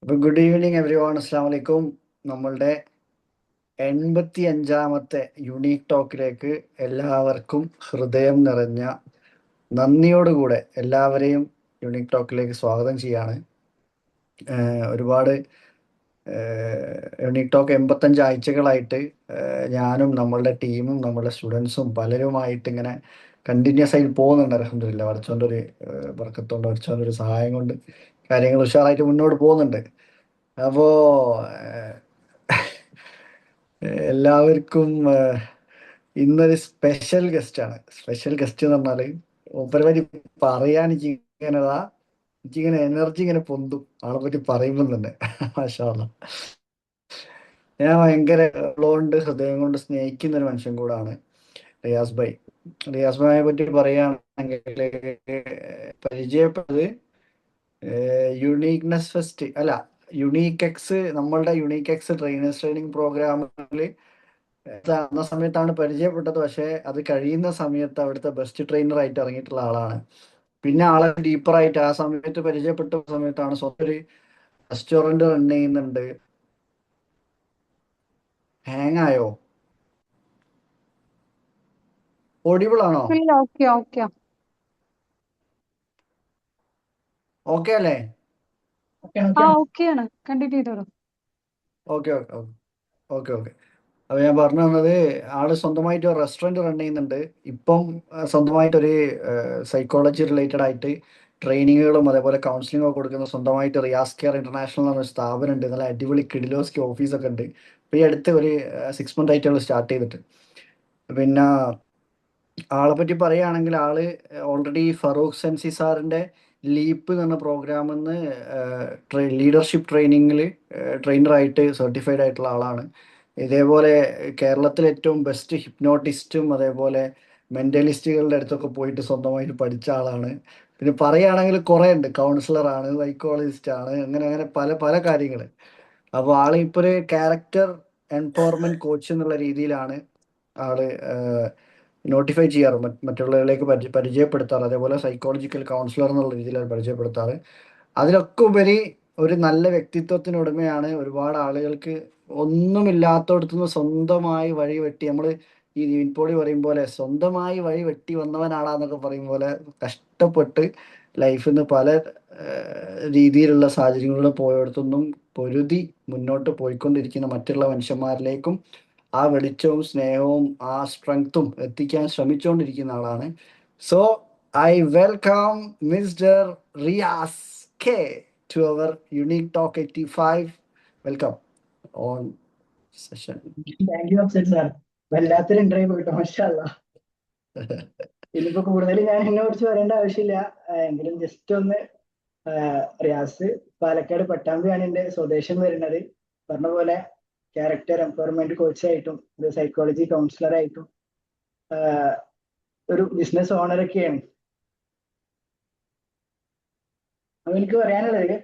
അപ്പൊ good evening every one. അസ്സാം വലൈക്കും. നമ്മളുടെ 85ാമത്തെ യുണീക്ക് ടോക്കിലേക്ക് എല്ലാവർക്കും ഹൃദയം നിറഞ്ഞ നന്ദിയോടുകൂടെ എല്ലാവരെയും യുണീക്ക് ടോക്കിലേക്ക് സ്വാഗതം ചെയ്യാണ്. ഒരുപാട് യുണീക്ക് ടോക്ക് 85 ആഴ്ചകളായിട്ട് ഞാനും നമ്മളുടെ ടീമും നമ്മളുടെ സ്റ്റുഡൻസും പലരുമായിട്ട് ഇങ്ങനെ കണ്ടിന്യൂസ് ആയിട്ട് പോകുന്നുണ്ട്. അൽഹംദുലില്ലാ, പഠിച്ചോൻ്റെ ഒരു ബർക്കത്തോണ്ട്, പഠിച്ചോൻ്റെ ഒരു സഹായം കൊണ്ട് കാര്യങ്ങൾ ഉഷാറായിട്ട് മുന്നോട്ട് പോകുന്നുണ്ട്. അപ്പോ ഏഹ്, എല്ലാവർക്കും ഇന്നൊരു സ്പെഷ്യൽ ഗസ്റ്റ് ആണ്. സ്പെഷ്യൽ ഗസ്റ്റ് എന്ന് പറഞ്ഞാല് മൂപ്പരെ പറ്റി പറയാൻ എനിക്കിങ്ങനെ എനർജി ഇങ്ങനെ പൊന്തും ആളെ പറ്റി പറയുമ്പോൾ തന്നെ. മാഷാ അല്ലാ. ഞാൻ ഭയങ്കര ഉള്ളതുകൊണ്ട് ഹൃദയം കൊണ്ട് സ്നേഹിക്കുന്ന ഒരു മനുഷ്യൻ കൂടാണ് റിയാസ് ഭായ്. റിയാസ് ഭായിയെ പറ്റി പറയുകയാണെങ്കിൽ പരിചയപ്പെട്ടത് യുണീക്നെസ് ഫെസ്റ്റ് അല്ല, യുണീക്ക് എക്സ്, നമ്മളുടെ യുണീക്ക് എക്സ് ട്രെയിനേഴ്സ് ട്രെയിനിങ് പ്രോഗ്രാമിൽ അന്ന സമയത്താണ് പരിചയപ്പെട്ടത്. പക്ഷെ അത് കഴിയുന്ന സമയത്ത് അവിടുത്തെ ബെസ്റ്റ് ട്രെയിനർ ആയിട്ട് ഇറങ്ങിയിട്ടുള്ള ആളാണ്. പിന്നെ ആളെ ഡീപ്പറായിട്ട് ആ സമയത്ത് പരിചയപ്പെട്ട സമയത്താണ് സ്വന്തം ഒരു റെസ്റ്റോറന്റ് റൺ ചെയ്യുന്നുണ്ട്. ഹാങ് ആയോ? ഓഡിബിൾ ആണോ? ഇല്ല, ഓക്കെ ഓക്കെ. ഓക്കെ അല്ലേ? ഓക്കെയാണ്, കണ്ടിന്യൂ ചെയ്തോളൂ. Okay okay okay okay. അപ്പൊ ഞാൻ പറഞ്ഞു തന്നത്, ആള് സ്വന്തമായിട്ട് ഒരു റെസ്റ്റോറന്റ് റൺ ചെയ്യുന്നുണ്ട്. ഇപ്പം സ്വന്തമായിട്ടൊരു സൈക്കോളജി റിലേറ്റഡ് ആയിട്ട് ട്രെയിനിങ്ങുകളും അതേപോലെ കൗൺസിലിംഗ് ഒക്കെ കൊടുക്കുന്ന സ്വന്തമായിട്ട് റിയാസ് കെയർ ഇന്റർനാഷണൽ എന്നൊരു സ്ഥാപനം ഉണ്ട്. നല്ല അടിപൊളി കിഡിലോസ്കി ഓഫീസൊക്കെ ഉണ്ട്. ഇപ്പൊ ഈ അടുത്ത് ഒരു 6 month ആയിട്ടുള്ള സ്റ്റാർട്ട് ചെയ്തിട്ട്. പിന്നെ ആളെ പറ്റി പറയുകയാണെങ്കിൽ ആള് ഓൾറെഡി ഫറൂഖ് സെൻസി സാറിന്റെ ലീപ്പ് എന്ന് പറഞ്ഞ പ്രോഗ്രാമിൽ നിന്ന് ലീഡർഷിപ്പ് ട്രെയിനിങ്ങിൽ ട്രെയിനറായിട്ട് സർട്ടിഫൈഡ് ആയിട്ടുള്ള ആളാണ്. ഇതേപോലെ കേരളത്തിലെ ഏറ്റവും ബെസ്റ്റ് ഹിപ്നോട്ടിസ്റ്റും അതേപോലെ മെന്റലിസ്റ്റുകളുടെ അടുത്തൊക്കെ പോയിട്ട് സ്വന്തമായിട്ട് പഠിച്ച ആളാണ്. പിന്നെ പറയുകയാണെങ്കിൽ കുറേ ഉണ്ട്. കൗൺസിലറാണ്, സൈക്കോളജിസ്റ്റ് ആണ്, അങ്ങനെ അങ്ങനെ പല പല കാര്യങ്ങൾ. അപ്പോൾ ആൾ ഇപ്പോൾ ഒരു ക്യാരക്ടർ എംപവർമെന്റ് കോച്ച് എന്നുള്ള രീതിയിലാണ് ആള് നോട്ടിഫൈ ചെയ്യാറ്, മറ്റുള്ളവരിലേക്ക് പരിചയപ്പെടുത്താറ്. അതേപോലെ സൈക്കോളജിക്കൽ കൗൺസിലർ എന്നുള്ള രീതിയിലാണ് പരിചയപ്പെടുത്താറ്. അതിലൊക്കെ ഉപരി ഒരു നല്ല വ്യക്തിത്വത്തിനുടമയാണ്. ഒരുപാട് ആളുകൾക്ക് ഒന്നുമില്ലാത്തടത്തുനിന്ന് സ്വന്തമായി വഴി വെട്ടി, നമ്മൾ ഈ നിവിൻ പറയും പോലെ സ്വന്തമായി വഴി വെട്ടി വന്നവനാടാന്നൊക്കെ പറയും പോലെ കഷ്ടപ്പെട്ട് ലൈഫിൽ നിന്ന് പല രീതിയിലുള്ള സാഹചര്യങ്ങളിൽ പോയടത്തൊന്നും പൊരുതി മുന്നോട്ട് പോയിക്കൊണ്ടിരിക്കുന്ന മറ്റുള്ള മനുഷ്യന്മാരിലേക്കും ആ വെളിച്ചവും സ്നേഹവും ആ സ്ട്രെങ്ത്തും എത്തിക്കാൻ ശ്രമിച്ചുകൊണ്ടിരിക്കുന്ന ആളാണ്. So I welcome mister Riyas K to our unique talk 85. Welcome on session. Thank you Afsal sir. വല്ലാത്തൊരു ഇന്റർവ്യൂ പോയിട്ടോ, മാഷാഅല്ലാ. ഇനിയിപ്പോ കൂടുതൽ ഞാൻ എന്നെ കുറിച്ച് പറയേണ്ട ആവശ്യമില്ല. എങ്കിലും ജസ്റ്റ് ഒന്ന്, റിയാസ് പാലക്കാട് പട്ടാമ്പിയാണ് എന്റെ സ്വദേശം വരുന്നത്. പറഞ്ഞ പോലെ ക്യാരക്ടർ എംപവർമെന്റ് കോച്ചായിട്ടും ഒരു സൈക്കോളജി കൗൺസിലറായിട്ടും ഒരു ബിസിനസ് ഓണറൊക്കെയാണ്. അപ്പൊ എനിക്ക് പറയാനുള്ളത്,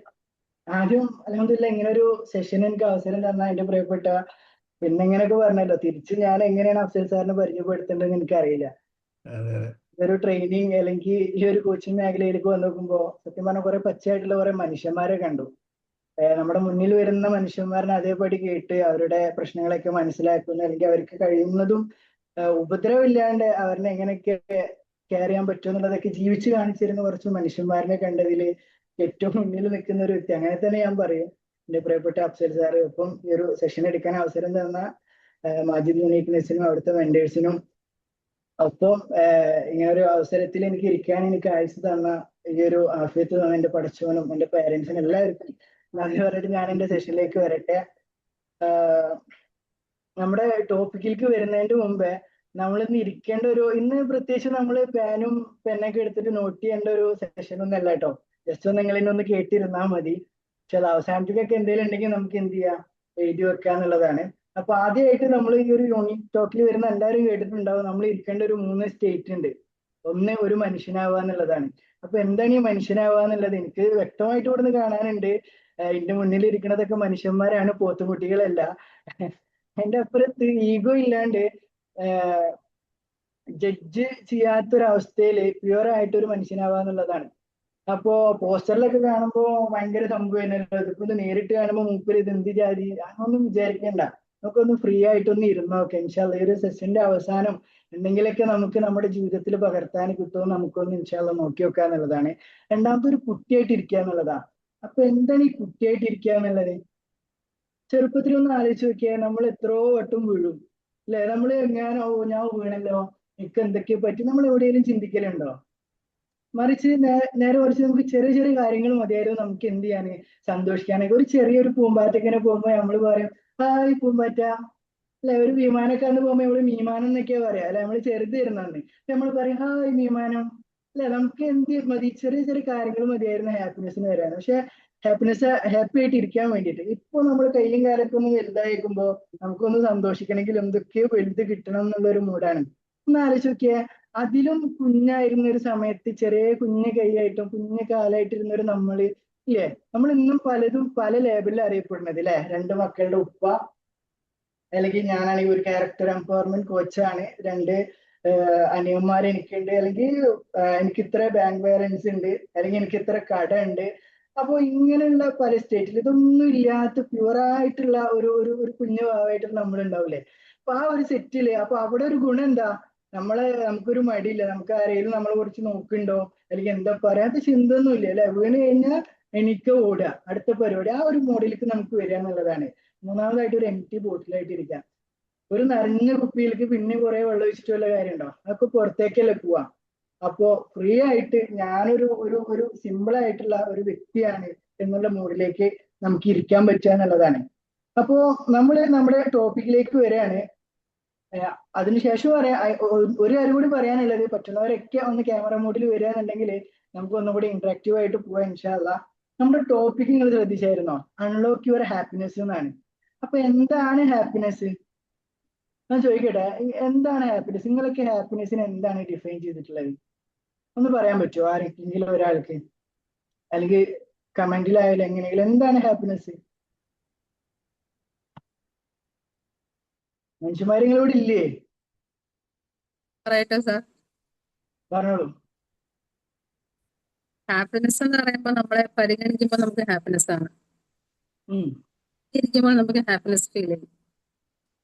ആദ്യം അൽഹംദുലില്ലാ ഇങ്ങനെ ഒരു സെഷൻ എനിക്ക് അവസരം തന്ന എന്റെ പ്രിയപ്പെട്ട, പിന്നെ ഇങ്ങനെയൊക്കെ പറഞ്ഞല്ലോ, തിരിച്ച് ഞാൻ എങ്ങനെയാണ് അഫ്സൽ സാറിനെ പരിചയപ്പെടുത്തേണ്ടതെന്ന് എനിക്കറിയില്ല. ഒരു ട്രെയിനിങ് അല്ലെങ്കിൽ ഈ ഒരു കോച്ചിങ് മേഖലയിലേക്ക് വന്ന് നോക്കുമ്പോൾ സത്യം പറഞ്ഞാൽ കുറെ പച്ചയായിട്ടുള്ള കുറെ മനുഷ്യന്മാരെ കണ്ടു. നമ്മുടെ മുന്നിൽ വരുന്ന മനുഷ്യന്മാരെ അതേപടി കേട്ട് അവരുടെ പ്രശ്നങ്ങളൊക്കെ മനസ്സിലാക്കുന്ന, അല്ലെങ്കിൽ അവർക്ക് കഴിയുന്നതും ഉപദ്രവമില്ലാണ്ട് അവരെ എങ്ങനെയൊക്കെ കെയർ ചെയ്യാൻ പറ്റും എന്നുള്ളതൊക്കെ ജീവിച്ച് കാണിച്ചിരുന്ന കുറച്ച് മനുഷ്യന്മാരെ കണ്ടതിൽ ഏറ്റവും മുന്നിൽ നിൽക്കുന്ന ഒരു വ്യക്തി, അങ്ങനെ തന്നെ ഞാൻ പറയും, എന്റെ പ്രിയപ്പെട്ട അഫ്സൽ സാറ്. ഒപ്പം ഈ ഒരു സെഷൻ എടുക്കാൻ അവസരം തന്ന മാജിദ് യുണീക്നെസിനും അവിടുത്തെ മെന്റേഴ്സിനും, ഒപ്പം ഇങ്ങനെ ഒരു അവസരത്തിൽ എനിക്ക് ഇരിക്കാൻ എനിക്ക് ആയുസ് തന്ന ഈ ഒരു ആഫിയത്ത് തന്ന എന്റെ പഠിച്ചവനും എന്റെ പേരൻസിനും എല്ലാവർക്കും നന്ദി പറഞ്ഞിട്ട് ഞാൻ എന്റെ സെഷനിലേക്ക് വരട്ടെ. നമ്മുടെ ടോപ്പിക്കിലേക്ക് വരുന്നതിന്റെ മുമ്പേ നമ്മൾ ഇന്ന് ഇരിക്കേണ്ട ഒരു, ഇന്ന് പ്രത്യേകിച്ച് നമ്മൾ പേനും പെന്നൊക്കെ എടുത്തിട്ട് നോട്ട് ചെയ്യേണ്ട ഒരു സെഷൻ ഒന്നും അല്ല കേട്ടോ. ജസ്റ്റ് ഒന്ന് നിങ്ങൾ ഇന്നൊന്ന് കേട്ടിരുന്നാൽ മതി. പക്ഷെ അത് അവസാനത്തേക്കൊക്കെ എന്തെങ്കിലും ഉണ്ടെങ്കിൽ നമുക്ക് എന്ത് ചെയ്യാം, എഴുതി വെക്കുക എന്നുള്ളതാണ്. അപ്പൊ ആദ്യമായിട്ട് നമ്മൾ ഈ ഒരു യൂണിറ്റ് ടോക്കിൽ വരുന്ന എല്ലാവരും കേട്ടിട്ടുണ്ടാവും, നമ്മൾ ഇരിക്കേണ്ട ഒരു 3 സ്റ്റേറ്റ് ഉണ്ട്. ഒന്ന്, ഒരു മനുഷ്യനാവുക എന്നുള്ളതാണ്. അപ്പൊ എന്താണ് ഈ മനുഷ്യനാവുക എന്നുള്ളത് എനിക്ക് വ്യക്തമായിട്ട് ഇവിടുന്ന് കാണാനുണ്ട്. എന്റെ മുന്നിൽ ഇരിക്കുന്നതൊക്കെ മനുഷ്യന്മാരാണ്, പോത്തുകുട്ടികളല്ല. അതിന്റെ അപ്പുറത്ത് ഈഗോ ഇല്ലാണ്ട് ജഡ്ജ് ചെയ്യാത്തൊരവസ്ഥയിൽ പ്യുവർ ആയിട്ട് ഒരു മനുഷ്യനാവുക എന്നുള്ളതാണ്. അപ്പോ പോസ്റ്ററിലൊക്കെ കാണുമ്പോ ഭയങ്കര സംഭവമായിരുന്നല്ലോ, ഇതിപ്പോ ഇത് നേരിട്ട് കാണുമ്പോ മൂപ്പര് ഇത് എന്ത് ജാതി, അങ്ങനൊന്നും വിചാരിക്കണ്ട. നമുക്കൊന്ന് ഫ്രീ ആയിട്ടൊന്ന് ഇരുന്നോക്കെ. ഇൻഷാല്ല ഈ ഒരു സെഷന്റെ അവസാനം എന്തെങ്കിലുമൊക്കെ നമുക്ക് നമ്മുടെ ജീവിതത്തിൽ പകർത്താൻ കിട്ടുമോ നമുക്കൊന്ന് ഇൻഷാല്ല നോക്കി വെക്കുക എന്നുള്ളതാണ്. രണ്ടാമത്തെ ഒരു കുട്ടിയായിട്ട് ഇരിക്കുക എന്നുള്ളതാണ്. അപ്പൊ എന്താണ് ഈ കുട്ടിയായിട്ട് ഇരിക്കുക എന്നുള്ളത്? ചെറുപ്പത്തിൽ ഒന്ന് ആലോചിച്ച് നോക്കിയാൽ നമ്മൾ എത്രയോ വട്ടം വീഴും അല്ലെ? നമ്മൾ എങ്ങാനോ ഞാൻ വീണല്ലോ, എനിക്ക് എന്തൊക്കെയോ പറ്റി, നമ്മൾ എവിടെയെങ്കിലും ചിന്തിക്കലുണ്ടോ? മറിച്ച് നേരെ മറിച്ച് നമുക്ക് ചെറിയ ചെറിയ കാര്യങ്ങൾ മതിയായിരുന്നു നമുക്ക് എന്ത് ചെയ്യാന്, സന്തോഷിക്കാനൊക്കെ. ഒരു ചെറിയൊരു പൂമ്പാറ്റക്കിനെ പോകുമ്പോ നമ്മൾ പറയും ഹായ് പൂമ്പാറ്റ, അല്ലെ? ഒരു വിമാനക്കാരന് പോകുമ്പോ നമ്മള് മീമാനം എന്നൊക്കെയാ പറയാ അല്ലെ? നമ്മൾ ചെറുതായിരുന്നെ നമ്മൾ പറയും ഹായ് മീമാനം, അല്ലെ? നമുക്ക് എന്ത് മതി, ചെറിയ ചെറിയ കാര്യങ്ങൾ മതിയായിരുന്നു ഹാപ്പിനെസ്സിന് വരാൻ. പക്ഷെ ഹാപ്പി ആയിട്ട് ഇരിക്കാൻ വേണ്ടിയിട്ട് ഇപ്പൊ നമ്മൾ കയ്യും കാലൊക്കെ ഒന്ന് വലുതായിരിക്കുമ്പോ നമുക്കൊന്ന് സന്തോഷിക്കണമെങ്കിൽ എന്തൊക്കെയോ വലുത് കിട്ടണം എന്നുള്ള ഒരു മൂഡാണ്. ഒന്ന് ആലോചിച്ച് നോക്കിയേ, അതിലും കുഞ്ഞായിരുന്ന ഒരു സമയത്ത് ചെറിയ കുഞ്ഞു കൈയായിട്ടും കുഞ്ഞു കാലായിട്ടിരുന്ന ഒരു നമ്മള്, ഇല്ലേ? നമ്മൾ ഇന്നും പലതും പല ലേബലിൽ അറിയപ്പെടുന്നത്, അല്ലെ? രണ്ട് മക്കളുടെ ഉപ്പ, അല്ലെങ്കിൽ ഞാനാണെങ്കിൽ ഒരു ക്യാരക്ടർ എംപവർമെന്റ് കോച്ചാണ്, രണ്ട് അനിയന്മാർ എനിക്കുണ്ട്, അല്ലെങ്കിൽ എനിക്ക് ഇത്ര ബാങ്ക് ബാലൻസ് ഉണ്ട്, അല്ലെങ്കിൽ എനിക്ക് ഇത്ര കട ഉണ്ട്. അപ്പൊ ഇങ്ങനെയുള്ള പല സ്റ്റേറ്റിൽ ഇതൊന്നും ഇല്ലാത്ത പ്യുവറായിട്ടുള്ള ഒരു കുഞ്ഞു ഭാവമായിട്ട് നമ്മൾ ഉണ്ടാവില്ലേ? അപ്പൊ ആ ഒരു സെറ്റില് അപ്പൊ അവിടെ ഒരു ഗുണം എന്താ? നമുക്കൊരു മടിയില്ല, നമുക്ക് ആരെങ്കിലും നമ്മളെ കുറിച്ച് നോക്കുന്നുണ്ടോ, അല്ലെങ്കിൽ എന്താ പറയാത്ത ചിന്ത ഒന്നും ഇല്ല, അല്ലെ? വീണ് കഴിഞ്ഞാൽ എനിക്ക് ഓടുക, അടുത്ത പരിപാടി, ആ ഒരു മോഡിലേക്ക് നമുക്ക് വരിക എന്നുള്ളതാണ്. മൂന്നാമതായിട്ട് ഒരു എം ടി ബോട്ടിലായിട്ട് ഇരിക്കാം. ഒരു നിറഞ്ഞ കുപ്പിയിലേക്ക് പിന്നെ കുറെ വെള്ളം ഒഴിച്ചിട്ട് വല്ല കാര്യമുണ്ടോ? അതൊക്കെ പുറത്തേക്കല്ലേ പോവാ. അപ്പോ ഫ്രീ ആയിട്ട് ഞാനൊരു ഒരു ഒരു സിമ്പിൾ ആയിട്ടുള്ള ഒരു വ്യക്തിയാണ് എന്നുള്ള മൂഡിലേക്ക് നമുക്ക് ഇരിക്കാൻ പറ്റുക എന്നുള്ളതാണ്. അപ്പോ നമ്മള് നമ്മുടെ ടോപ്പിക്കിലേക്ക് വരികയാണ്. അതിനുശേഷം ഒരു കാര്യം കൂടി പറയാനുള്ളത്, പറ്റുന്നവരൊക്കെ ഒന്ന് ക്യാമറ മോഡിൽ വരികയാണെന്നുണ്ടെങ്കിൽ നമുക്ക് ഒന്നുകൂടി ഇന്ററാക്റ്റീവ് ആയിട്ട് പോവാം ഇൻഷാ അള്ളാ. നമ്മുടെ ടോപ്പിക് നിങ്ങൾ ശ്രദ്ധിച്ചായിരുന്നോ? അൺലോക്ക് യുവർ ഹാപ്പിനെസ് എന്നാണ്. അപ്പൊ എന്താണ് ഹാപ്പിനെസ്? ഞാൻ ചോദിക്കട്ടെ, എന്താണ് ഹാപ്പിനെസ്? നിങ്ങളൊക്കെ ഹാപ്പിനെസ്സിനെ എന്താണ് ഡിഫൈൻ ചെയ്തിട്ടുള്ളത്? ഒന്ന് പറയാൻ പറ്റുമോ ആരെങ്കിലും ഒരാൾക്ക്? അല്ലെങ്കിൽ കമന്റിലായാലും എങ്ങനെയെങ്കിലും എന്താണ് ഹാപ്പിനെസ്? മനുഷ്യന്മാരിങ്ങളോട് ഇല്ലേ? പറയട്ടെ സാർ. പറഞ്ഞോളൂ. ഹാപ്പിനെസ് എന്ന് പറയുമ്പോൾ നമ്മളെ പരിഗണിക്കുമ്പോൾ നമുക്ക് ഹാപ്പിനെസ് ആണ്, ഉം. ഇരിക്കുമ്പോൾ നമുക്ക് ഹാപ്പിനെസ് ഫീൽ ചെയ്യും.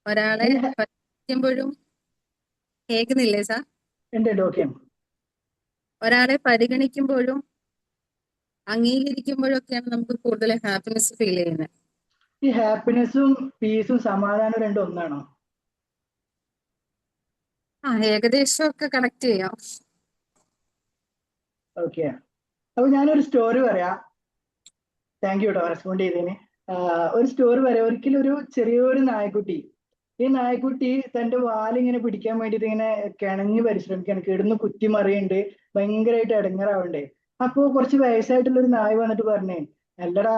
ഒരാളെ ഈ പരിഗണിക്കുമ്പോഴും, കേൾക്കുന്നില്ലേ സാർ? ഉണ്ട് ഓക്കെ. ഒരാളെ പരിഗണിക്കുമ്പോഴും അംഗീകരിക്കുമ്പോഴും ഒക്കെയാണ് നമുക്ക് കൂടുതൽ ഹാപ്പിനെസ് ഫീൽ ചെയ്യുന്നത്. ഈ ഹാപ്പിനെസ്സും പീസും സമാധാനവും രണ്ടും ഒന്നാണോ? ഏകദേശം ഒക്കെ കണക്ട് ചെയ്യാം. ഓക്കെ. അപ്പൊ ഞാനൊരു സ്റ്റോറി പറയാം. താങ്ക് യു കേട്ടോ റെസ്പോണ്ട് ചെയ്തതിന്. ഒരു സ്റ്റോറി പറയാം. ഒരിക്കലും ഒരു ചെറിയൊരു നായക്കുട്ടി, ഈ നായക്കുട്ടി തന്റെ വാലിങ്ങനെ പിടിക്കാൻ വേണ്ടിയിട്ട് ഇങ്ങനെ കിണഞ്ഞ് പരിശ്രമിക്കാണ്, കിടന്ന് കുത്തി മറിയുണ്ട്, ഭയങ്കരമായിട്ട് ഇടങ്ങേറാവുണ്ട്. അപ്പൊ കുറച്ച് വയസ്സായിട്ടുള്ള ഒരു നായ വന്നിട്ട് പറഞ്ഞേ, അല്ലടാ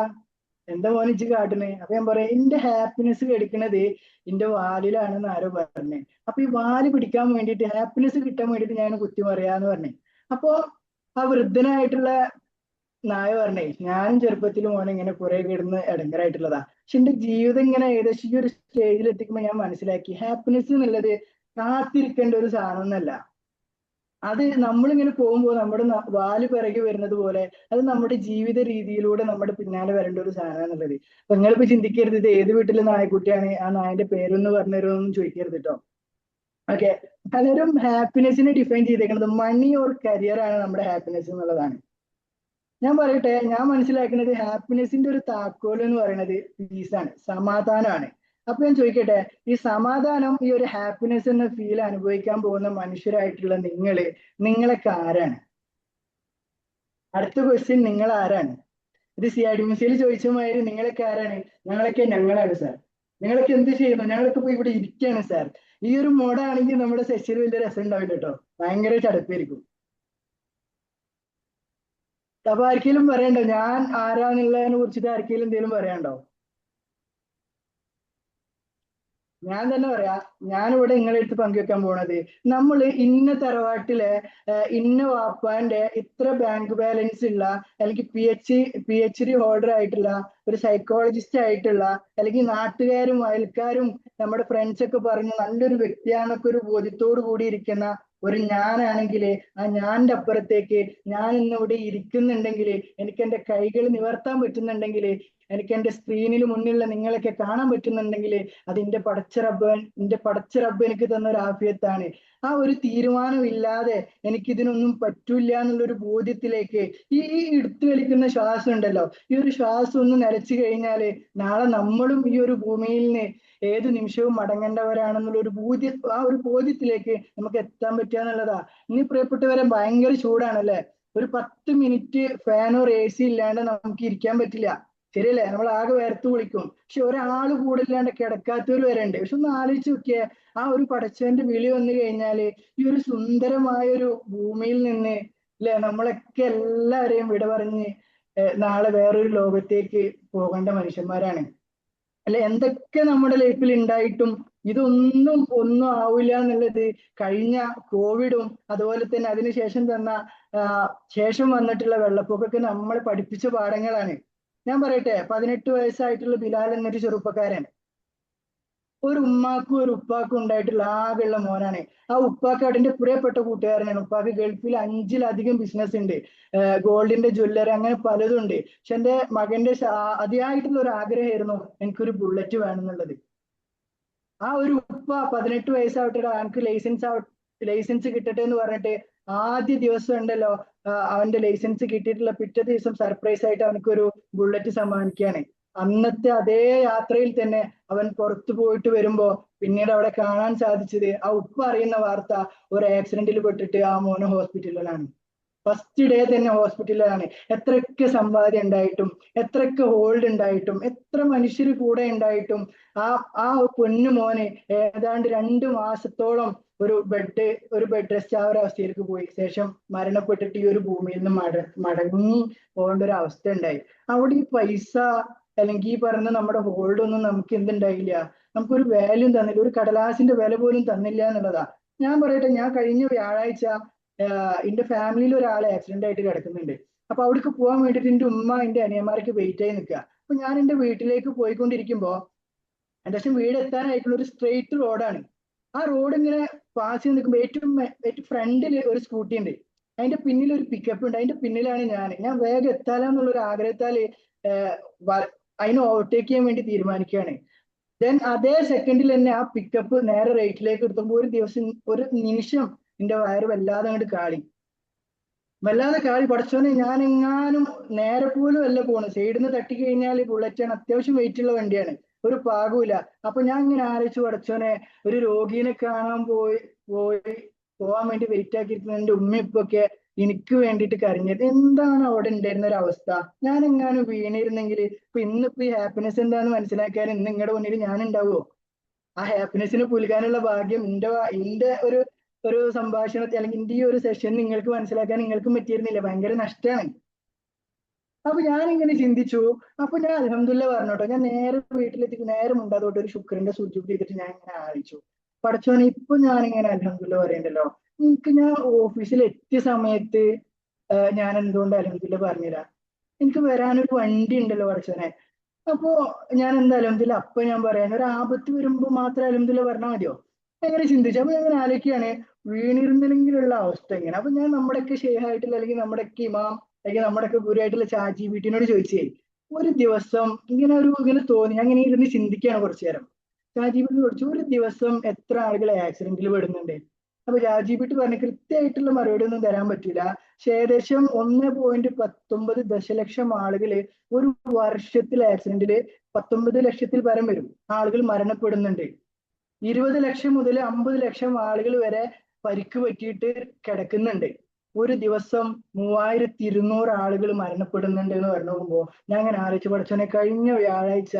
എന്താ മോനെ ഇജ്ജ് കാട്ടുന്നേ? അപ്പൊ ഞാൻ പറയാം, എന്റെ ഹാപ്പിനെസ് കിടക്കുന്നത് എന്റെ വാലിലാണെന്ന് ആരോ പറഞ്ഞേ. അപ്പൊ ഈ വാല് പിടിക്കാൻ വേണ്ടിയിട്ട്, ഹാപ്പിനെസ് കിട്ടാൻ വേണ്ടിയിട്ട് ഞാൻ കുത്തി മറിയാന്ന് പറഞ്ഞേ. അപ്പൊ ആ വൃദ്ധനായിട്ടുള്ള നായ പറഞ്ഞേ, ഞാനും ചെറുപ്പത്തിൽ മോനെ ഇങ്ങനെ കുറെ കിടന്ന് ഇടങ്ങറായിട്ടുള്ളതാ. പക്ഷെ എന്റെ ജീവിതം ഇങ്ങനെ ഏകദേശം ഈ ഒരു സ്റ്റേജിൽ എത്തിക്കുമ്പോൾ ഞാൻ മനസ്സിലാക്കി, ഹാപ്പിനെസ് എന്നുള്ളത് കാത്തിരിക്കേണ്ട ഒരു സാധനം ഒന്നല്ല. അത് നമ്മളിങ്ങനെ പോകുമ്പോൾ നമ്മുടെ വാല് പിറകെ വരുന്നത് പോലെ അത് നമ്മുടെ ജീവിത രീതിയിലൂടെ നമ്മുടെ പിന്നാലെ വരേണ്ട ഒരു സാധനം എന്നുള്ളത്. അപ്പൊ നിങ്ങളിപ്പോ ചിന്തിക്കരുത് ഇത് ഏത് വീട്ടിലെ നായക്കുട്ടിയാണ്, ആ നായന്റെ പേരൊന്ന് പറഞ്ഞു തരുമോന്നും ചോദിക്കരുത് കേട്ടോ. ഓക്കെ. പലരും ഹാപ്പിനെസ്സിനെ ഡിഫൈൻ ചെയ്തേക്കുന്നത് മണി ഓർ കരിയർ ആണ് നമ്മുടെ ഹാപ്പിനെസ് എന്നുള്ളതാണ്. ഞാൻ പറയട്ടെ, ഞാൻ മനസ്സിലാക്കുന്നത് ഹാപ്പിനെസിന്റെ ഒരു താക്കോൽ എന്ന് പറയുന്നത് പീസാണ്, സമാധാനമാണ്. അപ്പൊ ഞാൻ ചോദിക്കട്ടെ, ഈ സമാധാനം, ഈ ഒരു ഹാപ്പിനെസ് എന്ന ഫീൽ അനുഭവിക്കാൻ പോകുന്ന മനുഷ്യരായിട്ടുള്ള നിങ്ങളൊക്കെ ആരാണ്? അടുത്ത ക്വസ്റ്റ്യൻ, നിങ്ങൾ ആരാണ്? ഇത് സി ആർ ഡി മുസിയിൽ ചോദിച്ച മാതിരി നിങ്ങളൊക്കെ ആരാണ്? ഞങ്ങളാണ് സാർ. നിങ്ങളൊക്കെ എന്ത് ചെയ്യുന്നു? ഞങ്ങളൊക്കെ ഇപ്പൊ ഇവിടെ ഇരിക്കുകയാണ് സാർ. ഈ ഒരു മോഡാണെങ്കിൽ നമ്മുടെ സെഷനിൽ വലിയ രസം ഉണ്ടാവില്ല കേട്ടോ, ഭയങ്കര ചടപ്പായിരിക്കും. അപ്പൊ ആർക്കെങ്കിലും പറയണ്ടോ ഞാൻ ആരാന്നുള്ളതിനെ കുറിച്ചിട്ട്? ആർക്കെങ്കിലും എന്തെങ്കിലും പറയാണ്ടോ? ഞാൻ തന്നെ പറയാ, ഞാനിവിടെ നിങ്ങളുടെ അടുത്ത് പങ്കുവെക്കാൻ പോണത്, നമ്മൾ ഇന്ന തറവാട്ടിലെ ഇന്ന വാപ്പാന്റെ ഇത്ര ബാങ്ക് ബാലൻസ് ഉള്ള, അല്ലെങ്കിൽ PhD ഹോൾഡർ ആയിട്ടുള്ള ഒരു സൈക്കോളജിസ്റ്റ് ആയിട്ടുള്ള, അല്ലെങ്കിൽ നാട്ടുകാരും അയൽക്കാരും നമ്മുടെ ഫ്രണ്ട്സ് ഒക്കെ പറഞ്ഞ് നല്ലൊരു വ്യക്തിയാണെന്നൊക്കെ ഒരു ബോധ്യത്തോടു കൂടി ഇരിക്കുന്ന ഒരു ഞാനാണെങ്കിൽ, ആ ഞാൻ്റെ അപ്പുറത്തേക്ക് ഞാൻ ഇന്നിവിടെ ഇരിക്കുന്നുണ്ടെങ്കിൽ, എനിക്ക് എൻ്റെ കൈകൾ നിവർത്താൻ പറ്റുന്നുണ്ടെങ്കിൽ, എനിക്ക് എൻ്റെ സ്ക്രീനിൽ മുന്നിലുള്ള നിങ്ങളൊക്കെ കാണാൻ പറ്റുന്നുണ്ടെങ്കിൽ, അത് എൻ്റെ പടച്ച റബ്ബ് എനിക്ക് തന്ന ഒരു ആഫിയത്താണ്. ആ ഒരു തീരുമാനമില്ലാതെ എനിക്കിതിനൊന്നും പറ്റൂല എന്നുള്ളൊരു ബോധ്യത്തിലേക്ക് ഈ എടുത്തു വലിക്കുന്ന ശ്വാസം ഉണ്ടല്ലോ, ഈ ഒരു ശ്വാസം ഒന്ന് നിലച്ചു കഴിഞ്ഞാല് നാളെ നമ്മളും ഈ ഒരു ഭൂമിയിൽ നിന്ന് ഏത് നിമിഷവും മടങ്ങേണ്ടവരാണെന്നുള്ള ആ ഒരു ബോധ്യത്തിലേക്ക് നമുക്ക് എത്താൻ പറ്റുക എന്നുള്ളതാ. ഇനി പ്രിയപ്പെട്ടവരെ, ഭയങ്കര ചൂടാണല്ലേ. ഒരു 10 മിനിറ്റ് ഫാനോ AC ഇല്ലാണ്ട് നമുക്ക് ഇരിക്കാൻ പറ്റില്ല, ശരിയല്ലേ? നമ്മൾ ആകെ വേർത്ത് കുളിക്കും. പക്ഷെ ഒരാൾ കൂടില്ലാണ്ട് കിടക്കാത്തവർ വരെ ഉണ്ട്. പക്ഷെ ഒന്ന് ആലോചിച്ച് നോക്കിയേ, ആ ഒരു പടച്ചവന്റെ വിളി വന്നു കഴിഞ്ഞാല് ഈ ഒരു സുന്ദരമായ ഒരു ഭൂമിയിൽ നിന്ന് അല്ലെ നമ്മളൊക്കെ എല്ലാവരെയും വിട പറഞ്ഞ് നാളെ വേറൊരു ലോകത്തേക്ക് പോകേണ്ട മനുഷ്യന്മാരാണ് അല്ലെ. എന്തൊക്കെ നമ്മുടെ ലൈഫിൽ ഉണ്ടായിട്ടും ഒന്നും ആവില്ല എന്നുള്ളത് കഴിഞ്ഞ കോവിഡും അതുപോലെ തന്നെ അതിനുശേഷം ശേഷം വന്നിട്ടുള്ള വെള്ളപ്പൊക്കൊക്കെ നമ്മളെ പഠിപ്പിച്ച പാഠങ്ങളാണ്. ഞാൻ പറയട്ടെ, 18 വയസ്സായിട്ടുള്ള ബിലാൽ എന്നൊരു ചെറുപ്പക്കാരൻ, ഒരു ഉമ്മാക്കും ഒരു ഉപ്പാക്കും ഉണ്ടായിട്ടുള്ള ആകെയുള്ള മോനാണ്. ആ ഉപ്പാക്ക് അതിന്റെ പ്രിയപ്പെട്ട കൂട്ടുകാരനാണ്. ഉപ്പാക്ക് ഗൾഫിൽ 5-ലധികം ബിസിനസ് ഉണ്ട്, ഗോൾഡിന്റെ ജ്വല്ലറി, അങ്ങനെ പലതും ഉണ്ട്. പക്ഷെ എന്റെ മകന്റെ അതിയായിട്ടുള്ള ഒരു ആഗ്രഹമായിരുന്നു എനിക്കൊരു ബുള്ളറ്റ് വേണമെന്നുള്ളത്. ആ ഒരു ഉപ്പ 18 വയസ്സാവട്ടെ, എനിക്ക് ലൈസൻസ് കിട്ടട്ടെ എന്ന് പറഞ്ഞിട്ട് ആദ്യ ദിവസം ഉണ്ടല്ലോ, അവന്റെ ലൈസൻസ് കിട്ടിയിട്ടുള്ള പിറ്റേ ദിവസം സർപ്രൈസ് ആയിട്ട് അവനക്കൊരു ബുള്ളറ്റ് സമ്മാനിക്കുകയാണ്. അന്നത്തെ അതേ യാത്രയിൽ തന്നെ അവൻ പുറത്തു പോയിട്ട് വരുമ്പോ പിന്നീട് അവിടെ കാണാൻ സാധിച്ചത്, ആ ഉപ്പ അറിയുന്ന വാർത്ത, ഒരു ആക്സിഡന്റിൽ പെട്ടിട്ട് ആ മോന് ഹോസ്പിറ്റലിലാണ്. ഫസ്റ്റ് ഡേ തന്നെ ഹോസ്പിറ്റലിലാണ്. എത്രയൊക്കെ സമ്പാദ്യം ഉണ്ടായിട്ടും, എത്രയൊക്കെ ഹോൾഡ് ഉണ്ടായിട്ടും, എത്ര മനുഷ്യർ കൂടെ ഉണ്ടായിട്ടും ആ പൊന്നു മോനെ ഏതാണ്ട് 2 മാസത്തോളം ഒരു ബെഡ് റെസ്റ്റ് ആ ഒരു അവസ്ഥയിലേക്ക് പോയി. ശേഷം മരണപ്പെട്ടിട്ട് ഈ ഒരു ഭൂമിയിൽ നിന്ന് മടങ്ങി പോകേണ്ട ഒരു അവസ്ഥ ഉണ്ടായി. അവിടെ ഈ പൈസ അല്ലെങ്കിൽ ഈ പറഞ്ഞ നമ്മുടെ ഹോൾഡ് ഒന്നും നമുക്ക് എന്തുണ്ടായില്ല, നമുക്കൊരു വാല്യൂ തന്നില്ല, ഒരു കടലാസിന്റെ വില പോലും തന്നില്ല എന്നുള്ളതാ. ഞാൻ പറയട്ടെ, ഞാൻ കഴിഞ്ഞ വ്യാഴാഴ്ച എന്റെ ഫാമിലിയിൽ ഒരാൾ ആക്സിഡന്റ് ആയിട്ട് കിടക്കുന്നുണ്ട്. അപ്പൊ അവിടേക്ക് പോകാൻ വേണ്ടിയിട്ട് എന്റെ ഉമ്മ എന്റെ അനിയന്മാരൊക്കെ വെയിറ്റ് ആയി നിൽക്കുക. അപ്പൊ ഞാൻ എന്റെ വീട്ടിലേക്ക് പോയിക്കൊണ്ടിരിക്കുമ്പോ ഏകദേശം വീട് എത്താനായിട്ടുള്ള ഒരു സ്ട്രെയിറ്റ് റോഡാണ്. ആ റോഡ് ഇങ്ങനെ പാസ് ചെയ്ത് നിൽക്കുമ്പോൾ ഏറ്റവും ഫ്രണ്ടിൽ ഒരു സ്കൂട്ടി ഉണ്ട്, അതിന്റെ പിന്നിൽ ഒരു പിക്കപ്പ് ഉണ്ട്, അതിന്റെ പിന്നിലാണ് ഞാൻ വേഗം എത്താലെന്നുള്ള ഒരു ആഗ്രഹത്താല് അതിനെ ഓവർടേക്ക് ചെയ്യാൻ വേണ്ടി തീരുമാനിക്കുകയാണ്. ദെൻ അതേ സെക്കൻഡിൽ തന്നെ ആ പിക്കപ്പ് നേരെ റൈറ്റിലേക്ക് എടുത്തുമ്പോൾ ഒരു നിമിഷം എന്റെ വയറ് വല്ലാതെ കാളി. പഠിച്ചോനെ, ഞാൻ എങ്ങാനും നേരെ പോലും അല്ല പോണ്, സൈഡിൽ നിന്ന് തട്ടിക്കഴിഞ്ഞാൽ ബുള്ളറ്റാണ്, അത്യാവശ്യം വെയിറ്റ് ഉള്ള വണ്ടിയാണ്, ഒരു പാകൂല. അപ്പൊ ഞാൻ ഇങ്ങനെ ആലോചിച്ചു, പഠിച്ചോനെ, ഒരു രോഗീനെ കാണാൻ പോവാൻ വേണ്ടി വെയിറ്റ് ആക്കിയിരിക്കുന്ന എന്റെ ഉമ്മയിപ്പൊക്കെ എനിക്ക് വേണ്ടിയിട്ട് കരഞ്ഞത്. എന്താണ് അവിടെ ഉണ്ടായിരുന്ന ഒരു അവസ്ഥ? ഞാൻ എങ്ങാനും വീണിരുന്നെങ്കിൽ ഇന്നിപ്പോ ഈ ഹാപ്പിനെസ് എന്താന്ന് മനസ്സിലാക്കാൻ ഇന്ന് നിങ്ങളുടെ മുന്നിൽ ഞാൻ ഉണ്ടാവുമോ? ആ ഹാപ്പിനെസ്സിന് പുൽകാനുള്ള ഭാഗ്യം എന്റെ ഒരു സംഭാഷണത്തിൽ അല്ലെങ്കിൽ എന്റെ ഈ ഒരു സെഷൻ നിങ്ങൾക്ക് മനസ്സിലാക്കാൻ നിങ്ങൾക്കും പറ്റിയിരുന്നില്ല. ഭയങ്കര നഷ്ടമാണ്. അപ്പൊ ഞാൻ ഇങ്ങനെ ചിന്തിച്ചു. അപ്പൊ ഞാൻ അൽഹംദുലില്ലാ പറഞ്ഞോട്ടോ, ഞാൻ നേരെ വീട്ടിലെത്തി നേരെ മുണ്ടാതോട്ട് ഒരു ശുക്രന്റെ സുജൂദ് ചെയ്തിട്ട് ഞാൻ ഇങ്ങനെ ആലോചിച്ചു, പഠിച്ചോനെ, ഇപ്പൊ ഞാനിങ്ങനെ അൽഹംദുലില്ലാ പറയണ്ടല്ലോ, ഞാൻ ഓഫീസിൽ എത്തിയ സമയത്ത് ഞാൻ എന്തുകൊണ്ട് അൽഹംദുലില്ലാ പറഞ്ഞില്ല? എനിക്ക് വരാനൊരു വണ്ടി ഉണ്ടല്ലോ പഠിച്ചോനെ. അപ്പോ ഞാൻ എന്താ അൽഹംദുലില്ലാ അപ്പൊ ഞാൻ പറയാൻ, ഒരു ആപത്ത് വരുമ്പോ മാത്രം അൽഹംദുലില്ലാ പറഞ്ഞാൽ മതിയോ? എങ്ങനെ ചിന്തിച്ചു. അപ്പൊ ഞാൻ ആലോചിക്കുകയാണ്, വീണിരുന്നെങ്കിലുള്ള അവസ്ഥ എങ്ങനെ? അപ്പൊ ഞാൻ നമ്മുടെയൊക്കെ ഷെയ്ഖായിട്ടുള്ള അല്ലെങ്കിൽ നമ്മുടെയൊക്കെ ഇമാം അല്ലെങ്കിൽ നമ്മുടെയൊക്കെ ഗുരുവായിട്ടുള്ള ChatGPT-നോട് ചോദിച്ചേ, ഒരു ദിവസം ഇങ്ങനെ തോന്നി, ഞാൻ ഇങ്ങനെ ഇരുന്ന് ചിന്തിക്കുകയാണ് കുറച്ചു നേരം. ChatGPT ചോദിച്ചു, ഒരു ദിവസം എത്ര ആളുകൾ ആക്സിഡന്റിൽ പെടുന്നുണ്ട്? അപ്പൊ ChatGPT പറഞ്ഞ കൃത്യമായിട്ടുള്ള മറുപടി ഒന്നും തരാൻ പറ്റില്ല. പക്ഷെ ഏകദേശം 1.19 ദശലക്ഷം ആളുകള് ഒരു വർഷത്തിൽ ആക്സിഡന്റില് 19 ലക്ഷത്തിൽ പരം വരും ആളുകൾ മരണപ്പെടുന്നുണ്ട്. 20 ലക്ഷം മുതൽ 50 ലക്ഷം ആളുകൾ വരെ പരിക്ക് പറ്റിയിട്ട് കിടക്കുന്നുണ്ട്. ഒരു ദിവസം 3200 ആളുകൾ മരണപ്പെടുന്നുണ്ട് എന്ന് പറഞ്ഞു നോക്കുമ്പോ ഞാൻ അങ്ങനെ ആലോചിച്ച്, പഠിച്ചോനെ, കഴിഞ്ഞ വ്യാഴാഴ്ച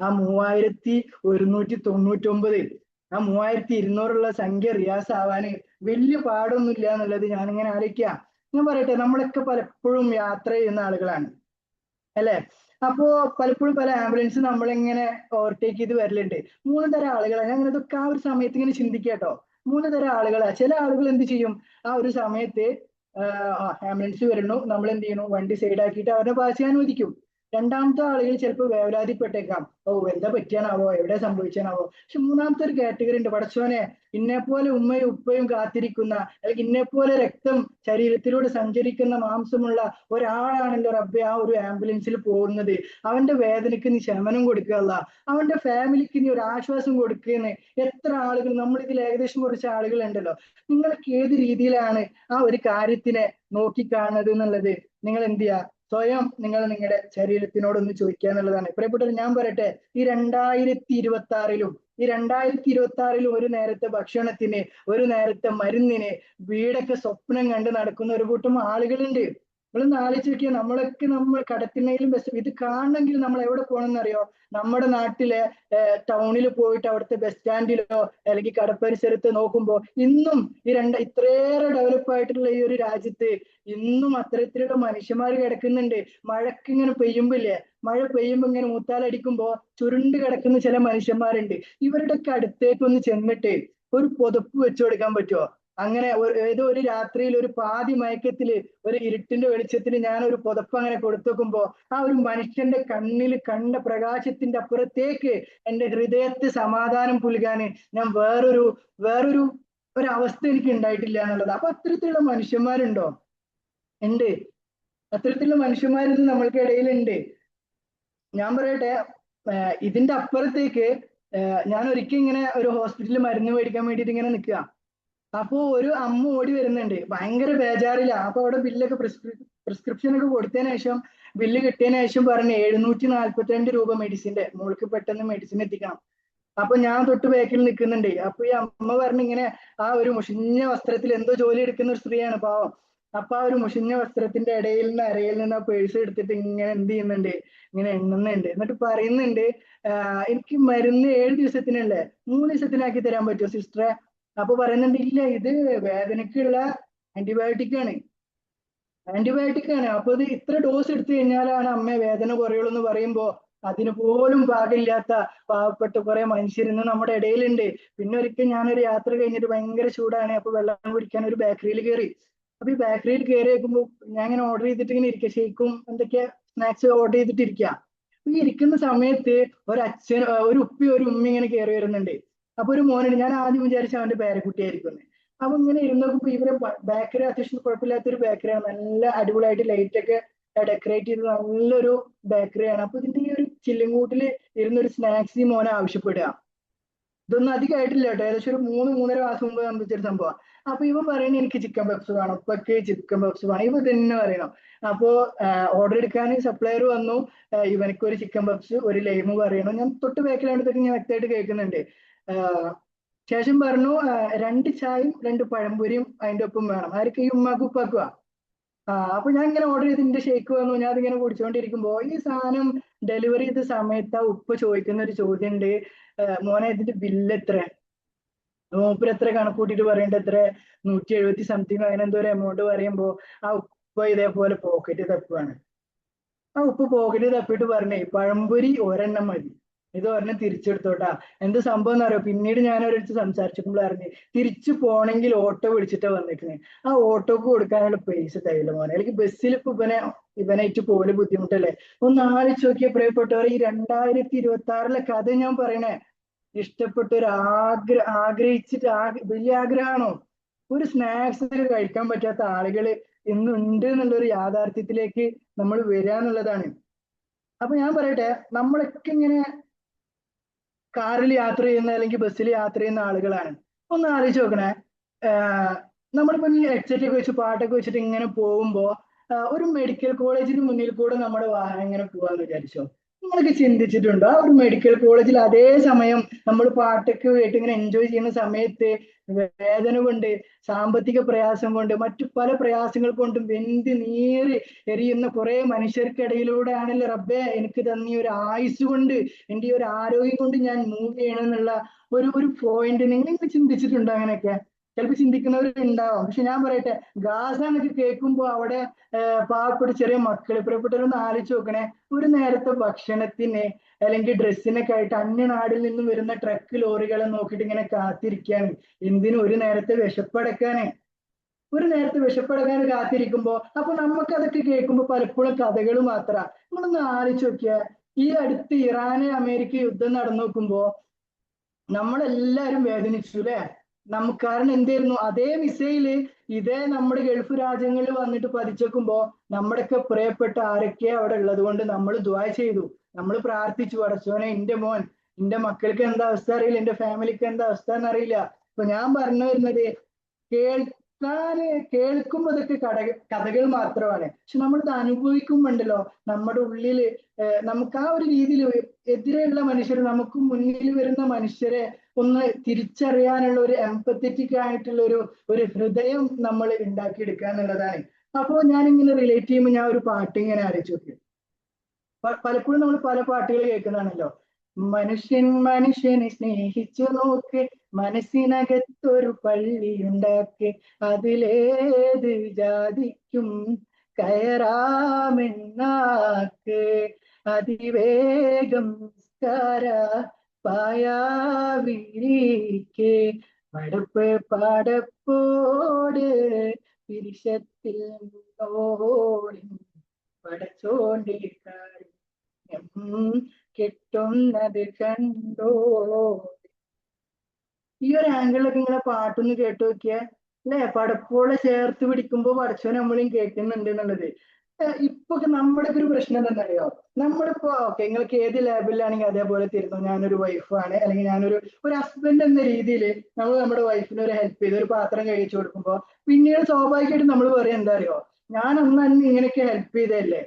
ആ 3199 ആ 3200 സംഖ്യ റിയാസ് ആവാന് വലിയ പാടൊന്നുമില്ല എന്നുള്ളത് ഞാനിങ്ങനെ ആലോചിക്കുക. ഞാൻ പറയട്ടെ, നമ്മളൊക്കെ പലപ്പോഴും യാത്ര ചെയ്യുന്ന ആളുകളാണ്. അല്ലെ? അപ്പോ പലപ്പോഴും പല ആംബുലൻസ് നമ്മളിങ്ങനെ ഓവർടേക്ക് ചെയ്ത് വരലുണ്ട്. 3 തരം ആളുകളാണ്. ഞാൻ ഇതൊക്കെ ആ ഒരു സമയത്ത് ഇങ്ങനെ ചിന്തിക്കാട്ടോ. 3 തരം ആളുകളാ. ചില ആളുകൾ എന്ത് ചെയ്യും, ആ ഒരു സമയത്ത് ആംബുലൻസ് വരുന്നു, നമ്മൾ എന്ത് ചെയ്യുന്നു, വണ്ടി സൈഡാക്കിയിട്ട് അവരെ പാസ് ചെയ്യാൻ അനുവദിക്കും. രണ്ടാമത്തെ ആളുകൾ ചിലപ്പോൾ വേവലാതിപ്പെട്ടേക്കാം, ഓ എന്താ പറ്റിയാണാവോ, എവിടെ സംഭവിച്ചാണാവോ. പക്ഷെ മൂന്നാമത്തെ ഒരു കാറ്റഗറി ഉണ്ട്, പടച്ചോനെ ഇന്നെപ്പോലെ ഉമ്മയും ഉപ്പയും കാത്തിരിക്കുന്ന, അല്ലെങ്കിൽ ഇന്നെപ്പോലെ രക്തം ശരീരത്തിലൂടെ സഞ്ചരിക്കുന്ന മാംസമുള്ള ഒരാളാണല്ലോ റബ്ബെ ആ ഒരു ആംബുലൻസിൽ പോകുന്നത്. അവന്റെ വേദനയ്ക്ക് നീ ശമനം കൊടുക്കുക, അവന്റെ ഫാമിലിക്ക് നീ ഒരു ആശ്വാസം കൊടുക്കുകയെന്ന്. എത്ര ആളുകൾ, നമ്മളിതിൽ ഏകദേശം കുറച്ച് ആളുകൾ ഉണ്ടല്ലോ, നിങ്ങൾക്ക് ഏത് രീതിയിലാണ് ആ ഒരു കാര്യത്തിനെ നോക്കിക്കാണുന്നത് എന്നുള്ളത് നിങ്ങൾ എന്ത് ചെയ്യുക, സ്വയം നിങ്ങൾ നിങ്ങളുടെ ശരീരത്തിനോടൊന്ന് ചോദിക്കുക എന്നുള്ളതാണ്. പ്രിയപ്പെട്ടവർ, ഞാൻ പറയട്ടെ, ഈ 2026-ലും ഒരു നേരത്തെ ഭക്ഷണത്തിന്, ഒരു നേരത്തെ മരുന്നിന് വീടൊക്കെ സ്വപ്നം കണ്ട് നടക്കുന്ന ഒരു കൂട്ടം ആളുകളുണ്ട്. നിങ്ങളൊന്ന് ആലോചിച്ച് നോക്കിയാൽ, നമ്മൾ കടത്തിണ്ണയിലും ഇത് കാണണമെങ്കിൽ നമ്മൾ എവിടെ പോകണമെന്ന് അറിയോ? നമ്മുടെ നാട്ടിലെ ടൗണിൽ പോയിട്ട് അവിടുത്തെ ബസ് സ്റ്റാൻഡിലോ അല്ലെങ്കിൽ കടപ്പരിസരത്ത് നോക്കുമ്പോൾ ഇന്നും ഇത്രയേറെ ഡെവലപ്പ് ആയിട്ടുള്ള ഈ ഒരു രാജ്യത്ത് ഇന്നും അത്തരത്തിലുള്ള മനുഷ്യന്മാർ കിടക്കുന്നുണ്ട്. മഴക്ക് ഇങ്ങനെ പെയ്യുമ്പില്ലേ, മഴ പെയ്യുമ്പോ ഇങ്ങനെ മൂത്താലടിക്കുമ്പോ ചുരുണ്ട് കിടക്കുന്ന ചില മനുഷ്യന്മാരുണ്ട്. ഇവരുടെയൊക്കെ അടുത്തേക്കൊന്ന് ചെന്നിട്ട് ഒരു പുതപ്പ് വെച്ചു കൊടുക്കാൻ പറ്റുമോ? അങ്ങനെ ഏതോ ഒരു രാത്രിയിൽ ഒരു പാതി മയക്കത്തില് ഒരു ഇരുട്ടിന്റെ വെളിച്ചത്തിൽ ഞാൻ ഒരു പുതപ്പ് അങ്ങനെ കൊടുത്തു വെക്കുമ്പോ ആ ഒരു മനുഷ്യന്റെ കണ്ണിൽ കണ്ട പ്രകാശത്തിന്റെ അപ്പുറത്തേക്ക് എന്റെ ഹൃദയത്തെ സമാധാനം പുൽകാന് ഞാൻ വേറൊരു അവസ്ഥ എനിക്ക് ഉണ്ടായിട്ടില്ല എന്നുള്ളത്. അപ്പൊ അത്തരത്തിലുള്ള മനുഷ്യന്മാരുണ്ടോ? ഉണ്ട്. അത്തരത്തിലുള്ള മനുഷ്യന്മാർ നമ്മൾക്ക് ഇടയിലുണ്ട്. ഞാൻ പറയട്ടെ, ഇതിന്റെ അപ്പുറത്തേക്ക് ഞാൻ ഒരിക്കൽ ഇങ്ങനെ ഒരു ഹോസ്പിറ്റലിൽ മരുന്ന് മേടിക്കാൻ വേണ്ടിയിട്ട് ഇങ്ങനെ നിൽക്കുക. അപ്പോ ഒരു അമ്മ ഓടി വരുന്നുണ്ട്, ഭയങ്കര ബേജാറില്ല. അപ്പൊ അവിടെ ബില്ലൊക്കെ പ്രിസ്ക്രിപ്ഷൻ ഒക്കെ കൊടുത്തതിന് ശേഷം, ബില്ല് കിട്ടിയതിന് ശേഷം പറഞ്ഞ് 742 രൂപ മെഡിസിന്റെ, മോൾക്ക് പെട്ടെന്ന് മെഡിസിൻ എത്തിക്കണം. അപ്പൊ ഞാൻ തൊട്ട് ബാക്കിൽ നിൽക്കുന്നുണ്ട്. അപ്പൊ ഈ അമ്മ പറഞ്ഞ് ഇങ്ങനെ ആ ഒരു മുഷിഞ്ഞ വസ്ത്രത്തിൽ എന്തോ ജോലി എടുക്കുന്ന ഒരു സ്ത്രീയാണ്, പാവം. അപ്പൊ ആ ഒരു മുഷിഞ്ഞ വസ്ത്രത്തിന്റെ അരയിൽ നിന്ന് ആ പേഴ്സ് എടുത്തിട്ട് ഇങ്ങനെ എന്ത് ചെയ്യുന്നുണ്ട്, ഇങ്ങനെ എണ്ണുന്നുണ്ട്. എന്നിട്ട് പറയുന്നുണ്ട്, എനിക്ക് മരുന്ന് 7 ദിവസത്തിനല്ലേ, 3 ദിവസത്തിനാക്കി തരാൻ പറ്റുമോ സിസ്റ്ററെ? അപ്പൊ പറയുന്നുണ്ട്, ഇല്ല, ഇത് വേദനക്കുള്ള ആന്റിബയോട്ടിക് ആണ്. അപ്പൊ ഇത് ഇത്ര ഡോസ് എടുത്തു കഴിഞ്ഞാലാണ് അമ്മ വേദന കുറയുള്ളൂ എന്ന് പറയുമ്പോ അതിന് പോലും പാകില്ലാത്ത പാവപ്പെട്ട കുറെ മനുഷ്യരിന്ന് നമ്മുടെ ഇടയിലുണ്ട്. പിന്നെ ഒരിക്കൽ ഞാനൊരു യാത്ര കഴിഞ്ഞിട്ട് ഭയങ്കര ചൂടാണ്, അപ്പൊ വെള്ളം കുടിക്കാൻ ഒരു ബേക്കറിയിൽ കയറി. അപ്പൊ ഈ ബേക്കറിയിൽ കയറി വെക്കുമ്പോൾ ഞാൻ ഇങ്ങനെ ഓർഡർ ചെയ്തിട്ട് ഇങ്ങനെ ഇരിക്കുക, ഷേക്കും എന്തൊക്കെയാ സ്നാക്സ് ഓർഡർ ചെയ്തിട്ട് ഇരിക്കുക. ഈ ഇരിക്കുന്ന സമയത്ത് ഒരു ഉപ്പി ഒരു ഉമ്മി ഇങ്ങനെ കയറി വരുന്നുണ്ട്. അപ്പൊ ഒരു മോനുണ്ട്, ഞാൻ ആദ്യം വിചാരിച്ച അവന്റെ പേരക്കുട്ടിയായിരിക്കും. അപ്പൊ ഇങ്ങനെ ഇരുന്നോക്കുമ്പോ ഇവരെ ബേക്കറി അത്യാവശ്യം കുഴപ്പമില്ലാത്തൊരു ബേക്കറിയാണ്, നല്ല അടിപൊളിയായിട്ട് ലൈറ്റ് ഒക്കെ ഡെക്കറേറ്റ് ചെയ്ത് നല്ലൊരു ബേക്കറിയാണ്. അപ്പൊ ഇതിന്റെ ഈ ഒരു ചില്ലുംകൂട്ടില് ഇരുന്നൊരു സ്നാക്സ് ഈ മോനെ ആവശ്യപ്പെടുക. ഇതൊന്നും അധികമായിട്ടില്ല കേട്ടോ, ഏകദേശം ഒരു 3-3.5 മാസം മുമ്പ് സംഭവിച്ചൊരു സംഭവം. അപ്പൊ ഇവ പറയുന്നത് എനിക്ക് ചിക്കൻ പപ്സ് വേണം, ഉപ്പക്ക് ചിക്കൻ പപ്സ് വേണം, ഇവ തന്നെ പറയണം. അപ്പോ ഓർഡർ എടുക്കാൻ സപ്ലയർ വന്നു, ഇവനക്ക് ഒരു ചിക്കൻ പപ്സ് ഒരു ലൈമ് പറയണം. ഞാൻ തൊട്ട് ബാക്കിലാണ്ടതൊക്കെ ഞാൻ വ്യക്തമായിട്ട് കേൾക്കുന്നുണ്ട്. ശേഷം പറഞ്ഞു 2 ചായയും 2 പഴംപൊരിയും അതിന്റെ ഒപ്പം വേണം. ആർക്ക്? ഈ ഉമ്മാക്കും ഉപ്പാക്കുവാ. അപ്പൊ ഞാൻ ഇങ്ങനെ ഓർഡർ ചെയ്ത് എന്റെ ഷേക്ക് വന്നു, ഞാൻ അതിങ്ങനെ കുടിച്ചുകൊണ്ടിരിക്കുമ്പോ ഈ സാധനം ഡെലിവറി ചെയ്ത സമയത്ത് ആ ഉപ്പ ചോദിക്കുന്ന ഒരു ചോദ്യം ഉണ്ട്, മോനെ ഇതിന്റെ ബില്ല് എത്ര? മൂപ്പര് എത്ര കണക്ക് കൂട്ടിയിട്ട് പറയേണ്ടത്, എത്ര 170 സംതിങ് അങ്ങനെ എന്തോ ഒരു എമൗണ്ട് പറയുമ്പോ ആ ഉപ്പ ഇതേപോലെ പോക്കറ്റ് തപ്പുവാണ്. ആ ഉപ്പ് പോക്കറ്റ് തപ്പിട്ട് പറഞ്ഞേ, പഴംപൊരി ഒരെണ്ണം മതി, ഇത് ഒരെണ്ണം തിരിച്ചെടുത്തോട്ടാ. എന്ത് സംഭവം എന്നറിയോ? പിന്നീട് ഞാൻ ഒരിടത്ത് സംസാരിച്ചപ്പോൾ അറിഞ്ഞ്, തിരിച്ചു പോണെങ്കിൽ ഓട്ടോ വിളിച്ചിട്ടാ വന്നിരിക്കുന്നത്. ആ ഓട്ടോക്ക് കൊടുക്കാനുള്ള പൈസ തയ്യില്ല മോനെ, അല്ലെങ്കിൽ ബസ്സിൽ ഇപ്പൊ ഇവനായിട്ട് പോലെ ബുദ്ധിമുട്ടല്ലേ. ഒന്ന് ആലോചിച്ച് നോക്കിയ പ്രിയപ്പെട്ടവർ, ഈ 2026 കഥ ഞാൻ പറയണേ. ഇഷ്ടപ്പെട്ട ഒരു ആഗ്രഹിച്ചിട്ട് വലിയ ആഗ്രഹമാണോ? ഒരു സ്നാക്സ് കഴിക്കാൻ പറ്റാത്ത ആളുകൾ ഇന്നുണ്ട് എന്നുള്ളൊരു യാഥാർത്ഥ്യത്തിലേക്ക് നമ്മൾ വരിക എന്നുള്ളതാണ്. അപ്പൊ ഞാൻ പറയട്ടെ, നമ്മളൊക്കെ ഇങ്ങനെ കാറിൽ യാത്ര ചെയ്യുന്ന അല്ലെങ്കിൽ ബസ്സിൽ യാത്ര ചെയ്യുന്ന ആളുകളാണ്. ഒന്ന് ആലോചിച്ച് നോക്കണേ, നമ്മളിപ്പോ ഈ ഹെഡ്സെറ്റ് ഒക്കെ വെച്ച് പാട്ടൊക്കെ വെച്ചിട്ട് ഇങ്ങനെ പോകുമ്പോ ഒരു മെഡിക്കൽ കോളേജിന് മുന്നിൽ കൂടെ നമ്മുടെ വാഹനം ഇങ്ങനെ പോവാന്ന് വിചാരിച്ചോ? നിങ്ങളൊക്കെ ചിന്തിച്ചിട്ടുണ്ടോ? ആ ഒരു മെഡിക്കൽ കോളേജിൽ അതേ സമയം നമ്മൾ പാട്ടൊക്കെ കേട്ട് ഇങ്ങനെ എൻജോയ് ചെയ്യുന്ന സമയത്ത് വേദന കൊണ്ട്, സാമ്പത്തിക പ്രയാസം കൊണ്ട്, മറ്റു പല പ്രയാസങ്ങൾ കൊണ്ടും വെന്ത് നീറി എരിയുന്ന കുറെ മനുഷ്യർക്കിടയിലൂടെയാണല്ലോ റബ്ബേ എനിക്ക് തന്ന ഒരു ആയുസ് കൊണ്ട്, എന്റെ ഒരു ആരോഗ്യം കൊണ്ട് ഞാൻ മൂവ് ചെയ്യണം എന്നുള്ള ഒരു പോയിന്റ് നിങ്ങൾ ചിന്തിച്ചിട്ടുണ്ടോ? അങ്ങനെയൊക്കെ ചിലപ്പോൾ ചിന്തിക്കുന്നവരുണ്ടാവാം. പക്ഷെ ഞാൻ പറയട്ടെ, ഗാസ എന്നൊക്കെ കേൾക്കുമ്പോൾ അവിടെ പാവപ്പെട്ട ചെറിയ മക്കള്, പ്രിയപ്പെട്ടവരൊന്ന് ആലോചിച്ച് നോക്കണേ. ഒരു നേരത്തെ ഭക്ഷണത്തിന് അല്ലെങ്കിൽ ഡ്രസ്സിനൊക്കെ ആയിട്ട് അന്യനാടിൽ നിന്നും വരുന്ന ട്രക്ക് ലോറികളെ നോക്കിയിട്ട് ഇങ്ങനെ കാത്തിരിക്കുകയാണ്. എന്തിനും ഒരു നേരത്തെ വിശപ്പടക്കാന്. ഒരു നേരത്തെ വിശപ്പടക്കാൻ കാത്തിരിക്കുമ്പോ അപ്പൊ നമുക്ക് അതൊക്കെ കേൾക്കുമ്പോ പലപ്പോഴും കഥകൾ മാത്ര. നമ്മളൊന്ന് ആലോചിച്ച് നോക്കിയാ, ഈ അടുത്ത് ഇറാന് അമേരിക്ക യുദ്ധം നടന്നു നോക്കുമ്പോ നമ്മളെല്ലാരും വേദനിച്ചു അല്ലെ. നമുക്ക് കാരണം എന്തായിരുന്നു, അതേ മിസൈല് ഇതേ നമ്മുടെ ഗൾഫ് രാജ്യങ്ങളിൽ വന്നിട്ട് പതിച്ചേക്കുമ്പോ നമ്മുടെയൊക്കെ പ്രിയപ്പെട്ട ആരൊക്കെ അവിടെ ഉള്ളത് കൊണ്ട് നമ്മൾ ദുആ ചെയ്തു, നമ്മൾ പ്രാർത്ഥിച്ചു, പടച്ചോനെ എന്റെ മോൻ, എന്റെ മക്കൾക്ക് എന്താ അവസ്ഥ അറിയില്ല, എന്റെ ഫാമിലിക്ക് എന്താ അവസ്ഥ എന്നറിയില്ല. അപ്പൊ ഞാൻ പറഞ്ഞു വരുന്നത്, കേൾക്കുമ്പോ ഇതൊക്കെ കഥകൾ മാത്രമാണ്. പക്ഷെ നമ്മളിത് അനുഭവിക്കുമ്പോണ്ടല്ലോ നമ്മുടെ ഉള്ളില് നമുക്ക് ആ ഒരു രീതിയിൽ എതിരെയുള്ള മനുഷ്യർ, നമുക്ക് മുന്നിൽ വരുന്ന മനുഷ്യരെ ഒന്ന് തിരിച്ചറിയാനുള്ള ഒരു എംപത്തറ്റിക് ആയിട്ടുള്ള ഒരു ഹൃദയം നമ്മൾ ഉണ്ടാക്കിയെടുക്കുക എന്നുള്ളതാണ്. അപ്പോ ഞാൻ ഇങ്ങനെ റിലേറ്റ് ചെയ്യുമ്പോൾ ഞാൻ ഒരു പാട്ട് ഇങ്ങനെ ആലോചിച്ച് നോക്കി. പലപ്പോഴും നമ്മൾ പല പാട്ടുകൾ കേൾക്കുന്നതാണല്ലോ. മനുഷ്യൻ മനുഷ്യനെ സ്നേഹിച്ചു നോക്ക്, മനസ്സിനകത്തൊരു പള്ളിയുണ്ടാക്ക്, അതിലേത് ജാതിക്കും കയറാമെന്നാക്ക്, അതിവേഗം നിസ്കാര പായാവിരിക്കെ, പടപ്പ് പാടപ്പോട് പിരിശത്തിൽ ഓടി പടച്ചോണ്ടി കെട്ടുന്നത് കണ്ടോ. ഈ ഒരു ആംഗിളിലൊക്കെ ഇങ്ങനെ പാട്ടൊന്ന് കേട്ടു നോക്കിയാ അല്ലെ, പടപ്പോളെ ചേർത്ത് പിടിക്കുമ്പോ പടച്ചോൻ നമ്മളും കേൾക്കുന്നുണ്ട് എന്നുള്ളത്. ഇപ്പൊ നമ്മുടെ ഒരു പ്രശ്നം എന്താണെന്നറിയോ, നമ്മളിപ്പോ ഓക്കെ നിങ്ങൾക്ക് ഏത് ലേബലിലാണെങ്കിൽ അതേപോലെ തരുന്നു. ഞാനൊരു വൈഫാണ്, അല്ലെങ്കിൽ ഞാനൊരു ഹസ്ബൻഡ് എന്ന രീതിയിൽ നമ്മൾ നമ്മുടെ വൈഫിന് ഒരു ഹെൽപ്പ് ചെയ്ത് ഒരു പാത്രം കഴിച്ചു കൊടുക്കുമ്പോ പിന്നീട് സ്വാഭാവികമായിട്ടും നമ്മൾ പറയാം, എന്താ അറിയോ, ഞാൻ അന്ന് ഇങ്ങനെയൊക്കെ ഹെൽപ്പ് ചെയ്തല്ലേ,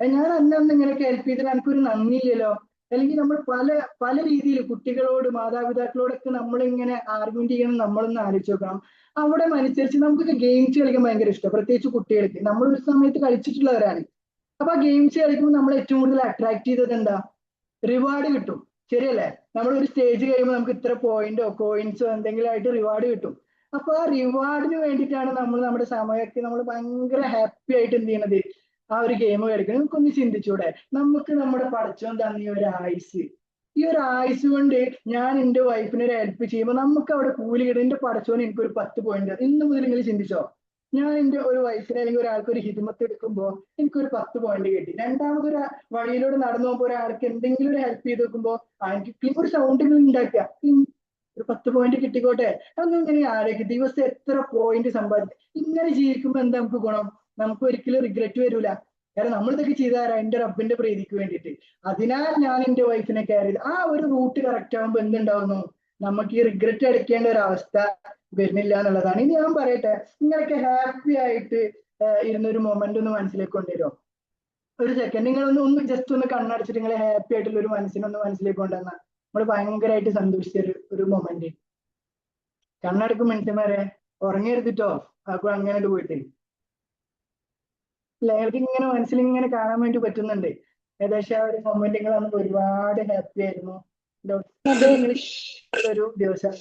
ഞാൻ അന്ന് ഇങ്ങനെയൊക്കെ ഹെൽപ്പ് ചെയ്തിട്ട് എനിക്കൊരു നന്ദിയില്ലല്ലോ. അല്ലെങ്കിൽ നമ്മൾ പല പല രീതിയിൽ കുട്ടികളോട് മാതാപിതാക്കളോടൊക്കെ നമ്മളിങ്ങനെ ആർഗ്യുമെന്റ് ചെയ്യണം. നമ്മളൊന്ന് ആലോചിച്ച് നോക്കണം. അവിടെ അനുസരിച്ച് നമുക്കൊക്കെ ഗെയിംസ് കളിക്കാൻ ഭയങ്കര ഇഷ്ടം, പ്രത്യേകിച്ച് കുട്ടികൾക്ക്. നമ്മൾ ഒരു സമയത്ത് കളിച്ചിട്ടുള്ളവരാണ്. അപ്പൊ ആ ഗെയിംസ് കളിക്കുമ്പോൾ നമ്മൾ ഏറ്റവും കൂടുതൽ അട്രാക്ട് ചെയ്തത് എന്താ, റിവാർഡ് കിട്ടും, ശരിയല്ലേ. നമ്മൾ ഒരു സ്റ്റേജ് കഴിയുമ്പോൾ നമുക്ക് ഇത്ര പോയിന്റോ കോയിൻസോ എന്തെങ്കിലും ആയിട്ട് റിവാർഡ് കിട്ടും. അപ്പൊ ആ റിവാർഡിന് വേണ്ടിയിട്ടാണ് നമ്മൾ നമ്മുടെ സമയമൊക്കെ നമ്മൾ ഭയങ്കര ഹാപ്പി ആയിട്ട് എന്ത് ചെയ്യണത്, ആ ഒരു ഗെയിം കളിക്കണം. നമുക്കൊന്ന് ചിന്തിച്ചൂടെ, നമുക്ക് നമ്മുടെ പടച്ചോൻ തന്ന ഒരു ആയുസ്, ഈ ഒരു ആയുസ് കൊണ്ട് ഞാൻ എന്റെ വൈഫിന് ഒരു ഹെൽപ്പ് ചെയ്യുമ്പോൾ നമുക്ക് അവിടെ കൂലി കിട്ടും. എന്റെ പടച്ചോന് എനിക്കൊരു 10 പോയിന്റ്. ഇന്ന് മുതൽ നിങ്ങൾ ചിന്തിച്ചോ, ഞാൻ എന്റെ ഒരു വൈഫിനെ അല്ലെങ്കിൽ ഒരാൾക്ക് ഒരു ഹിദ്മത്ത് എടുക്കുമ്പോൾ എനിക്കൊരു 10 പോയിന്റ് കിട്ടി. രണ്ടാമതൊരു വഴിയിലൂടെ നടന്നു പോകുമ്പോൾ ഒരാൾക്ക് എന്തെങ്കിലും ഒരു ഹെൽപ്പ് ചെയ്ത് വെക്കുമ്പോൾ എനിക്ക് ഒരു സൗണ്ട് ഉണ്ടാക്കുക, ഒരു 10 പോയിന്റ് കിട്ടിക്കോട്ടെ. അതൊന്നും ഇങ്ങനെ ആലോചിക്കും, ദിവസം എത്ര പോയിന്റ് സമ്പാദിക്കും. ഇങ്ങനെ ജീവിക്കുമ്പോൾ എന്താ നമുക്ക് ഗുണം, നമുക്ക് ഒരിക്കലും റിഗ്രറ്റ് വരൂല. കാരണം നമ്മൾ ഇതൊക്കെ ചെയ്താരാ, എന്റെ റബ്ബിന്റെ പ്രീതിക്ക് വേണ്ടിയിട്ട്. അതിനാൽ ഞാൻ എന്റെ വൈഫിനെ കെയർ ചെയ്ത് ആ ഒരു റൂട്ട് കറക്റ്റ് ആകുമ്പോൾ എന്തുണ്ടാവുന്നു, നമുക്ക് ഈ റിഗ്രറ്റ് അടിക്കേണ്ട ഒരു അവസ്ഥ വരുന്നില്ല എന്നുള്ളതാണ്. ഇനി ഞാൻ പറയട്ടെ, ഇങ്ങനെയൊക്കെ ഹാപ്പി ആയിട്ട് ഇരുന്നൊരു മൊമെന്റ് ഒന്ന് മനസ്സിലേക്ക് കൊണ്ടുവരുമോ? ഒരു സെക്കൻഡ് നിങ്ങൾ ജസ്റ്റ് ഒന്ന് കണ്ണടച്ചിട്ട് നിങ്ങളെ ഹാപ്പി ആയിട്ടുള്ള ഒരു മനസ്സിനൊന്ന് മനസ്സിലേക്ക് കൊണ്ടുവന്നാൽ നമ്മൾ ഭയങ്കരമായിട്ട് സന്തോഷിച്ച ഒരു മൊമെന്റ്. കണ്ണടക്കും മനുഷ്യന്മാരെ, ഉറങ്ങിയെടുത്തിട്ടോ അപ്പൊ അങ്ങനെ പോയിട്ട് നിങ്ങൾക്ക് ഇങ്ങനെ മനസ്സിൽ ഇങ്ങനെ കാണാൻ വേണ്ടി പറ്റുന്നുണ്ട്. ഏകദേശം ആ ഒരു മൊമെന്റ് നിങ്ങൾ അന്ന് ഒരുപാട് ഹാപ്പി ആയിരുന്നു. ഒരു ദിവസം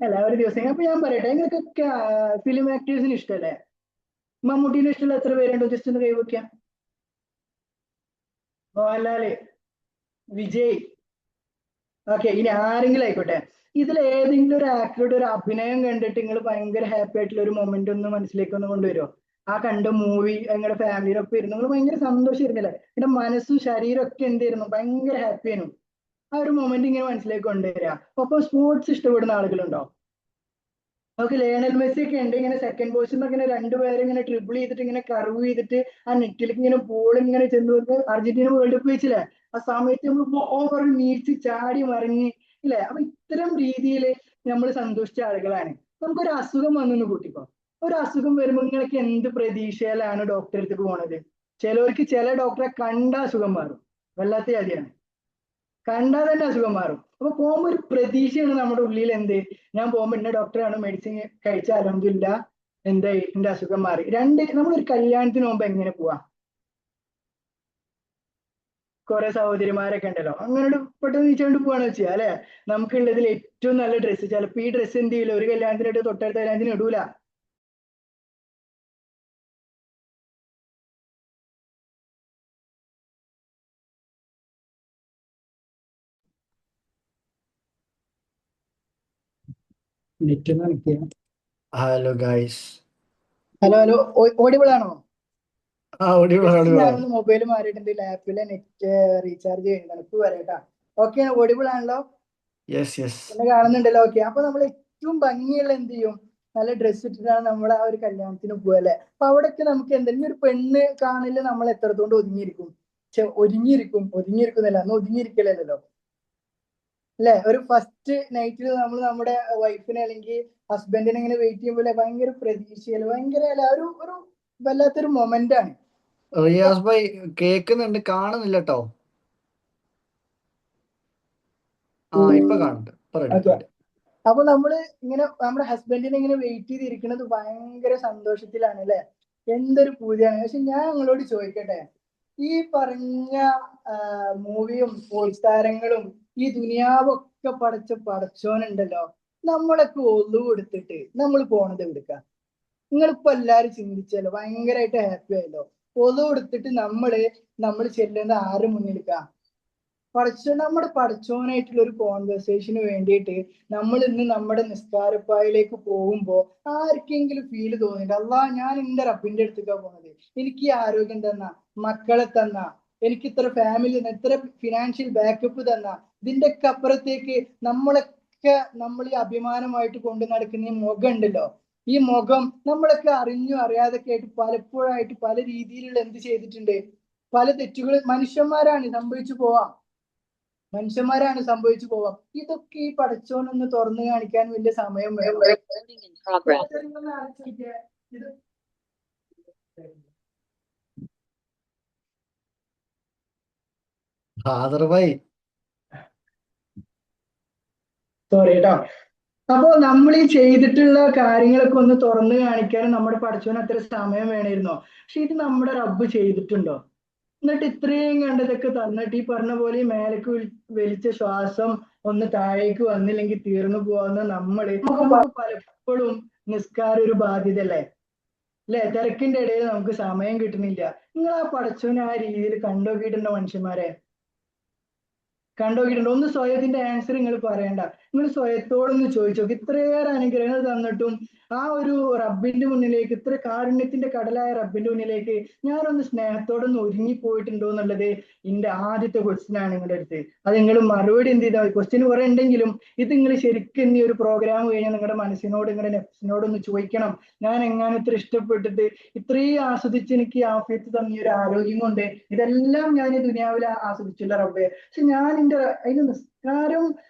അല്ല, ഒരു ദിവസം. അപ്പൊ ഞാൻ പറയട്ടെ, നിങ്ങൾക്കൊക്കെ ഫിലിം ആക്ടേഴ്സിന് ഇഷ്ടമല്ലേ? മമ്മൂട്ടീനെ ഇഷ്ടമുള്ള എത്ര പേരുണ്ടോ? ജസ്റ്റ് ഒന്ന് കൈവയ്ക്കാം. മോഹൻലാല്, വിജയ്, ഓക്കെ, ഇനി ആരെങ്കിലും ആയിക്കോട്ടെ. ഇതിൽ ഏതെങ്കിലും ഒരു ആക്ടറുടെ ഒരു അഭിനയം കണ്ടിട്ട് നിങ്ങൾ ഭയങ്കര ഹാപ്പി ആയിട്ടുള്ള ഒരു മൊമെന്റ് ഒന്ന് മനസ്സിലേക്ക് ഒന്ന് കൊണ്ടുവരുമോ? ആ കണ്ട മൂവി നിങ്ങളുടെ ഫാമിലിയിലൊക്കെ ഇരുന്നു നിങ്ങൾ ഭയങ്കര സന്തോഷമായിരുന്നില്ലേ? നിങ്ങളുടെ മനസ്സും ശരീരം ഒക്കെ എന്തായിരുന്നു, ഭയങ്കര ഹാപ്പി ആയിരുന്നു. ആ ഒരു മൊമെന്റ് ഇങ്ങനെ മനസ്സിലേക്ക് കൊണ്ടുവരിക. അപ്പൊ സ്പോർട്സ് ഇഷ്ടപ്പെടുന്ന ആളുകളുണ്ടോ? നമുക്ക് ലയണൽ മെസ്സി ഒക്കെ ഉണ്ട്, ഇങ്ങനെ സെക്കൻഡ് പൊസിഷൻ ഇങ്ങനെ രണ്ടുപേരും ഇങ്ങനെ ട്രിപ്പിൾ ചെയ്തിട്ട് ഇങ്ങനെ കർവ് ചെയ്തിട്ട് ആ നെറ്റിലേക്ക് ഇങ്ങനെ ബോൾ ഇങ്ങനെ ചെന്ന് വന്ന് അർജന്റീന വേൾഡ് കപ്പ് വെച്ചില്ലേ, ആ സമയത്ത് നമ്മൾ ഓവർ നീച്ച് ചാടി മറിഞ്ഞ് ഇല്ലേ. അപ്പൊ ഇത്തരം രീതിയിൽ നമ്മൾ സന്തോഷിച്ച ആളുകളാണ്. നമുക്കൊരു അസുഖം വന്നെന്ന് കൂട്ടിക്കോ. ഒരു അസുഖം വരുമ്പോൾ നിങ്ങൾക്ക് എന്ത് പ്രതീക്ഷയിലാണ് ഡോക്ടറെ അടുത്തേക്ക് പോണത്? ചിലവർക്ക് ചില ഡോക്ടറെ കണ്ട അസുഖം മാറും, വല്ലാത്ത കാര്യമാണ്. കണ്ടാൽ തന്നെ അസുഖം മാറും. അപ്പൊ പോകുമ്പോ ഒരു പ്രതീക്ഷയാണ് നമ്മുടെ ഉള്ളിൽ. എന്ത്, ഞാൻ പോകുമ്പോ ഇന്ന ഡോക്ടറാണ്, മെഡിസിൻ കഴിച്ചാൽ അൽഹംദുലില്ലാ എന്തായി എന്റെ അസുഖം മാറി. നമ്മളൊരു കല്യാണത്തിന് പോകുമ്പോ എങ്ങനെ പോവാ? കുറെ സഹോദരിമാരൊക്കെ ഉണ്ടല്ലോ, അങ്ങനെ പെട്ടെന്ന് നീച്ചോണ്ട് പോവാണ് വെച്ചാൽ അല്ലെ, നമുക്കുള്ളതിൽ ഏറ്റവും നല്ല ഡ്രസ്സ്, ചിലപ്പോ ഈ ഡ്രസ്സ് എന്ത് ചെയ്യില്ല ഒരു കല്യാണത്തിനിട്ട് തൊട്ടടുത്ത കല്യാണത്തിന് ഇടൂല. Net connect. Hello guys. Hello hello, audible ആണോ? ഓടിയോ ഞാനൊന്ന് മൊബൈൽ മാറിയിട്ടുണ്ട്, ലാപ്പിലെ നെറ്റ് റീചാർജ് ചെയ്യുന്നതാണ്, ഇപ്പൊ വരട്ടാ. ഓക്കെ, ഓഡിബിൾ ആണല്ലോ? Yes yes. എന്നെ കാണുന്നുണ്ടല്ലോ? ഓക്കെ. അപ്പൊ നമ്മൾ ഏറ്റവും ഭംഗിയുള്ള എന്ത് ചെയ്യും, നല്ല ഡ്രസ്സ് ഇട്ടിട്ടാണ് നമ്മൾ ആ ഒരു കല്യാണത്തിന് പോവുക അല്ലെ. അപ്പൊ അവിടെയൊക്കെ നമുക്ക് എന്തെങ്കിലും ഒരു പെണ്ണ് കാണില്ല, നമ്മൾ എത്രത്തോണ്ട് ഒതുങ്ങിയിരിക്കും, ഒതുങ്ങിയിരിക്കുന്നില്ല, അന്ന് ഒതുങ്ങിയിരിക്കലല്ലോ അല്ലെ. ഒരു ഫസ്റ്റ് നൈറ്റിൽ നമ്മൾ നമ്മുടെ വൈഫിനെ അല്ലെങ്കിൽ ഹസ്ബൻഡിനെ ഇങ്ങനെ വെയിറ്റ് ചെയ്യുമ്പോൾ ഭയങ്കര പ്രതീക്ഷയില്, ഭയങ്കര അല്ല, ഒരു വല്ലാത്തൊരു മൊമെന്റ് ആണ്. റിയാസ് ഭായ് കേൾക്കുന്നുണ്ട്, കാണുന്നില്ല കേട്ടോ. ഇപ്പൊ കാണുന്നുണ്ട്. ഓക്കെ. അപ്പൊ നമ്മള് ഇങ്ങനെ നമ്മുടെ ഹസ്ബൻഡിനെ ഇങ്ങനെ വെയിറ്റ് ചെയ്തിരിക്കുന്നത് ഭയങ്കര സന്തോഷത്തിലാണ് അല്ലെ, എന്തൊരു പൂതിയാണ്. പക്ഷെ ഞാൻ നിങ്ങളോട് ചോദിക്കട്ടെ, ഈ പറഞ്ഞ മൂവിയും സ്പോർട്സ് താരങ്ങളും ഈ ദുനിയാവൊക്കെ പടച്ചോനുണ്ടല്ലോ, നമ്മളൊക്കെ ഒളു കൊടുത്തിട്ട് നമ്മൾ പോണത് എവിടുക്ക? നിങ്ങളിപ്പോ എല്ലാരും ചിന്തിച്ചല്ലോ, ഭയങ്കരമായിട്ട് ഹാപ്പി ആയല്ലോ. ഒളു കൊടുത്തിട്ട് നമ്മൾ ചെല്ലുന്ന ആര് മുന്നിലേക്കാ? നമ്മുടെ പടച്ചോനായിട്ടുള്ള ഒരു കോൺവെർസേഷന് വേണ്ടിയിട്ട് നമ്മൾ ഇന്ന് നമ്മുടെ നിസ്കാരപ്പായിലേക്ക് പോകുമ്പോ ആർക്കെങ്കിലും ഫീല് തോന്നിയിട്ട്, അല്ലാ ഞാൻ എന്റെ റബ്ബിന്റെ അടുത്തേക്കാ പോകുന്നത്, എനിക്ക് ഈ ആരോഗ്യം തന്ന, മക്കളെ തന്ന, എനിക്ക് ഇത്ര ഫാമിലി, ഇത്ര ഫിനാൻഷ്യൽ ബാക്കപ്പ് തന്ന, ഇതിന്റെയൊക്കെ അപ്പുറത്തേക്ക് നമ്മൾ ഈ അഭിമാനമായിട്ട് കൊണ്ടു നടക്കുന്ന ഈ മുഖം ഉണ്ടല്ലോ, ഈ മുഖം നമ്മളൊക്കെ അറിഞ്ഞു അറിയാതൊക്കെ ആയിട്ട് പലപ്പോഴായിട്ട് പല രീതിയിലുള്ള എന്ത് ചെയ്തിട്ടുണ്ട്, പല തെറ്റുകൾ മനുഷ്യന്മാരാണ് സംഭവിച്ചു പോവാം. ഇതൊക്കെ ഈ പടച്ചോനൊന്ന് തുറന്നു കാണിക്കാൻ വലിയ സമയം വേണം. സോറി കേട്ടോ. അപ്പൊ നമ്മൾ ഈ ചെയ്തിട്ടുള്ള കാര്യങ്ങളൊക്കെ ഒന്ന് തുറന്നു കാണിക്കാൻ നമ്മുടെ പടച്ചോന് അത്ര സമയം വേണമായിരുന്നോ? പക്ഷെ ഇത് നമ്മുടെ റബ്ബ് ചെയ്തിട്ടുണ്ടോ? എന്നിട്ട് ഇത്രയും കണ്ടതൊക്കെ തന്നിട്ട് ഈ പറഞ്ഞ പോലെ ഈ മേലേക്ക് വലിച്ച ശ്വാസം ഒന്ന് താഴേക്ക് വന്നില്ലെങ്കിൽ തീർന്നു പോവാന്ന് നമുക്ക് പലപ്പോഴും നിസ്കാരം ഒരു ബാധ്യത അല്ലേ? തിരക്കിന്റെ ഇടയിൽ നമുക്ക് സമയം കിട്ടുന്നില്ല. നിങ്ങൾ ആ പടച്ചോനെ ആ രീതിയിൽ കണ്ടുനോക്കിയിട്ടുണ്ടോ? മനുഷ്യന്മാരെ കണ്ടുനോക്കിയിട്ടുണ്ടോ? ഒന്ന് സ്വയത്തിന്റെ ആൻസർ നിങ്ങൾ പറയണ്ട, നിങ്ങൾ സ്വയത്തോടൊന്ന് ചോദിച്ചു നോക്കി. ഇത്രയേറെ അനുഗ്രഹങ്ങൾ തന്നിട്ടും ആ ഒരു റബ്ബിന്റെ മുന്നിലേക്ക്, ഇത്ര കാരുണ്യത്തിന്റെ കടലായ റബ്ബിന്റെ മുന്നിലേക്ക് ഞാനൊന്ന് സ്നേഹത്തോടൊന്ന് ഒരുങ്ങിപ്പോയിട്ടുണ്ടോ എന്നുള്ളത് എന്റെ ആദ്യത്തെ ക്വസ്റ്റ്യൻ ആണ് നിങ്ങളുടെ അടുത്ത്. അത് നിങ്ങൾ മറുപടി എന്ത് ചെയ്താൽ, ക്വസ്റ്റ്യൻ കുറെ ഉണ്ടെങ്കിലും ഇത് നിങ്ങൾ ശരിക്കും ഈ ഒരു പ്രോഗ്രാം കഴിഞ്ഞാൽ നിങ്ങളുടെ മനസ്സിനോട്, നിങ്ങളുടെ നെഫ്സിനോടൊന്ന് ചോദിക്കണം, ഞാൻ എങ്ങനെ ഇത്ര ഇഷ്ടപ്പെട്ടിട്ട് ഇത്രയും ആസ്വദിച്ച് എനിക്ക് ആഫിയത്ത് തന്ന ഒരു ആരോഗ്യം കൊണ്ട് ഇതെല്ലാം ഞാൻ ഈ ദുനിയാവിൽ ആസ്വദിച്ചില്ല റബ്ബേ. പക്ഷെ ഞാൻ അതിന് നിസ്കാരം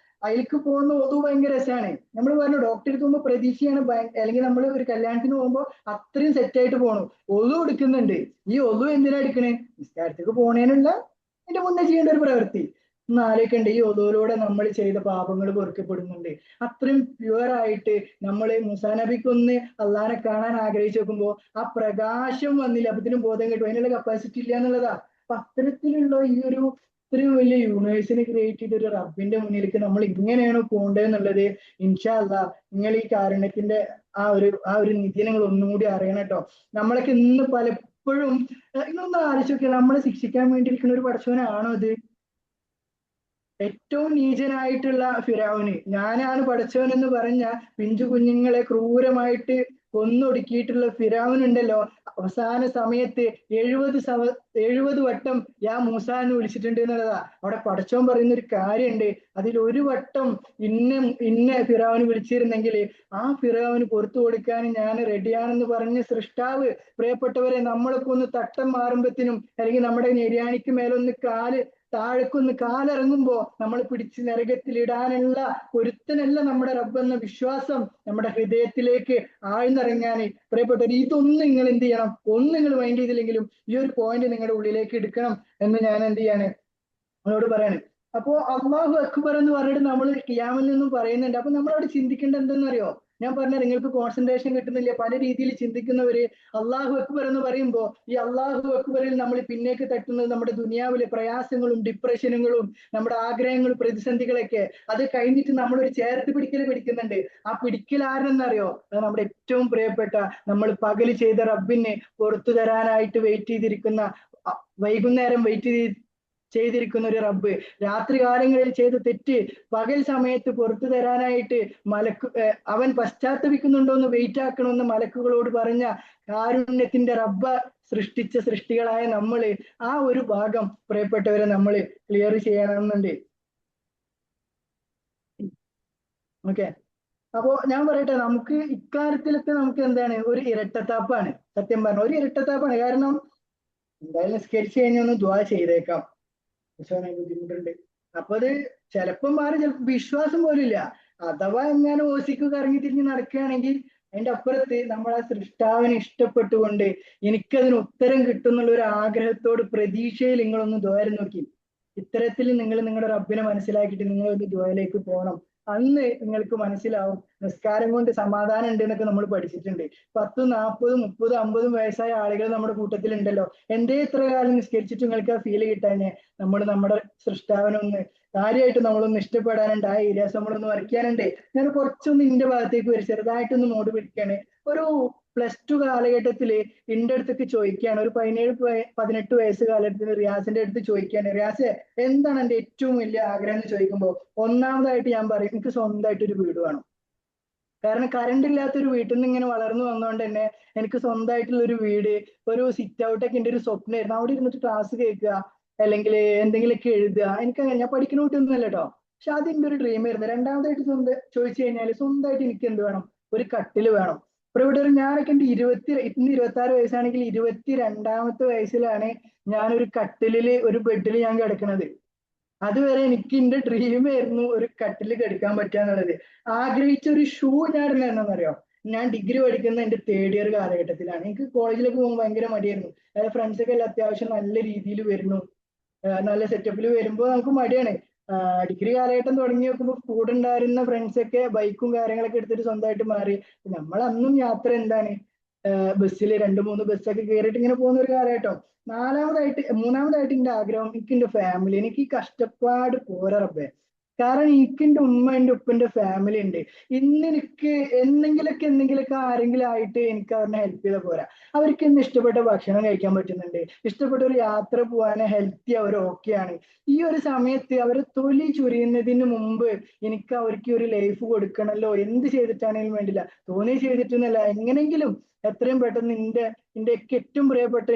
അതിലേക്ക് പോകുന്ന ഒതു ഭയങ്കര രസമാണ്. നമ്മൾ പറഞ്ഞു ഡോക്ടർക്ക് പോകുമ്പോൾ പ്രതീക്ഷയാണ്, അല്ലെങ്കിൽ നമ്മൾ ഒരു കല്യാണത്തിന് പോകുമ്പോൾ അത്രയും സെറ്റായിട്ട് പോകണം. ഒതു എടുക്കുന്നുണ്ട്. ഈ ഒതു എന്തിനാ എടുക്കണേ? നിസ്കാരത്തേക്ക് പോണേനുള്ള അതിന്റെ മുന്നേ ചെയ്യേണ്ട ഒരു പ്രവൃത്തി. ഒന്ന് ആലോചിക്കണ്ടേ, ഈ ഒതുവിലൂടെ നമ്മൾ ചെയ്ത പാപങ്ങൾ പൊറുക്കപ്പെടുന്നുണ്ട്. അത്രയും പ്യുവറായിട്ട് നമ്മൾ മൂസാ നബിക്കൊന്ന് അള്ളാനെ കാണാൻ ആഗ്രഹിച്ചു നോക്കുമ്പോ ആ പ്രകാശം വന്നില്ല, അപ്പത്തിനും ബോധം കിട്ടും, അതിനുള്ള കപ്പാസിറ്റി ഇല്ല എന്നുള്ളതാ. അപ്പൊ അത്തരത്തിലുള്ള ഈ ഒരു ഇത്രയും വലിയ യൂണിവേഴ്സിനെ ക്രിയേറ്റ് ചെയ്ത ഒരു റബ്ബിന്റെ മുന്നിലേക്ക് നമ്മൾ ഇങ്ങനെയാണ് പോകേണ്ടതെന്നുള്ളത് ഇൻഷാ അല്ലാഹ് നിങ്ങൾ ഈ കാരുണ്യത്തിന്റെ ആ ഒരു നിധി നിങ്ങൾ ഒന്നും കൂടി അറിയണം കേട്ടോ. നമ്മളൊക്കെ ഇന്ന് പലപ്പോഴും ഇന്നൊന്ന് ആലോചിച്ച് നോക്കിയാൽ നമ്മളെ ശിക്ഷിക്കാൻ വേണ്ടിയിരിക്കുന്ന ഒരു പടച്ചവനാണോ ഇത്? ഏറ്റവും നീചനായിട്ടുള്ള ഫിറഔന്, ഞാനാണ് പടച്ചവൻ എന്ന് പറഞ്ഞ പിഞ്ചു കുഞ്ഞുങ്ങളെ ക്രൂരമായിട്ട് കൊന്നൊടുക്കിയിട്ടുള്ള ഫിറഔനുണ്ടല്ലോ, അവസാന സമയത്ത് 70 വട്ടം യാ മൂസ എന്ന് വിളിച്ചിട്ടുണ്ട് എന്നുള്ളതാ. അവിടെ പടച്ചവൻ പറയുന്ന ഒരു കാര്യമുണ്ട്, അതിൽ ഒരു വട്ടം ഇന്ന ഫിറഔന് വിളിച്ചിരുന്നെങ്കിൽ ആ ഫിറഔന് പുറത്തു കൊടുക്കാൻ ഞാൻ റെഡിയാണെന്ന് പറഞ്ഞ സൃഷ്ടാവ്. പ്രിയപ്പെട്ടവരെ, നമ്മളൊക്കെ ഒന്ന് തട്ടം മാറുമ്പത്തിനും അല്ലെങ്കിൽ നമ്മുടെ നെര്യാണിക്ക് മേലൊന്ന് താഴേക്കൊന്ന് കാലിറങ്ങുമ്പോ നമ്മൾ പിടിച്ച് നരകത്തിലിടാനുള്ള ഒരുത്തനല്ല നമ്മുടെ റബ്ബെന്ന വിശ്വാസം നമ്മുടെ ഹൃദയത്തിലേക്ക് ആഴ്ന്നിറങ്ങാന്. പ്രിയപ്പെട്ടവർ, ഇതൊന്നും നിങ്ങൾ എന്ത് ചെയ്യണം, ഒന്നും നിങ്ങൾ മൈൻഡ് ചെയ്തില്ലെങ്കിലും ഈ ഒരു പോയിന്റ് നിങ്ങളുടെ ഉള്ളിലേക്ക് എടുക്കണം എന്ന് ഞാൻ എന്ത് ചെയ്യാണ് അവരോട് പറയാണ്. അപ്പോ അള്ളാഹു അക്ബർ എന്ന് പറഞ്ഞിട്ട് നമ്മൾ ഖിയാമിൽ നിന്നും പറയുന്നുണ്ട്. അപ്പൊ നമ്മൾ അവിടെ ചിന്തിക്കേണ്ടത് എന്തെന്നറിയോ? ഞാൻ പറഞ്ഞ നിങ്ങൾക്ക് കോൺസെൻട്രേഷൻ കിട്ടുന്നില്ല. പല രീതിയിൽ ചിന്തിക്കുന്നവര് അള്ളാഹു അക്ബർ എന്ന് പറയുമ്പോൾ ഈ അള്ളാഹു അക്ബറിൽ നമ്മൾ പിന്നേക്ക് തട്ടുന്നത് നമ്മുടെ ദുനിയാവിലെ പ്രയാസങ്ങളും ഡിപ്രഷനുകളും നമ്മുടെ ആഗ്രഹങ്ങളും പ്രതിസന്ധികളൊക്കെ. അത് കഴിഞ്ഞിട്ട് നമ്മളൊരു ചേർത്ത് പിടിക്കുന്നുണ്ട്. ആ പിടിക്കൽ ആരെന്നറിയോ? അത് നമ്മുടെ ഏറ്റവും പ്രിയപ്പെട്ട നമ്മൾ പകല് ചെയ്ത റബ്ബിനെ പുറത്തു തരാനായിട്ട് വെയിറ്റ് ചെയ്തിരിക്കുന്ന, വൈകുന്നേരം ചെയ്തിരിക്കുന്ന ഒരു റബ്ബ്, രാത്രി കാലങ്ങളിൽ ചെയ്ത തെറ്റ് പകൽ സമയത്ത് പുറത്തു തരാനായിട്ട് അവൻ പശ്ചാത്തപിക്കുന്നുണ്ടോ എന്ന് വെയിറ്റ് ആക്കണമെന്ന് മലക്കുകളോട് പറഞ്ഞ കാരുണ്യത്തിന്റെ റബ്ബ് സൃഷ്ടിച്ച സൃഷ്ടികളായ നമ്മള് ആ ഒരു ഭാഗം പ്രിയപ്പെട്ടവരെ നമ്മൾ ക്ലിയർ ചെയ്യണമെന്നുണ്ട്. ഓക്കെ, അപ്പോ ഞാൻ പറയട്ടെ, നമുക്ക് ഇക്കാര്യത്തിലൊക്കെ നമുക്ക് എന്താണ് ഒരു ഇരട്ടത്താപ്പാണ്. സത്യം പറഞ്ഞ ഒരു ഇരട്ടത്താപ്പാണ്. കാരണം എന്തായാലും നിസ്കരിച്ചു കഴിഞ്ഞാൽ ഒന്ന് ദുആ ചെയ്തേക്കാം, ബുദ്ധിമുട്ടുണ്ട്. അപ്പൊ അത് ചിലപ്പം മാറി, ചിലപ്പോൾ വിശ്വാസം പോലും ഇല്ല. അഥവാ എങ്ങനെ ഓസിക്ക് കറങ്ങി തിരിഞ്ഞ് നടക്കുകയാണെങ്കിൽ അതിന്റെ അപ്പുറത്ത് നമ്മൾ ആ സൃഷ്ടാവിനെ ഇഷ്ടപ്പെട്ടുകൊണ്ട് എനിക്കതിന് ഉത്തരം കിട്ടുന്നുള്ള ഒരു ആഗ്രഹത്തോട് പ്രതീക്ഷയിൽ നിങ്ങളൊന്ന് ദ്വാരം നോക്കി. ഇത്തരത്തിൽ നിങ്ങൾ നിങ്ങളുടെ റബ്ബിനെ മനസ്സിലാക്കിയിട്ട് നിങ്ങൾ ഒരു ദ്വാരയിലേക്ക് പോകണം. അന്ന് നിങ്ങൾക്ക് മനസ്സിലാവും നിസ്കാരം കൊണ്ട് സമാധാനം ഉണ്ട് എന്നൊക്കെ നമ്മൾ പഠിച്ചിട്ടുണ്ട്. 10, 40, 30, 50 വയസ്സായ ആളുകൾ നമ്മുടെ കൂട്ടത്തിലുണ്ടല്ലോ. എന്തേ ഇത്ര കാലം നിസ്കരിച്ചിട്ട് നിങ്ങൾക്ക് ആ ഫീല് കിട്ടാഞ്ഞേ? നമ്മുടെ സൃഷ്ടാവിനൊന്ന് കാര്യമായിട്ട് നമ്മളൊന്ന് ഇഷ്ടപ്പെടാനുണ്ട്, ആ ഏരിയാസ് നമ്മളൊന്ന് വരയ്ക്കാനുണ്ട്. ഞാൻ കുറച്ചൊന്ന് ഇതിന്റെ ഭാഗത്തേക്ക് വരും, ചെറുതായിട്ടൊന്ന് മോഡ് പിടിക്കാണ്. ഒരു +2 കാലഘട്ടത്തില് എന്റെ അടുത്തേക്ക് ചോദിക്കുകയാണ്, ഒരു 17-18 വയസ്സ് കാലഘട്ടത്തിൽ റിയാസിന്റെ അടുത്ത് ചോദിക്കുകയാണ്, റിയാസ് എന്താണ് എന്റെ ഏറ്റവും വലിയ ആഗ്രഹം എന്ന് ചോദിക്കുമ്പോൾ ഒന്നാമതായിട്ട് ഞാൻ പറയും, എനിക്ക് സ്വന്തമായിട്ട് ഒരു വീട് വേണം. കാരണം കറണ്ട് ഇല്ലാത്തൊരു വീട്ടിൽ നിന്ന് ഇങ്ങനെ വളർന്നു വന്നതുകൊണ്ട് തന്നെ എനിക്ക് സ്വന്തമായിട്ടുള്ള ഒരു വീട്, ഒരു സിറ്റ് ഔട്ടൊക്കെ എൻ്റെ ഒരു സ്വപ്നമായിരുന്നു. അവിടെ ഇരുന്നിട്ട് ക്ലാസ് കേൾക്കുക, അല്ലെങ്കിൽ എന്തെങ്കിലുമൊക്കെ എഴുതുക. ഞാൻ പഠിക്കുന്ന കുട്ടിയൊന്നുമല്ല കേട്ടോ, പക്ഷെ അതെന്റെ ഒരു ഡ്രീം ആയിരുന്നു. രണ്ടാമതായിട്ട് ചോദിച്ചു കഴിഞ്ഞാൽ സ്വന്തമായിട്ട് എനിക്ക് എന്ത് വേണം? ഒരു കട്ടില് വേണം. ഇവിടെ ഞാനൊക്കെ എൻ്റെ ഇന്ന് 26 വയസ്സാണെങ്കിൽ 22ാമത്തെ വയസ്സിലാണ് ഞാനൊരു കട്ടിലില് ഒരു ബെഡിൽ ഞാൻ കിടക്കുന്നത്. അതുവരെ എനിക്ക് എന്റെ ഡ്രീം ആയിരുന്നു ഒരു കട്ടില് കിടക്കാൻ പറ്റുക എന്നുള്ളത്. ആഗ്രഹിച്ച ഒരു ഷൂ ഞാൻ ഇടുന്നത് എന്താണെന്നറിയോ? ഞാൻ ഡിഗ്രി പഠിക്കുന്ന എൻ്റെ 3rd ഇയർ കാലഘട്ടത്തിലാണ്. എനിക്ക് കോളേജിലേക്ക് പോകുമ്പോൾ ഭയങ്കര മടിയായിരുന്നു. അതായത് ഫ്രണ്ട്സൊക്കെ എല്ലാം അത്യാവശ്യം നല്ല രീതിയിൽ വരുന്നു, നല്ല സെറ്റപ്പിൽ വരുമ്പോൾ നമുക്ക് മടിയാണ്. ഡിഗ്രി കാലഘട്ടം തുടങ്ങി നോക്കുമ്പോൾ കൂടെ ഉണ്ടായിരുന്ന ഫ്രണ്ട്സൊക്കെ ബൈക്കും കാര്യങ്ങളൊക്കെ എടുത്തിട്ട് സ്വന്തമായിട്ട് മാറി. നമ്മളന്നും യാത്ര എന്താണ്, ബസ്സിൽ 2-3 ബസ്സൊക്കെ കയറിയിട്ട് ഇങ്ങനെ പോകുന്ന ഒരു കാലഘട്ടം. മൂന്നാമതായിട്ട് എന്റെ ആഗ്രഹം, എനിക്ക് എന്റെ ഫാമിലി, എനിക്ക് ഈ കഷ്ടപ്പാട് പോരാ റബ്ബേ. കാരണം എനിക്ക് എന്റെ ഉമ്മ, എന്റെ ഉപ്പന്റെ ഫാമിലി ഉണ്ട്. ഇന്ന് എനിക്ക് എന്തെങ്കിലുമൊക്കെ ആരെങ്കിലും ആയിട്ട് എനിക്ക് അവരെ ഹെൽപ്പ് ചെയ്താൽ പോരാ. അവർക്ക് ഇന്ന് ഇഷ്ടപ്പെട്ട ഭക്ഷണം കഴിക്കാൻ പറ്റുന്നുണ്ട്, ഇഷ്ടപ്പെട്ട ഒരു യാത്ര പോകാൻ ഹെൽത്തി, അവർ ഓക്കെയാണ്. ഈ ഒരു സമയത്ത് അവരെ തൊലി ചുരിയുന്നതിന് മുമ്പ് എനിക്ക് അവർക്ക് ഒരു ലൈഫ് കൊടുക്കണമല്ലോ. എന്ത് ചെയ്തിട്ടാണെങ്കിലും വേണ്ടില്ല, തോന്നി ചെയ്തിട്ടെന്നല്ല, എങ്ങനെങ്കിലും എത്രയും പെട്ടെന്ന് എൻ്റെ ഏറ്റവും പ്രിയപ്പെട്ട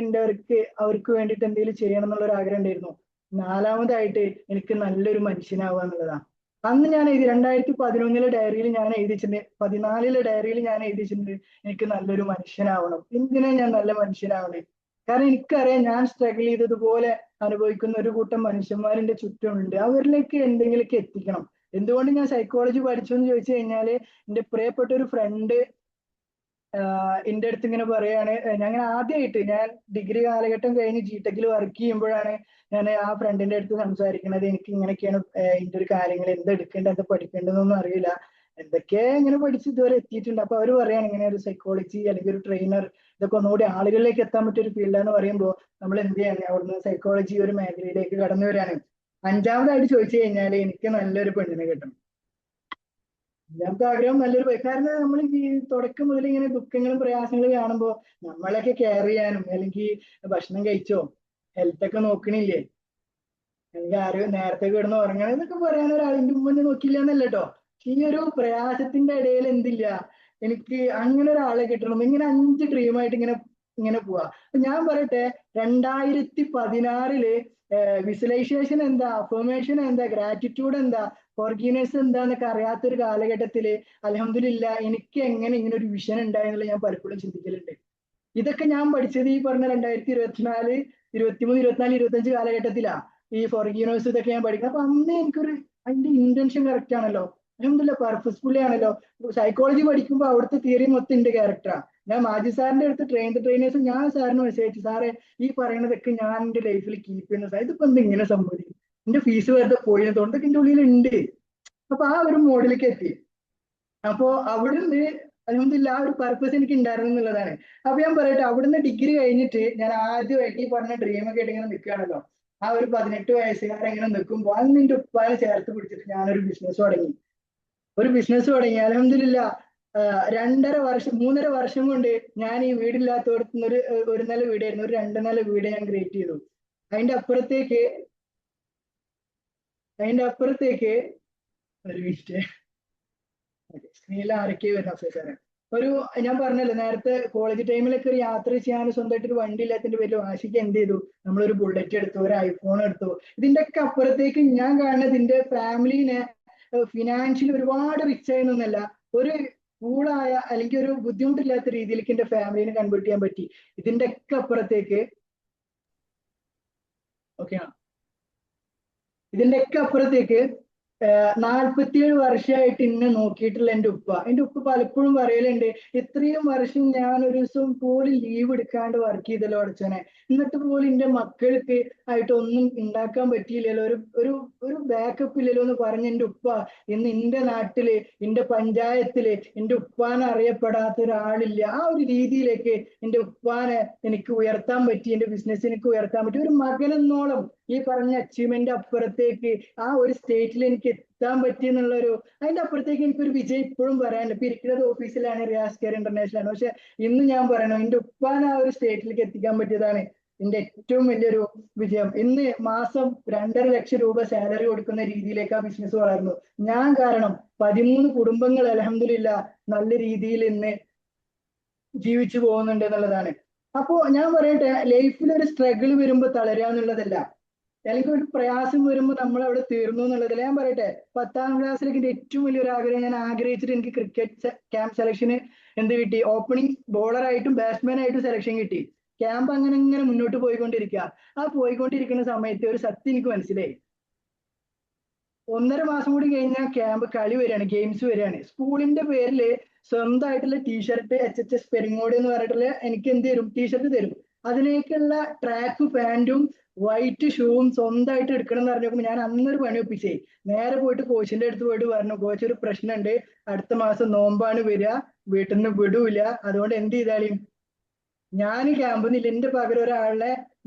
അവർക്ക് വേണ്ടിയിട്ട് എന്തെങ്കിലും ചെയ്യണം എന്നുള്ള ഒരു ആഗ്രഹം ഉണ്ടായിരുന്നു. നാലാമതായിട്ട് എനിക്ക് നല്ലൊരു മനുഷ്യനാവുക എന്നുള്ളതാണ്. അന്ന് ഞാൻ 2011 ഡയറിയിൽ ഞാൻ എഴുതിച്ചിട്ടുണ്ട്, 14 ഡയറിയിൽ ഞാൻ എഴുതിച്ചിട്ടുണ്ട്, എനിക്ക് നല്ലൊരു മനുഷ്യനാവണം. എന്തിനാ ഞാൻ നല്ല മനുഷ്യനാവണേ? കാരണം എനിക്കറിയാം ഞാൻ സ്ട്രഗിൾ ചെയ്തതുപോലെ അനുഭവിക്കുന്ന ഒരു കൂട്ടം മനുഷ്യന്മാരുടെ ചുറ്റുമുണ്ട്. അവരിലേക്ക് എന്തെങ്കിലുമൊക്കെ എത്തിക്കണം. എന്തുകൊണ്ട് ഞാൻ സൈക്കോളജി പഠിച്ചു എന്ന് ചോദിച്ചു കഴിഞ്ഞാല്, എൻ്റെ പ്രിയപ്പെട്ട ഒരു ഫ്രണ്ട് എൻ്റെ അടുത്ത് ഇങ്ങനെ പറയാണ്, ഞാൻ ആദ്യമായിട്ട് ഞാൻ ഡിഗ്രി കാലഘട്ടം കഴിഞ്ഞ് ജിടെക്കിൽ വർക്ക് ചെയ്യുമ്പോഴാണ് ഞാൻ ആ ഫ്രണ്ടിന്റെ അടുത്ത് സംസാരിക്കുന്നത്. എനിക്ക് ഇങ്ങനെയൊക്കെയാണ് ഇതിന്റെ ഒരു കാര്യങ്ങൾ, എന്താ എടുക്കേണ്ടത്, എന്താ പഠിക്കേണ്ടതെന്നൊന്നും അറിയില്ല, എന്തൊക്കെ ഇങ്ങനെ പഠിച്ച് ഇതുവരെ എത്തിയിട്ടുണ്ട്. അപ്പൊ അവര് പറയാണ്, ഇങ്ങനെ ഒരു സൈക്കോളജി അല്ലെങ്കിൽ ഒരു ട്രെയിനർ, ഇതൊക്കെ ഒന്നുകൂടി ആളുകളിലേക്ക് എത്താൻ പറ്റിയ ഒരു ഫീൽഡാന്ന് പറയുമ്പോൾ നമ്മൾ എന്ത് ചെയ്യാണ്? അവിടുന്ന് സൈക്കോളജി ഒരു മേഖലയിലേക്ക് കടന്നു വരാണ്. അഞ്ചാമതായിട്ട് ചോദിച്ചു കഴിഞ്ഞാൽ എനിക്ക് നല്ലൊരു പെണ്ണിനെ കിട്ടണം. അഞ്ചാമത്തെ ആഗ്രഹം നല്ലൊരു, കാരണം നമ്മൾ ഈ തുടക്കം മുതൽ ഇങ്ങനെ ദുഃഖങ്ങളും പ്രയാസങ്ങളും കാണുമ്പോൾ നമ്മളൊക്കെ കെയർ ചെയ്യാനും, അല്ലെങ്കിൽ ഭക്ഷണം കഴിച്ചോ, ഹെൽത്ത് ഒക്കെ നോക്കണില്ലേ, അല്ലെങ്കിൽ ആരും നേരത്തെ കിടന്ന് ഉറങ്ങണം എന്നൊക്കെ പറയാൻ ഒരാളിന്റെ മുന്നേ നോക്കില്ല എന്നല്ല കേട്ടോ. ഈ ഒരു പ്രയാസത്തിന്റെ ഇടയിൽ എന്തില്ല, എനിക്ക് അങ്ങനെ ഒരാളെ കിട്ടണം. ഇങ്ങനെ 5 ഡ്രീമായിട്ട് ഇങ്ങനെ പോവാ. ഞാൻ പറയട്ടെ, 2016 വിഷ്വലൈസേഷൻ എന്താ, അഫർമേഷൻ എന്താ, ഗ്രാറ്റിറ്റ്യൂഡ് എന്താ, ഫോർഗീവ്നെസ് എന്താന്നൊക്കെ അറിയാത്തൊരു കാലഘട്ടത്തില് അൽഹംദുലില്ലാ എനിക്ക് എങ്ങനെ ഇങ്ങനെ ഒരു വിഷൻ ഉണ്ടായെന്നുള്ളത് ഞാൻ പലപ്പോഴും ചിന്തിക്കലുണ്ട്. ഇതൊക്കെ ഞാൻ പഠിച്ചത് ഈ പറഞ്ഞ 2024, 23, 24, 25 കാലഘട്ടത്തിലാ ഈ ഫോർഗീവ്നെസ് ഇതൊക്കെ ഞാൻ പഠിക്കുന്നത്. അപ്പൊ അന്ന് എനിക്കൊരു അതിന്റെ ഇന്റൻഷൻ കറക്റ്റ് ആണല്ലോ, അൽഹംദുലില്ലാ പർപ്പസ്ഫുള്ളി ആണല്ലോ. സൈക്കോളജി പഠിക്കുമ്പോൾ അവിടുത്തെ തിയറി മൊത്തം എന്റെ ക്യാരക്ടറാ. ഞാൻ മാജി സാറിന്റെ അടുത്ത് ട്രെയിനേഴ്സ് ഞാൻ സാറിന് മെസ്സേജ് അയച്ചു, സാറേ ഈ പറയുന്നതൊക്കെ ഞാൻ എന്റെ ലൈഫിൽ കീപ്പ് ചെയ്യുന്ന സാർ, ഇതിപ്പോ എന്താ ഇങ്ങനെ സംഭവിക്കും, എന്റെ ഫീസ് വെറുതെ പോയതുകൊണ്ടൊക്കെ എന്റെ ഉള്ളിൽ ഉണ്ട്. അപ്പൊ ആ ഒരു മോഡിലേക്ക് എത്തി. അപ്പോ അവിടുന്ന് അൽഹംദുലില്ലാ ആ ഒരു പർപ്പസ് എനിക്ക് ഉണ്ടായിരുന്നു എന്നുള്ളതാണ്. അപ്പൊ ഞാൻ പറയട്ടെ, അവിടുന്ന് ഡിഗ്രി കഴിഞ്ഞിട്ട് ഞാൻ ആദ്യമായിട്ട് ഈ പറഞ്ഞ ഡ്രീം ഒക്കെ ആയിട്ട് ഇങ്ങനെ നിൽക്കുകയാണല്ലോ. ആ ഒരു 18 വയസ്സുകാരൻ ഇങ്ങനെ നിൽക്കുമ്പോൾ അന്ന് എന്റെ ഉപ്പാനെ ചേർത്ത് പിടിച്ചിട്ട് ഞാനൊരു ബിസിനസ് തുടങ്ങി. അൽഹംദുലില്ലാ 3.5 വർഷം കൊണ്ട് ഞാൻ ഈ വീടില്ലാത്തടത്തുനിന്ന് ഒരു നില വീടായിരുന്നു, ഒരു 2 നില വീട് ഞാൻ ക്രിയേറ്റ് ചെയ്തു. അതിന്റെ അപ്പുറത്തേക്ക് ഒരു മിനിറ്റ് സ്ക്രീനിൽ ആരൊക്കെയോ വരുന്ന അവസരം ഞാൻ പറഞ്ഞല്ലോ നേരത്തെ കോളേജ് ടൈമിലൊക്കെ ഒരു യാത്ര ചെയ്യാൻ സ്വന്തമായിട്ട് ഒരു വണ്ടി ഇല്ലാത്തതിന്റെ പേരിൽ വാശിക്ക് എന്ത് ചെയ്തു, നമ്മളൊരു ബുള്ളറ്റ് എടുത്തു, ഒരു ഐഫോൺ എടുത്തു. ഇതിന്റെ ഒക്കെ അപ്പുറത്തേക്ക് ഞാൻ കാണുന്നത് ഇതിന്റെ ഫാമിലിനെ ഫിനാൻഷ്യലി ഒരുപാട് റിച്ച് ആയെന്നൊന്നല്ല, ഒരു കൂളായ അല്ലെങ്കിൽ ഒരു ബുദ്ധിമുട്ടില്ലാത്ത രീതിയിലേക്ക് എന്റെ ഫാമിലിനെ കൺവേർട്ട് ചെയ്യാൻ പറ്റി. ഇതിന്റെ ഒക്കെ അപ്പുറത്തേക്ക് ഓക്കെ ഇതിന്റെ ഒക്കെ അപ്പുറത്തേക്ക് 47 വർഷമായിട്ട് എന്നെ നോക്കിയിട്ടുള്ള എൻ്റെ ഉപ്പ പലപ്പോഴും പറയലുണ്ട്, ഇത്രയും വർഷം ഞാൻ ഒരു ദിവസം പോലും ലീവ് എടുക്കാണ്ട് വർക്ക് ചെയ്തല്ലോ അടച്ചനെ, എന്നിട്ട് പോലും എൻ്റെ മക്കൾക്ക് ആയിട്ട് ഒന്നും ഉണ്ടാക്കാൻ പറ്റിയില്ലല്ലോ, ഒരു ഒരു ബാക്കപ്പ് ഇല്ലല്ലോ എന്ന് പറഞ്ഞ എൻ്റെ ഉപ്പ ഇന്ന് എൻ്റെ നാട്ടില്, എൻ്റെ പഞ്ചായത്തില് എൻ്റെ ഉപ്പാനെ അറിയപ്പെടാത്ത ഒരാളില്ല. ആ ഒരു രീതിയിലേക്ക് എൻ്റെ ഉപ്പാനെ എനിക്ക് ഉയർത്താൻ പറ്റി, എൻ്റെ ബിസിനസ് എനിക്ക് ഉയർത്താൻ പറ്റി. ഒരു മകനെന്നോളം ഈ പറഞ്ഞ അച്ചീവ്മെന്റ് അപ്പുറത്തേക്ക് ആ ഒരു സ്റ്റേറ്റിൽ എനിക്ക് എത്താൻ പറ്റി എന്നുള്ളൊരു, അതിന്റെ അപ്പുറത്തേക്ക് എനിക്കൊരു വിജയം ഇപ്പോഴും പറയാനില്ല. ഇപ്പൊ ഇരിക്കുന്നത് ഓഫീസിലാണ്, റിയാസ് കെയർ ഇന്റർനാഷണൽ ആണ്. പക്ഷെ ഇന്ന് ഞാൻ പറയണം, എന്റെ ഉപ്പാനെ ആ ഒരു സ്റ്റേറ്റിലേക്ക് എത്തിക്കാൻ പറ്റിയതാണ് എന്റെ ഏറ്റവും വലിയൊരു വിജയം. ഇന്ന് മാസം 2.5 ലക്ഷം രൂപ സാലറി കൊടുക്കുന്ന രീതിയിലേക്ക് ആ ബിസിനസ് വളർന്നു. ഞാൻ കാരണം 13 കുടുംബങ്ങൾ അൽഹംദുലില്ലാ നല്ല രീതിയിൽ ഇന്ന് ജീവിച്ചു പോകുന്നുണ്ട് എന്നുള്ളതാണ്. അപ്പോ ഞാൻ പറയട്ടെ, ലൈഫിൽ ഒരു സ്ട്രഗിൾ വരുമ്പോൾ തളരുക എന്നുള്ളതല്ല, അല്ലെങ്കിൽ ഒരു പ്രയാസം വരുമ്പോൾ നമ്മൾ അവിടെ തീർന്നു എന്നുള്ളതല്ല. ഞാൻ പറയട്ടെ, 10ാം ക്ലാസ്സിലേക്ക് എന്റെ ഏറ്റവും വലിയൊരു ആഗ്രഹം, ഞാൻ ആഗ്രഹിച്ചിട്ട് എനിക്ക് ക്രിക്കറ്റ് ക്യാമ്പ് സെലക്ഷന് എന്ത് കിട്ടി, ഓപ്പണിംഗ് ബോളറായിട്ടും ബാറ്റ്സ്മാൻ ആയിട്ടും സെലക്ഷൻ കിട്ടി. ക്യാമ്പ് അങ്ങനെ മുന്നോട്ട് പോയിക്കൊണ്ടിരിക്കുക. ആ പോയിക്കൊണ്ടിരിക്കുന്ന സമയത്ത് ഒരു സത്യം എനിക്ക് മനസ്സിലായി, 1.5 മാസം കൂടി കഴിഞ്ഞാൽ ക്യാമ്പ് കളി വരികയാണ്, ഗെയിംസ് വരികയാണ്. സ്കൂളിന്റെ പേരിൽ സ്വന്തമായിട്ടുള്ള ടീഷർട്ട് HHS പെരിങ്ങോട് എന്ന് പറഞ്ഞിട്ടുള്ള എനിക്ക് എന്ത് തരും, ടീഷർട്ട് തരും. അതിനേക്കുള്ള ട്രാക്ക് പാന്റും വൈറ്റ് ഷൂവും സ്വന്തമായിട്ട് എടുക്കണം എന്ന് പറഞ്ഞപ്പോൾ ഞാൻ അന്നൊരു പണി ഒപ്പിച്ചേ, നേരെ പോയിട്ട് കോച്ചിന്റെ അടുത്ത് പോയിട്ട് പറഞ്ഞു, കോച്ച് ഒരു പ്രശ്നമുണ്ട്, അടുത്ത മാസം നോമ്പാണ് വരിക, വീട്ടിൽ നിന്ന് വിടൂല, അതുകൊണ്ട് എന്ത് ചെയ്താലും ഞാൻ ക്യാമ്പിൽ എന്റെ പകരം ഒരാളെ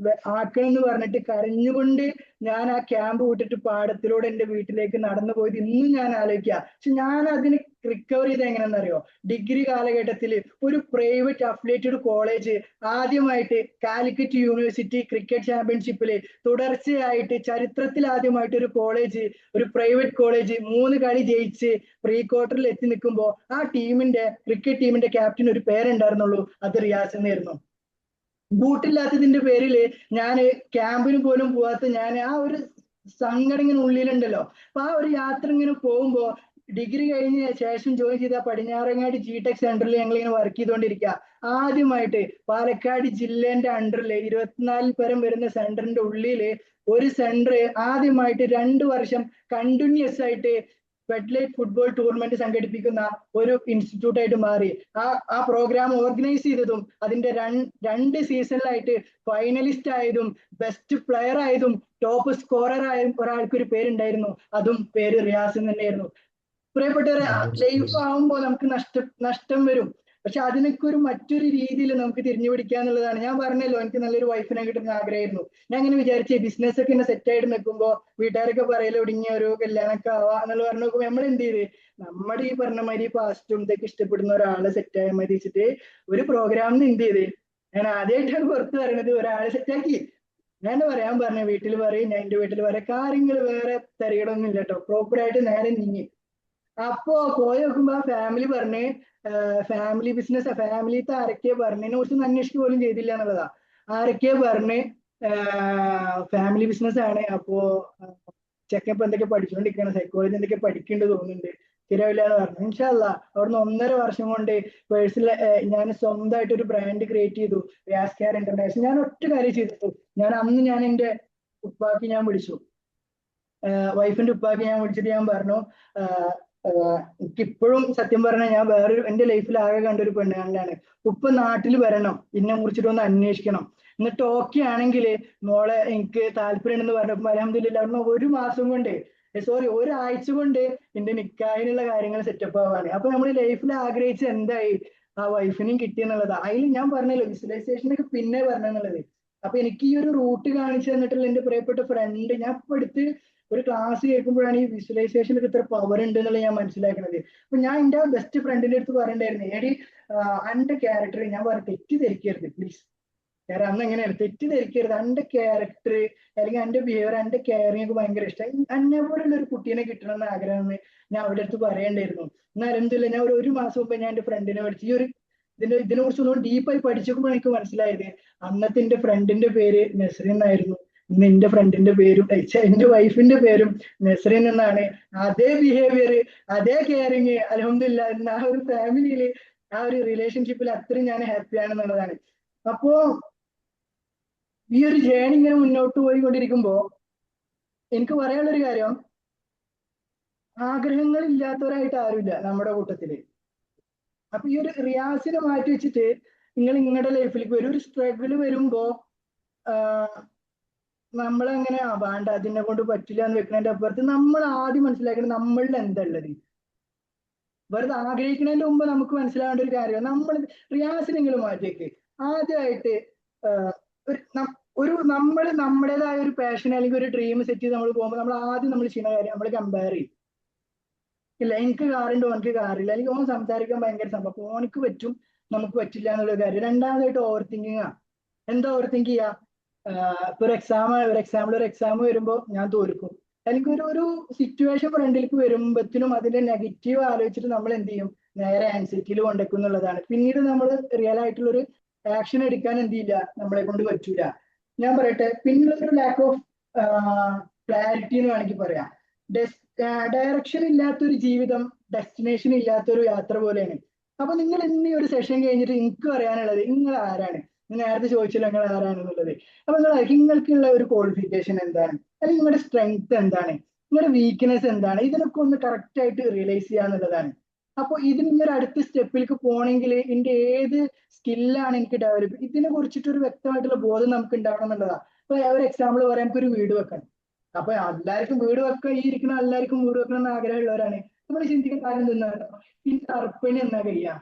ആക്കണം എന്ന് പറഞ്ഞിട്ട് കരഞ്ഞുകൊണ്ട് ഞാൻ ആ ക്യാമ്പ് വിട്ടിട്ട് പാടത്തിലൂടെ എന്റെ വീട്ടിലേക്ക് നടന്നു പോയത് ഇന്നും ഞാൻ ആലോചിക്കുക. പക്ഷെ ഞാൻ അതിന് റിക്കവർ ചെയ്ത് എങ്ങനെയാണെന്നറിയോ, ഡിഗ്രി കാലഘട്ടത്തിൽ ഒരു പ്രൈവറ്റ് അഫിലിയേറ്റഡ് കോളേജ് ആദ്യമായിട്ട് കാലിക്കറ്റ് യൂണിവേഴ്സിറ്റി ക്രിക്കറ്റ് ചാമ്പ്യൻഷിപ്പില് തുടർച്ചയായിട്ട് ചരിത്രത്തിൽ ആദ്യമായിട്ട് ഒരു കോളേജ്, ഒരു പ്രൈവറ്റ് കോളേജ് 3 കളി ജയിച്ച് പ്രീ ക്വാർട്ടറിൽ എത്തി നിൽക്കുമ്പോൾ ആ ടീമിന്റെ ക്രിക്കറ്റ് ടീമിന്റെ ക്യാപ്റ്റൻ ഒരു പേരുണ്ടായിരുന്നുള്ളൂ, അത് റിയാസ് എന്നായിരുന്നു. ബൂട്ടില്ലാത്തതിന്റെ പേരിൽ ഞാൻ ക്യാമ്പിന് പോലും പോവാത്ത ഞാൻ ആ ഒരു സങ്കടം ഇങ്ങനെ ഉള്ളിലുണ്ടല്ലോ. അപ്പൊ ആ ഒരു യാത്ര ഇങ്ങനെ പോകുമ്പോ ഡിഗ്രി കഴിഞ്ഞ ശേഷം ജോയിൻ ചെയ്ത പടിഞ്ഞാറങ്ങാടി GTech സെന്ററിൽ ഞങ്ങൾ ഇങ്ങനെ വർക്ക് ചെയ്തുകൊണ്ടിരിക്കുക. ആദ്യമായിട്ട് പാലക്കാട് ജില്ലേന്റെ അണ്ടറിൽ 24 പരം വരുന്ന സെന്ററിന്റെ ഉള്ളില് ഒരു സെന്റർ ആദ്യമായിട്ട് 2 വർഷം കണ്ടിന്യൂസ് ആയിട്ട് ഫെഡ്ലൈറ്റ് ഫുട്ബോൾ ടൂർണമെന്റ് സംഘടിപ്പിക്കുന്ന ഒരു ഇൻസ്റ്റിറ്റ്യൂട്ട് ആയിട്ട് മാറി. ആ പ്രോഗ്രാം ഓർഗനൈസ് ചെയ്തതും അതിന്റെ 2 സീസണിലായിട്ട് ഫൈനലിസ്റ്റ് ആയതും ബെസ്റ്റ് പ്ലെയർ ആയതും ടോപ്പ് സ്കോറർ ആയ ഒരാൾക്കൊരു പേരുണ്ടായിരുന്നു, അതും പേര് റിയാസ് തന്നെയായിരുന്നു. പ്രിയപ്പെട്ടവരെ, ലൈഫ് ആവുമ്പോൾ നമുക്ക് നഷ്ടം വരും, പക്ഷെ അതിനൊക്കെ മറ്റൊരു രീതിയിൽ നമുക്ക് തിരിഞ്ഞു പിടിക്കുക എന്നുള്ളതാണ്. ഞാൻ പറഞ്ഞല്ലോ, എനിക്ക് നല്ലൊരു വൈഫിനെ കിട്ടുന്ന ആഗ്രഹമായിരുന്നു. ഞാൻ ഇങ്ങനെ വിചാരിച്ചേ ബിസിനസ് ഒക്കെ ഇങ്ങനെ സെറ്റ് ആയിട്ട് നിൽക്കുമ്പോ വീട്ടുകാരൊക്കെ പറയല്ലോ ഒടുങ്ങിയ ഒരു കല്യാണമൊക്കെ ആവാ എന്നുള്ള പറഞ്ഞു നോക്കുമ്പോൾ നമ്മൾ എന്ത് ചെയ്ത്, നമ്മുടെ ഈ പറഞ്ഞ മാതിരി പാസ്റ്റും ഇതൊക്കെ ഇഷ്ടപ്പെടുന്ന ഒരാളെ സെറ്റ് ആയാൽ മതി വെച്ചിട്ട് ഒരു പ്രോഗ്രാമിന് എന്ത് ചെയ്ത്, ഞാൻ ആദ്യമായിട്ടാണ് പുറത്ത് പറയുന്നത്, ഒരാളെ സെറ്റാക്കി. ഞാൻ പറയാൻ പറഞ്ഞ വീട്ടിൽ പറയും, ഞാൻ എന്റെ വീട്ടിൽ പറയാം, കാര്യങ്ങൾ വേറെ തരികടൊന്നും ഇല്ല കേട്ടോ, പ്രോപ്പറായിട്ട് നേരെ നീങ്ങി. അപ്പോ പോയി നോക്കുമ്പോ ആ ഫാമിലി പറഞ്ഞ് ഫാമിലി ബിസിനസ്, ഫാമിലിത്തെ ആരൊക്കെയോ പറഞ്ഞതിനെ കുറിച്ചൊന്നും അന്വേഷിക്കുക പോലും ചെയ്തില്ല എന്നുള്ളതാ. ആരൊക്കെയോ പറഞ്ഞ് ഫാമിലി ബിസിനസ് ആണ്, അപ്പോ ചെക്കപ്പ് എന്തൊക്കെ പഠിച്ചുകൊണ്ടിരിക്കുകയാണ്, സൈക്കോളജി എന്തൊക്കെ പഠിക്കേണ്ടത് തോന്നുന്നുണ്ട്, ശരിയാവില്ല എന്ന് പറഞ്ഞു. ഇൻഷാ അല്ലാഹ് അവിടുന്ന് 1.5 വർഷം കൊണ്ട് പേഴ്സണൽ ഞാൻ സ്വന്തമായിട്ട് ഒരു ബ്രാൻഡ് ക്രിയേറ്റ് ചെയ്തു, റിയാസ് കെയർ ഇന്റർനാഷണൽ. ഞാൻ ഒറ്റ കാര്യം ചെയ്തിട്ടു, ഞാൻ എന്റെ ഉപ്പാക്ക് ഞാൻ വിളിച്ചു, വൈഫിന്റെ ഉപ്പാക്ക് ഞാൻ വിളിച്ചിട്ട് ഞാൻ പറഞ്ഞു, എനിക്കിപ്പോഴും സത്യം പറഞ്ഞാൽ ഞാൻ വേറൊരു എന്റെ ലൈഫിൽ ആകെ കണ്ടൊരു പെണ്ണുകാണലാണ്, ഉപ്പ നാട്ടിൽ വരണം, എന്നെ കുറിച്ചിട്ട് ഒന്ന് അന്വേഷിക്കണം, എന്നിട്ട് ഓക്കെ ആണെങ്കിൽ മോളെ എനിക്ക് താല്പര്യം ഉണ്ടെന്ന് പറഞ്ഞപ്പോൾ അൽഹംദുലില്ലാഹ് അവിടുന്ന് 1 മാസം കൊണ്ട് സോറി ഒരാഴ്ച കൊണ്ട് എന്റെ നിക്കാഹിനുള്ള കാര്യങ്ങൾ സെറ്റപ്പ് ആവാണ്. അപ്പൊ നമ്മൾ ലൈഫിൽ ആഗ്രഹിച്ച എന്തായി, ആ വൈഫിനെയും കിട്ടിയെന്നുള്ളത്. അതിൽ ഞാൻ പറഞ്ഞല്ലോ വിഷ്വലൈസേഷനൊക്കെ പിന്നെ പറഞ്ഞെന്നുള്ളത്. അപ്പൊ എനിക്ക് ഈ ഒരു റൂട്ട് കാണിച്ചു തന്നിട്ടുള്ള എന്റെ പ്രിയപ്പെട്ട ഫ്രണ്ട്, ഞാൻ ഇപ്പൊ അടുത്ത് ഒരു ക്ലാസ് കേൾക്കുമ്പോഴാണ് ഈ വിഷ്വലൈസേഷനൊക്കെ ഇത്ര പവർ ഉണ്ട് എന്നുള്ളത് ഞാൻ മനസ്സിലാക്കുന്നത്. അപ്പൊ ഞാൻ എന്റെ ബെസ്റ്റ് ഫ്രണ്ടിന്റെ അടുത്ത് പറയണ്ടായിരുന്നു, എടി അന്റെ ക്യാരക്ടർ ഞാൻ പറഞ്ഞു തെറ്റിദ്ധരിക്കരുത് പ്ലീസ്. കാരണം അന്ന് എങ്ങനെയാണ് തെറ്റിദ്ധരിക്കരുത്, എന്റെ ക്യാരക്ടർ അല്ലെങ്കിൽ എന്റെ ബിഹേവിയർ എന്റെ കെയറിംഗ് ഒക്കെ ഭയങ്കര ഇഷ്ടം, എന്നെ പോലുള്ള ഒരു കുട്ടീനെ കിട്ടണമെന്ന് ആഗ്രഹം എന്ന് ഞാൻ അവരുടെ അടുത്ത് പറയണ്ടായിരുന്നു. എന്നാൽ എന്തില്ല, ഞാൻ ഒരു മാസം മുമ്പ് ഞാൻ എന്റെ ഫ്രണ്ടിനെ വിളിച്ചു ഈ ഒരു ഇതിനെ കുറിച്ച് ഒന്നും ഡീപ്പായി പഠിച്ചപ്പോൾ എനിക്ക് മനസ്സിലായത്, അന്നത്തെ എന്റെ ഫ്രണ്ടിന്റെ പേര് നസ്രീൻ എന്നായിരുന്നു, ഇന്ന് എന്റെ ഫ്രണ്ടിന്റെ പേരും എന്റെ വൈഫിന്റെ പേരും നസ്രീൻ എന്നാണ്. അതേ ബിഹേവിയർ, അതേ കെയറിങ്, അൽഹംദുലില്ലാ ഇന്ന് ആ ഒരു ഫാമിലിയില് ആ ഒരു റിലേഷൻഷിപ്പിൽ അത്രയും ഞാൻ ഹാപ്പി ആണെന്നുള്ളതാണ്. അപ്പോ ഈ ഒരു ജേണി ഇങ്ങനെ മുന്നോട്ട് പോയിക്കൊണ്ടിരിക്കുമ്പോ എനിക്ക് പറയാനുള്ളൊരു കാര്യം, ആഗ്രഹങ്ങൾ ഇല്ലാത്തവരായിട്ട് ആരുമില്ല നമ്മുടെ കൂട്ടത്തില്. അപ്പൊ ഈ ഒരു റിയാസിനെ മാറ്റി വെച്ചിട്ട് നിങ്ങൾ നിങ്ങളുടെ ലൈഫിലേക്ക് വരും, ഒരു സ്ട്രഗിൾ വരുമ്പോ നമ്മളങ്ങനെ വേണ്ട അതിനെ കൊണ്ട് പറ്റില്ല എന്ന് വെക്കുന്നതിന്റെ അപ്പുറത്ത് നമ്മൾ ആദ്യം മനസ്സിലാക്കുന്നത് നമ്മളിൽ എന്താ ഉള്ളത്. വെറുതെ ആഗ്രഹിക്കുന്നതിന്റെ മുമ്പ് നമുക്ക് മനസ്സിലാവേണ്ട ഒരു കാര്യം, നമ്മൾ റിയാസിനെ നിങ്ങൾ മാറ്റിയേക്ക്. ആദ്യമായിട്ട് ഒരു നമ്മൾ നമ്മുടേതായ ഒരു പാഷൻ അല്ലെങ്കിൽ ഒരു ഡ്രീം സെറ്റ് ചെയ്ത് നമ്മൾ പോകുമ്പോൾ നമ്മൾ ആദ്യം നമ്മൾ ചെയ്യുന്ന കാര്യം നമ്മൾ കമ്പയർ ചെയ്യും. ഇല്ല എനിക്ക് കാറുണ്ട് ഓനക്ക് കാറില്ല, അല്ലെങ്കിൽ ഓൻ സംസാരിക്കാൻ ഭയങ്കര സംഭവം ഓനക്ക് പറ്റും നമുക്ക് പറ്റില്ല എന്നുള്ള കാര്യം. രണ്ടാമതായിട്ട് ഓവർ തിങ്കിങ് ആ. എന്താ ഓവർ തിങ്ക് ചെയ്യാ, ഇപ്പൊ ഒരു എക്സാം വരുമ്പോ ഞാൻ തോൽക്കും, അല്ലെങ്കിൽ ഒരു സിറ്റുവേഷൻ ഫ്രണ്ടിലേക്ക് വരുമ്പോഴത്തേനും അതിന്റെ നെഗറ്റീവ് ആലോചിച്ചിട്ട് നമ്മൾ എന്ത് ചെയ്യും, നേരെ ആൻസൈറ്റിയിൽ കൊണ്ടുവെക്കും എന്നുള്ളതാണ്. പിന്നീട് നമ്മൾ റിയൽ ആയിട്ടുള്ള ഒരു ആക്ഷൻ എടുക്കാൻ എന്ത് ചെയ്യില്ല, നമ്മളെ കൊണ്ട് പറ്റൂല. ഞാൻ പറയട്ടെ, പിന്നുള്ളൊരു ലാക്ക് ഓഫ് ക്ലാരിറ്റി എന്ന് വേണമെങ്കിൽ പറയാം. ഡയറക്ഷൻ ഇല്ലാത്തൊരു ജീവിതം ഡെസ്റ്റിനേഷൻ ഇല്ലാത്തൊരു യാത്ര പോലെയാണ്. അപ്പൊ നിങ്ങൾ ഇന്ന് ഈ ഒരു സെഷൻ കഴിഞ്ഞിട്ട് എനിക്ക് പറയാനുള്ളത്, നിങ്ങൾ ആരാണ്, നേരത്തെ ചോദിച്ചല്ലോ നിങ്ങൾ ആരാണെന്നുള്ളത്. അപ്പൊ നിങ്ങൾക്കുള്ള ഒരു ക്വാളിഫിക്കേഷൻ എന്താണ്, അല്ലെങ്കിൽ നിങ്ങളുടെ സ്ട്രെങ്ത് എന്താണ്, നിങ്ങളുടെ വീക്ക്നെസ് എന്താണ്, ഇതിനൊക്കെ ഒന്ന് കറക്റ്റ് ആയിട്ട് റിയലൈസ് ചെയ്യാന്നുള്ളതാണ്. അപ്പൊ ഇതിന് ഒരു അടുത്ത സ്റ്റെപ്പിലേക്ക് പോകണമെങ്കിൽ ഇതിന്റെ ഏത് സ്കില്ലാണ് എനിക്ക് ഡെവലപ്പ്, ഇതിനെ കുറിച്ചിട്ട് ഒരു വ്യക്തമായിട്ടുള്ള ബോധം നമുക്ക് ഉണ്ടാവണം എന്നുള്ളതാണ്. ഇപ്പൊ ഒരു എക്സാമ്പിൾ പറയാൻ, നമുക്ക് ഒരു വീട് വെക്കണം. അപ്പൊ എല്ലാവർക്കും വീട് വെക്കാൻ, ഈ ഇരിക്കുന്ന എല്ലാവർക്കും വീട് വെക്കണം എന്ന് ആഗ്രഹമുള്ളവരാണ്. നമ്മൾ ചിന്തിക്കുന്ന കാര്യം എന്താണ്, ഈ ടർപ്പണി എന്നാ കഴിയാ,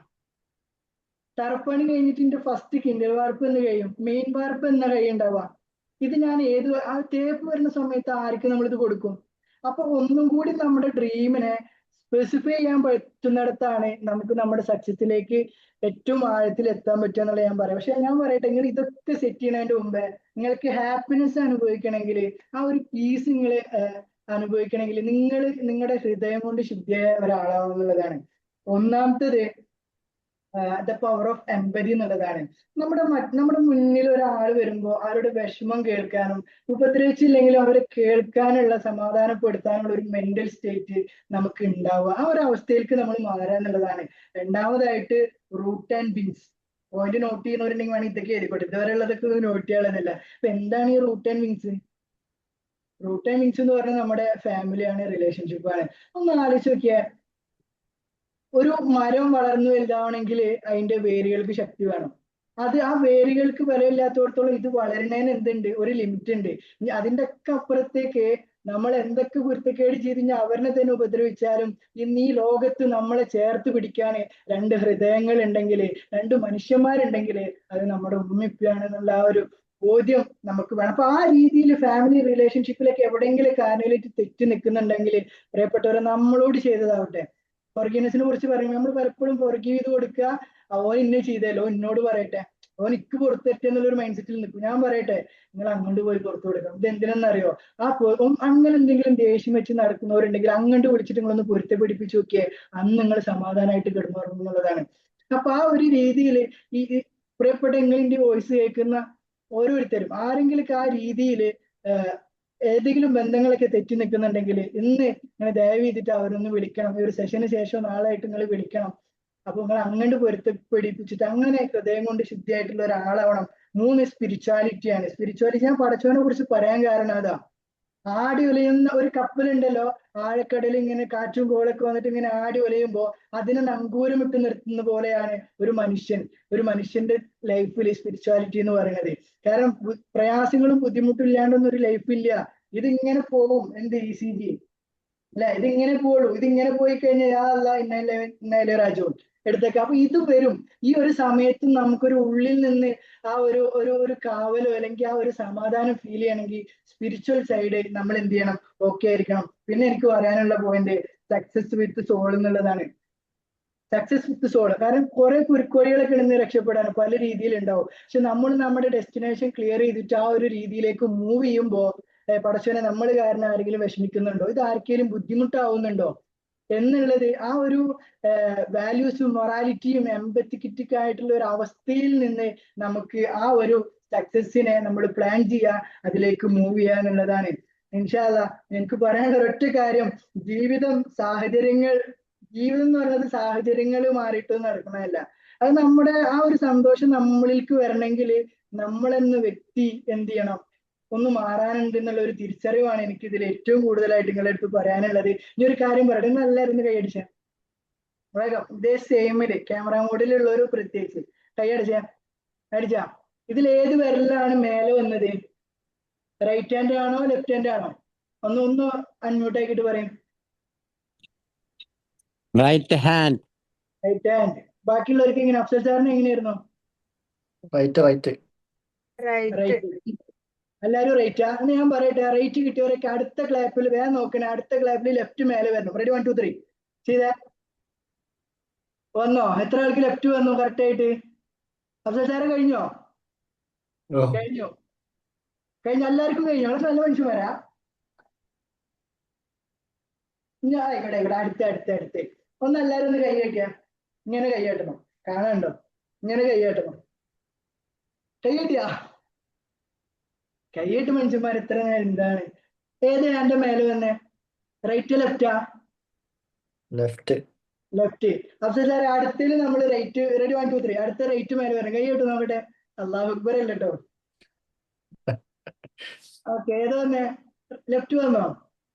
ടർപ്പണി കഴിഞ്ഞിട്ട് ഇതിന്റെ ഫസ്റ്റ് കിൻഡൽ വാർപ്പ് എന്ന് കഴിയും, മെയിൻ വാർപ്പ് എന്നാ കഴിയുണ്ടാവുക. ഇത് ഞാൻ ആ തേപ്പ് വരുന്ന സമയത്ത് ആർക്ക് നമ്മളിത് കൊടുക്കും. അപ്പൊ ഒന്നും കൂടി നമ്മുടെ ഡ്രീമിനെ സ്പെസിഫൈ ചെയ്യാൻ പറ്റുന്നിടത്താണ് നമുക്ക് നമ്മുടെ സക്സസിലേക്ക് ഏറ്റവും ആഴത്തിൽ എത്താൻ പറ്റുക എന്നുള്ളത് ഞാൻ പറയാം. പക്ഷെ ഞാൻ പറയട്ടെ, നിങ്ങൾ ഇതൊക്കെ സെറ്റ് ചെയ്യുന്നതിന്റെ മുമ്പേ നിങ്ങൾക്ക് ഹാപ്പിനെസ് അനുഭവിക്കണമെങ്കിൽ, ആ ഒരു പീസ് നിങ്ങൾ അനുഭവിക്കണമെങ്കിൽ നിങ്ങൾ നിങ്ങളുടെ ഹൃദയം കൊണ്ട് ശുദ്ധിയായ ഒരാളാവുന്നുള്ളതാണ്. ഒന്നാമത്തത് ദ പവർ ഓഫ് എംപതി എന്നുള്ളതാണ്. നമ്മുടെ മുന്നിൽ ഒരാൾ വരുമ്പോൾ അവരുടെ വിഷമം കേൾക്കാനും, ഉപദ്രവിച്ചില്ലെങ്കിലും അവരെ കേൾക്കാനുള്ള, സമാധാനപ്പെടുത്താനുള്ള ഒരു മെന്റൽ സ്റ്റേറ്റ് നമുക്ക് ഉണ്ടാവുക. ആ ഒരു അവസ്ഥയിലേക്ക് നമ്മൾ മാറുക എന്നുള്ളതാണ്. രണ്ടാമതായിട്ട് root and wings. Point note ചെയ്യുന്നവരുണ്ടെങ്കിൽ വേണമെങ്കിൽ ഇതൊക്കെ എഴുതിക്കോട്ടെ, ഇതുവരെ ഉള്ളതൊക്കെ നോട്ട് ചെയ്യാനുള്ളതല്ല. അപ്പൊ എന്താണ് ഈ root and wings? Root and wings എന്ന് പറഞ്ഞാൽ നമ്മുടെ ഫാമിലിയാണ്, റിലേഷൻഷിപ്പാണ്. ഒന്ന് ആലോചിച്ച് നോക്കിയേ, ഒരു മരം വളർന്നു വലുതാവണമെങ്കിൽ അതിന്റെ വേരുകൾക്ക് ശക്തി വേണം. അത് ആ വേരുകൾക്ക് ബലമില്ലാത്തടത്തോളം ഇത് വളരുന്നതിന് എന്തുണ്ട്, ഒരു ലിമിറ്റ് ഉണ്ട്. അതിന്റെ ഒക്കെ അപ്പുറത്തേക്ക് നമ്മൾ എന്തൊക്കെ കുരുത്തക്കേട് ചെയ്ത് കഴിഞ്ഞാൽ അവരെ തന്നെ ഉപദ്രവിച്ചാലും ഇന്ന് ഈ ലോകത്ത് നമ്മളെ ചേർത്ത് പിടിക്കാൻ രണ്ട് ഹൃദയങ്ങൾ ഉണ്ടെങ്കിൽ, രണ്ട് മനുഷ്യന്മാരുണ്ടെങ്കിൽ അത് നമ്മുടെ ഉമ്മിപ്പാണെന്നുള്ള ആ ഒരു ബോധ്യം നമുക്ക് വേണം. അപ്പൊ ആ രീതിയിൽ ഫാമിലി റിലേഷൻഷിപ്പിലേക്ക് എവിടെയെങ്കിലും കാരണമായിട്ട് തെറ്റി നിൽക്കുന്നുണ്ടെങ്കിൽ പ്രിയപ്പെട്ടവരെ നമ്മളോട് ചെയ്തതാവട്ടെ. ഫോർഗീവ്നെസ്സിനെ കുറിച്ച് പറയുമ്പോൾ നമ്മൾ പലപ്പോഴും ഫോർഗീവ് ചെയ്ത് കൊടുക്കുക, ഓൻ ഇന്നെ ചെയ്തല്ലോ എന്നോട് പറയട്ടെ, ഓൻ ഇക്ക് പുറത്തു തെറ്റ എന്നുള്ളൊരു മൈൻഡ് സെറ്റിൽ നിൽക്കും. ഞാൻ പറയട്ടെ, നിങ്ങൾ അങ്ങോട്ട് പോയി പുറത്തു കൊടുക്കണം. ഇത് എന്തിനെന്നറിയോ, അങ്ങനെ എന്തെങ്കിലും ദേഷ്യം വെച്ച് നടക്കുന്നവരുണ്ടെങ്കിൽ അങ്ങോട്ട് വിളിച്ചിട്ട് നിങ്ങളൊന്ന് പൊരുത്തപ്പെടിപ്പിച്ച് നോക്കിയേ, അന്ന് നിങ്ങൾ സമാധാനമായിട്ട് കിടന്നുറങ്ങും എന്നുള്ളതാണ്. അപ്പൊ ആ ഒരു രീതിയിൽ ഈ പ്രിയപ്പെട്ട നിങ്ങളിന്റെ വോയിസ് കേൾക്കുന്ന ഓരോരുത്തരും ആരെങ്കിലും ആ രീതിയിൽ ഏതെങ്കിലും ബന്ധങ്ങളൊക്കെ തെറ്റി നിൽക്കുന്നുണ്ടെങ്കിൽ ഇന്ന് നിങ്ങൾ ദയവ് ചെയ്തിട്ട് അവരൊന്ന് വിളിക്കണം. ഈ ഒരു സെഷന് ശേഷം നാളായിട്ട് നിങ്ങൾ വിളിക്കണം. അപ്പൊ നിങ്ങൾ അങ്ങോട്ട് പൊരുത്തപ്പെടിപ്പിച്ചിട്ട് അങ്ങനെ ഹൃദയം കൊണ്ട് ശുദ്ധിയായിട്ടുള്ള ഒരാളാവണം. 3 സ്പിരിച്വാലിറ്റിയാണ്. സ്പിരിച്വാലിറ്റി ഞാൻ പഠിച്ചവനെ കുറിച്ച് പറയാൻ കാരണം അതാ, ആടി ഉലയുന്ന ഒരു കപ്പലുണ്ടല്ലോ, ആഴക്കടലിൽ ഇങ്ങനെ കാറ്റും കോളൊക്കെ വന്നിട്ട് ഇങ്ങനെ ആടി ഉലയുമ്പോ അതിനെ നങ്കൂരമിട്ട് നിർത്തുന്ന പോലെയാണ് ഒരു മനുഷ്യന്റെ ലൈഫിൽ സ്പിരിച്വാലിറ്റി എന്ന് പറയുന്നത്. കാരണം പ്രയാസങ്ങളും ബുദ്ധിമുട്ടും ഇല്ലാണ്ടൊന്നും ഒരു ലൈഫില്ല. ഇതിങ്ങനെ പോകും. എന്ത് ECG അല്ല ഇതിങ്ങനെ പോളൂ, ഇതിങ്ങനെ പോയി കഴിഞ്ഞാൽ യാ അല്ലാ ഇന്നലെ രാജുവും എടുത്തേക്ക്. അപ്പൊ ഇത് വരും. ഈ ഒരു സമയത്ത് നമുക്കൊരു ഉള്ളിൽ നിന്ന് ആ ഒരു കാവലോ അല്ലെങ്കിൽ ആ ഒരു സമാധാനം ഫീൽ ചെയ്യണമെങ്കിൽ സ്പിരിച്വൽ സൈഡ് നമ്മൾ എന്ത് ചെയ്യണം? ഓക്കെ ആയിരിക്കണം. പിന്നെ എനിക്ക് പറയാനുള്ള പോയിന്റ് സക്സസ് വിത്ത് സോൾ എന്നുള്ളതാണ്. Success with soul. കാരണം കുറെ കുരുക്കോഴികളൊക്കെ ഇന്ന് രക്ഷപ്പെടാൻ പല രീതിയിലുണ്ടാവും. പക്ഷെ നമ്മൾ നമ്മുടെ ഡെസ്റ്റിനേഷൻ ക്ലിയർ ചെയ്തിട്ട് ആ ഒരു രീതിയിലേക്ക് മൂവ് ചെയ്യുമ്പോൾ പടച്ചോനെ നമ്മൾ കാരണം ആരെങ്കിലും വിഷമിക്കുന്നുണ്ടോ, ഇത് ആർക്കെങ്കിലും ബുദ്ധിമുട്ടാവുന്നുണ്ടോ എന്നുള്ളത് ആ ഒരു വാല്യൂസും മൊറാലിറ്റിയും എമ്പത്തിക്കിറ്റിക് ആയിട്ടുള്ള ഒരു അവസ്ഥയിൽ നിന്ന് നമുക്ക് ആ ഒരു സക്സസിനെ നമ്മൾ പ്ലാൻ ചെയ്യുക, അതിലേക്ക് മൂവ് ചെയ്യുക എന്നുള്ളതാണ്. ഇൻഷാ അല്ലാ എനിക്ക് പറയാനുള്ള ഒരൊറ്റ കാര്യം, ജീവിതം ജീവിതം എന്ന് പറയുന്നത് സാഹചര്യങ്ങൾ മാറിയിട്ട് നടക്കുന്നതല്ല. അത് നമ്മുടെ ആ ഒരു സന്തോഷം നമ്മളിലേക്ക് വരണമെങ്കിൽ നമ്മളെന്ന വ്യക്തി എന്ത് ചെയ്യണം? ഒന്ന് മാറാനുണ്ട് എന്നുള്ള ഒരു തിരിച്ചറിവാണ് എനിക്ക് ഇതിൽ ഏറ്റവും കൂടുതലായിട്ട് നിങ്ങളുടെ അടുത്ത് പറയാനുള്ളത്. ഇനി ഒരു കാര്യം പറയട്ടെ, നല്ലായിരുന്നു കൈയടിച്ച വേഗം ഇതേ സെയിമില് ക്യാമറ മോഡിലുള്ള ഒരു പ്രത്യേകിച്ച് കൈയടിച്ച അടിച്ച. ഇതിൽ ഏത് വിരലാണ് മേലെ വന്നത്? റൈറ്റ് ഹാൻഡ് ആണോ ലെഫ്റ്റ് ഹാൻഡ് ആണോ? ഒന്ന് അൺമ്യൂട്ട് ആക്കിയിട്ട് പറയും. Right hand. Right hand. ബാക്കിയുള്ളവർക്ക് എങ്ങനെ? അഫ്സൽ സാറിന് എങ്ങനെയായിരുന്നു? Right right right. എല്ലാവരും റൈറ്റാ? എന്ന് ഞാൻ പറയട്ടെ, റൈറ്റ് കിട്ടിയവരൊക്കെ അടുത്ത ക്ലാപ്പിൽ വേഗം നോക്കണേ. അടുത്ത ക്ലാപ്പിൽ ലെഫ്റ്റ് മേലെ വരണം. റെഡി 1 2 3 ചെയ്തേ. വന്നോ? എത്ര ആൾക്ക് ലെഫ്റ്റ് വന്നു കറക്റ്റ് ആയിട്ട്? അഫ്സൽ സാറ് കഴിഞ്ഞോ? കഴിഞ്ഞു. എല്ലാവർക്കും കഴിഞ്ഞു. വളരെ നല്ല മനുഷ്യന്മാരാ. ഞാൻ ഇവിടെ അടുത്ത് ഒന്ന് എല്ലാവരും ഒന്ന് കൈ കെട്ടിയാ. ഇങ്ങനെ കൈയാട്ടണം. കാണാനുണ്ടോ? ഇങ്ങനെ കൈയാട്ടണം. കൈയ്യട്ടിയാ? കൈയ്യട്ട് മനുഷ്യന്മാർ എത്ര നേരം എന്താണ്? ഏത് ഹാൻഡ് മേലെ വന്നേ? റൈറ്റ് ലെഫ്റ്റാ? ലെഫ്റ്റ്. ലെഫ്റ്റ്. അഫ്സൽ സാർ അടുത്തതിൽ നമ്മൾ റൈറ്റ്. റെഡി 1 2 3 അടുത്ത റൈറ്റ് മേലെ വരണം. കൈയ്യട്ട് നോക്കട്ടെ. അല്ലാഹു അക്ബർ അല്ല കേട്ടോ. ഓക്കെ, ഏത് വന്നേ? ലെഫ്റ്റ് വന്നോ?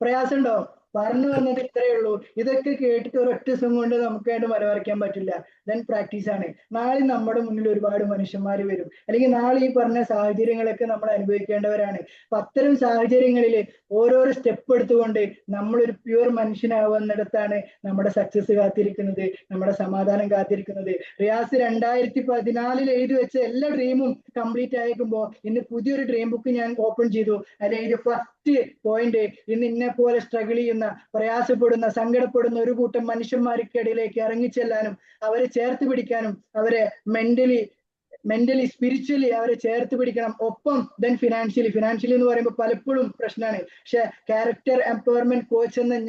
പ്രയാസം ഉണ്ടോ? പറഞ്ഞു വന്നത് ഇത്രയേ ഉള്ളൂ. ഇതൊക്കെ കേട്ടിട്ട് ഒരൊറ്റ ദിവസം കൊണ്ട് നമുക്കായിട്ട് വരവരയ്ക്കാൻ പറ്റില്ല. ദെൻ പ്രാക്ടീസ് ആണ്. നാളെ നമ്മുടെ മുന്നിൽ ഒരുപാട് മനുഷ്യന്മാർ വരും, അല്ലെങ്കിൽ നാളെ ഈ പറഞ്ഞ സാഹചര്യങ്ങളൊക്കെ നമ്മൾ അനുഭവിക്കേണ്ടവരാണ്. അപ്പൊ അത്തരം സാഹചര്യങ്ങളിൽ ഓരോരോ സ്റ്റെപ്പ് എടുത്തുകൊണ്ട് നമ്മളൊരു പ്യുവർ മനുഷ്യനാവുന്നിടത്താണ് നമ്മുടെ സക്സസ് കാത്തിരിക്കുന്നത്, നമ്മുടെ സമാധാനം കാത്തിരിക്കുന്നത്. റിയാസ് 2014 എഴുതി വെച്ച എല്ലാ ഡ്രീമും കംപ്ലീറ്റ് ആയേക്കുമ്പോ ഇന്ന് പുതിയൊരു ഡ്രീം ബുക്ക് ഞാൻ ഓപ്പൺ ചെയ്തു. അതിൽ ഫസ്റ്റ് പോയിന്റ്, ഇന്ന് ഇന്നെ പോലെ സ്ട്രഗിൾ ചെയ്യുന്ന, പ്രയാസപ്പെടുന്ന, സങ്കടപ്പെടുന്ന ഒരു കൂട്ടം മനുഷ്യന്മാർക്കിടയിലേക്ക് ഇറങ്ങിച്ചെല്ലാനും അവരെ ചേർത്ത് പിടിക്കാനും അവരെ മെന്റലി സ്പിരിച്വലി അവരെ ചേർത്ത് പിടിക്കണം. ഒപ്പം ദെൻ ഫിനാൻഷ്യലി എന്ന് പറയുമ്പോൾ പലപ്പോഴും പ്രശ്നമാണ്. പക്ഷെ ക്യാരക്ടർ എംപവർമെന്റ് കോച്ച് എന്ന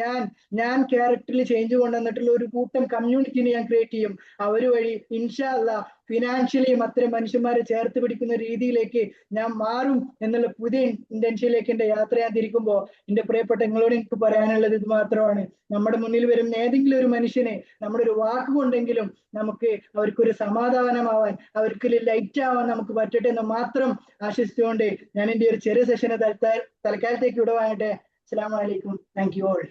ഞാൻ ക്യാരക്ടറിൽ ചേഞ്ച് കൊണ്ടുവന്നിട്ടുള്ള ഒരു കൂട്ടം കമ്മ്യൂണിറ്റിനെ ഞാൻ ക്രിയേറ്റ് ചെയ്യും. അവര് വഴി ഇൻഷാ അല്ലാ ഫിനാൻഷ്യലിയും അത്തരം മനുഷ്യന്മാരെ ചേർത്ത് പിടിക്കുന്ന രീതിയിലേക്ക് ഞാൻ മാറും എന്നുള്ള പുതിയ ഇന്റൻഷനിലേക്ക് എന്റെ യാത്ര ഞാൻ തിരിക്കുമ്പോൾ എന്റെ പ്രിയപ്പെട്ട നിങ്ങളോട് എനിക്ക് പറയാനുള്ളത് ഇത് മാത്രമാണ്. നമ്മുടെ മുന്നിൽ വരുന്ന ഏതെങ്കിലും ഒരു മനുഷ്യനെ നമ്മുടെ ഒരു വാക്ക് കൊണ്ടെങ്കിലും നമുക്ക് അവർക്കൊരു സമാധാനമാവാൻ, അവർക്ക് ലൈറ്റ് ആവാൻ നമുക്ക് പറ്റട്ടെ എന്ന് മാത്രം ആശിച്ചുകൊണ്ട് ഞാൻ എന്റെ ഒരു ചെറിയ സെഷനെ തൽക്കാലത്തേക്ക് വിടുവാങ്ങട്ടെ. അസ്സലാമു അലൈക്കും. Thank you all.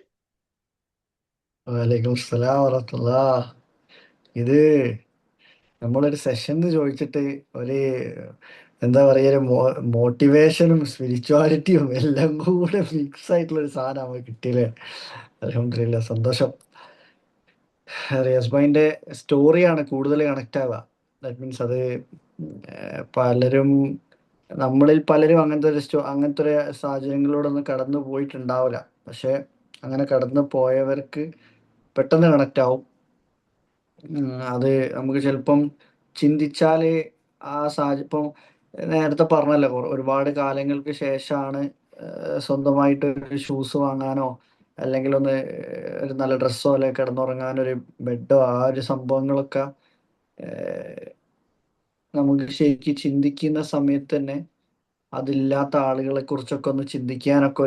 വലൈക്കും അസ്സലാം വറഹ്മത്തുള്ളാഹ്. ഇത് നമ്മളൊരു സെഷൻ ചോദിച്ചിട്ട് ഒരു എന്താ പറയുക, ഒരു മോട്ടിവേഷനും സ്പിരിച്വാലിറ്റിയും എല്ലാം കൂടെ മിക്സ് ആയിട്ടുള്ള ഒരു സാധനം നമുക്ക് കിട്ടിയില്ലേ. അൽഹംദുലില്ലാ, സന്തോഷം. റിയാസ് ഭായിന്റെ സ്റ്റോറിയാണ് കൂടുതൽ കണക്ട് ആവുക. ദാറ്റ് മീൻസ് അത് നമ്മളിൽ പലരും അങ്ങനത്തെ ഒരു സാഹചര്യങ്ങളിലൂടെ കടന്നു പോയിട്ടുണ്ടാവില്ല. പക്ഷെ അങ്ങനെ കടന്നു പോയവർക്ക് പെട്ടെന്ന് കണക്ട് ആവും. അത് നമുക്ക് ചിലപ്പം ചിന്തിച്ചാല് ഇപ്പം നേരത്തെ പറഞ്ഞല്ലോ, ഒരുപാട് കാലങ്ങൾക്ക് ശേഷമാണ് സ്വന്തമായിട്ട് ഒരു ഷൂസ് വാങ്ങാനോ അല്ലെങ്കിൽ ഒരു നല്ല ഡ്രസ്സോ അല്ലെങ്കിൽ കിടന്നുറങ്ങാനോ ഒരു ബെഡോ ആ ഒരു സംഭവങ്ങളൊക്കെ നമുക്ക് ശരിക്കും ചിന്തിക്കുന്ന സമയത്ത് തന്നെ അതില്ലാത്ത ആളുകളെ കുറിച്ചൊക്കെ ഒന്ന് ചിന്തിക്കാനൊക്കെ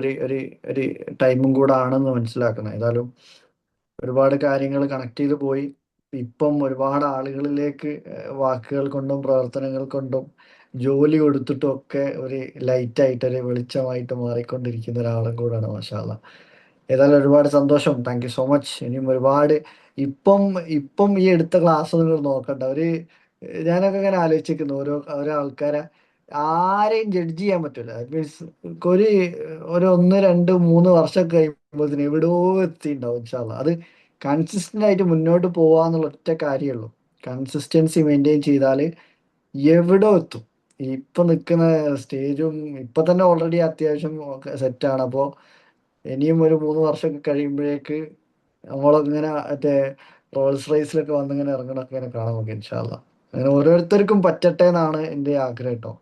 ഒരു ടൈമും കൂടെ ആണെന്ന് മനസ്സിലാക്കണം. ഏതായാലും ഒരുപാട് കാര്യങ്ങൾ കണക്ട് ചെയ്ത് പോയി. ഇപ്പം ഒരുപാട് ആളുകളിലേക്ക് വാക്കുകൾ കൊണ്ടും പ്രവർത്തനങ്ങൾ കൊണ്ടും ജോലി കൊടുത്തിട്ടും ഒക്കെ ഒരു ലൈറ്റായിട്ട് ഒരു വെളിച്ചമായിട്ട് മാറിക്കൊണ്ടിരിക്കുന്ന ഒരാളും കൂടാണ്. മാഷാ അല്ലാ. ഏതായാലും ഒരുപാട് സന്തോഷം. Thank you so much. ഇനിയും ഒരുപാട് ഇപ്പം ഈ എടുത്ത ക്ലാസ് നിങ്ങൾ നോക്കണ്ട. ഞാനൊക്കെ ഇങ്ങനെ ആലോചിക്കുന്നു ഓരോ ആൾക്കാരെ ആരെയും ജഡ്ജ് ചെയ്യാൻ പറ്റില്ല. മീൻസ് ഒരു 1 2 3 വർഷം കഴിയുമ്പോൾ കഴിയുമ്പോഴത്തേന് എവിടെയോ എത്തിയിട്ടുണ്ടാവും ഇൻഷാല്ല. അത് കൺസിസ്റ്റന്റ് ആയിട്ട് മുന്നോട്ട് പോവാന്നുള്ള ഒറ്റ കാര്യമുള്ളൂ. കൺസിസ്റ്റൻസി മെയിൻറ്റെയിൻ ചെയ്താൽ എവിടെ എത്തും. ഇപ്പൊ നിൽക്കുന്ന സ്റ്റേജും ഇപ്പൊ തന്നെ ഓൾറെഡി അത്യാവശ്യം സെറ്റാണ്. അപ്പോൾ ഇനിയും ഒരു 3 വർഷമൊക്കെ കഴിയുമ്പോഴേക്ക് നമ്മളിങ്ങനെ മറ്റേ റോൾസ് റൈസിലൊക്കെ വന്നിങ്ങനെ ഇറങ്ങണൊക്കെ ഇങ്ങനെ കാണാൻ നോക്കി ഇൻഷാല്ല. അങ്ങനെ ഓരോരുത്തർക്കും പറ്റട്ടെ എന്നാണ് എൻ്റെ ആഗ്രഹം കേട്ടോ.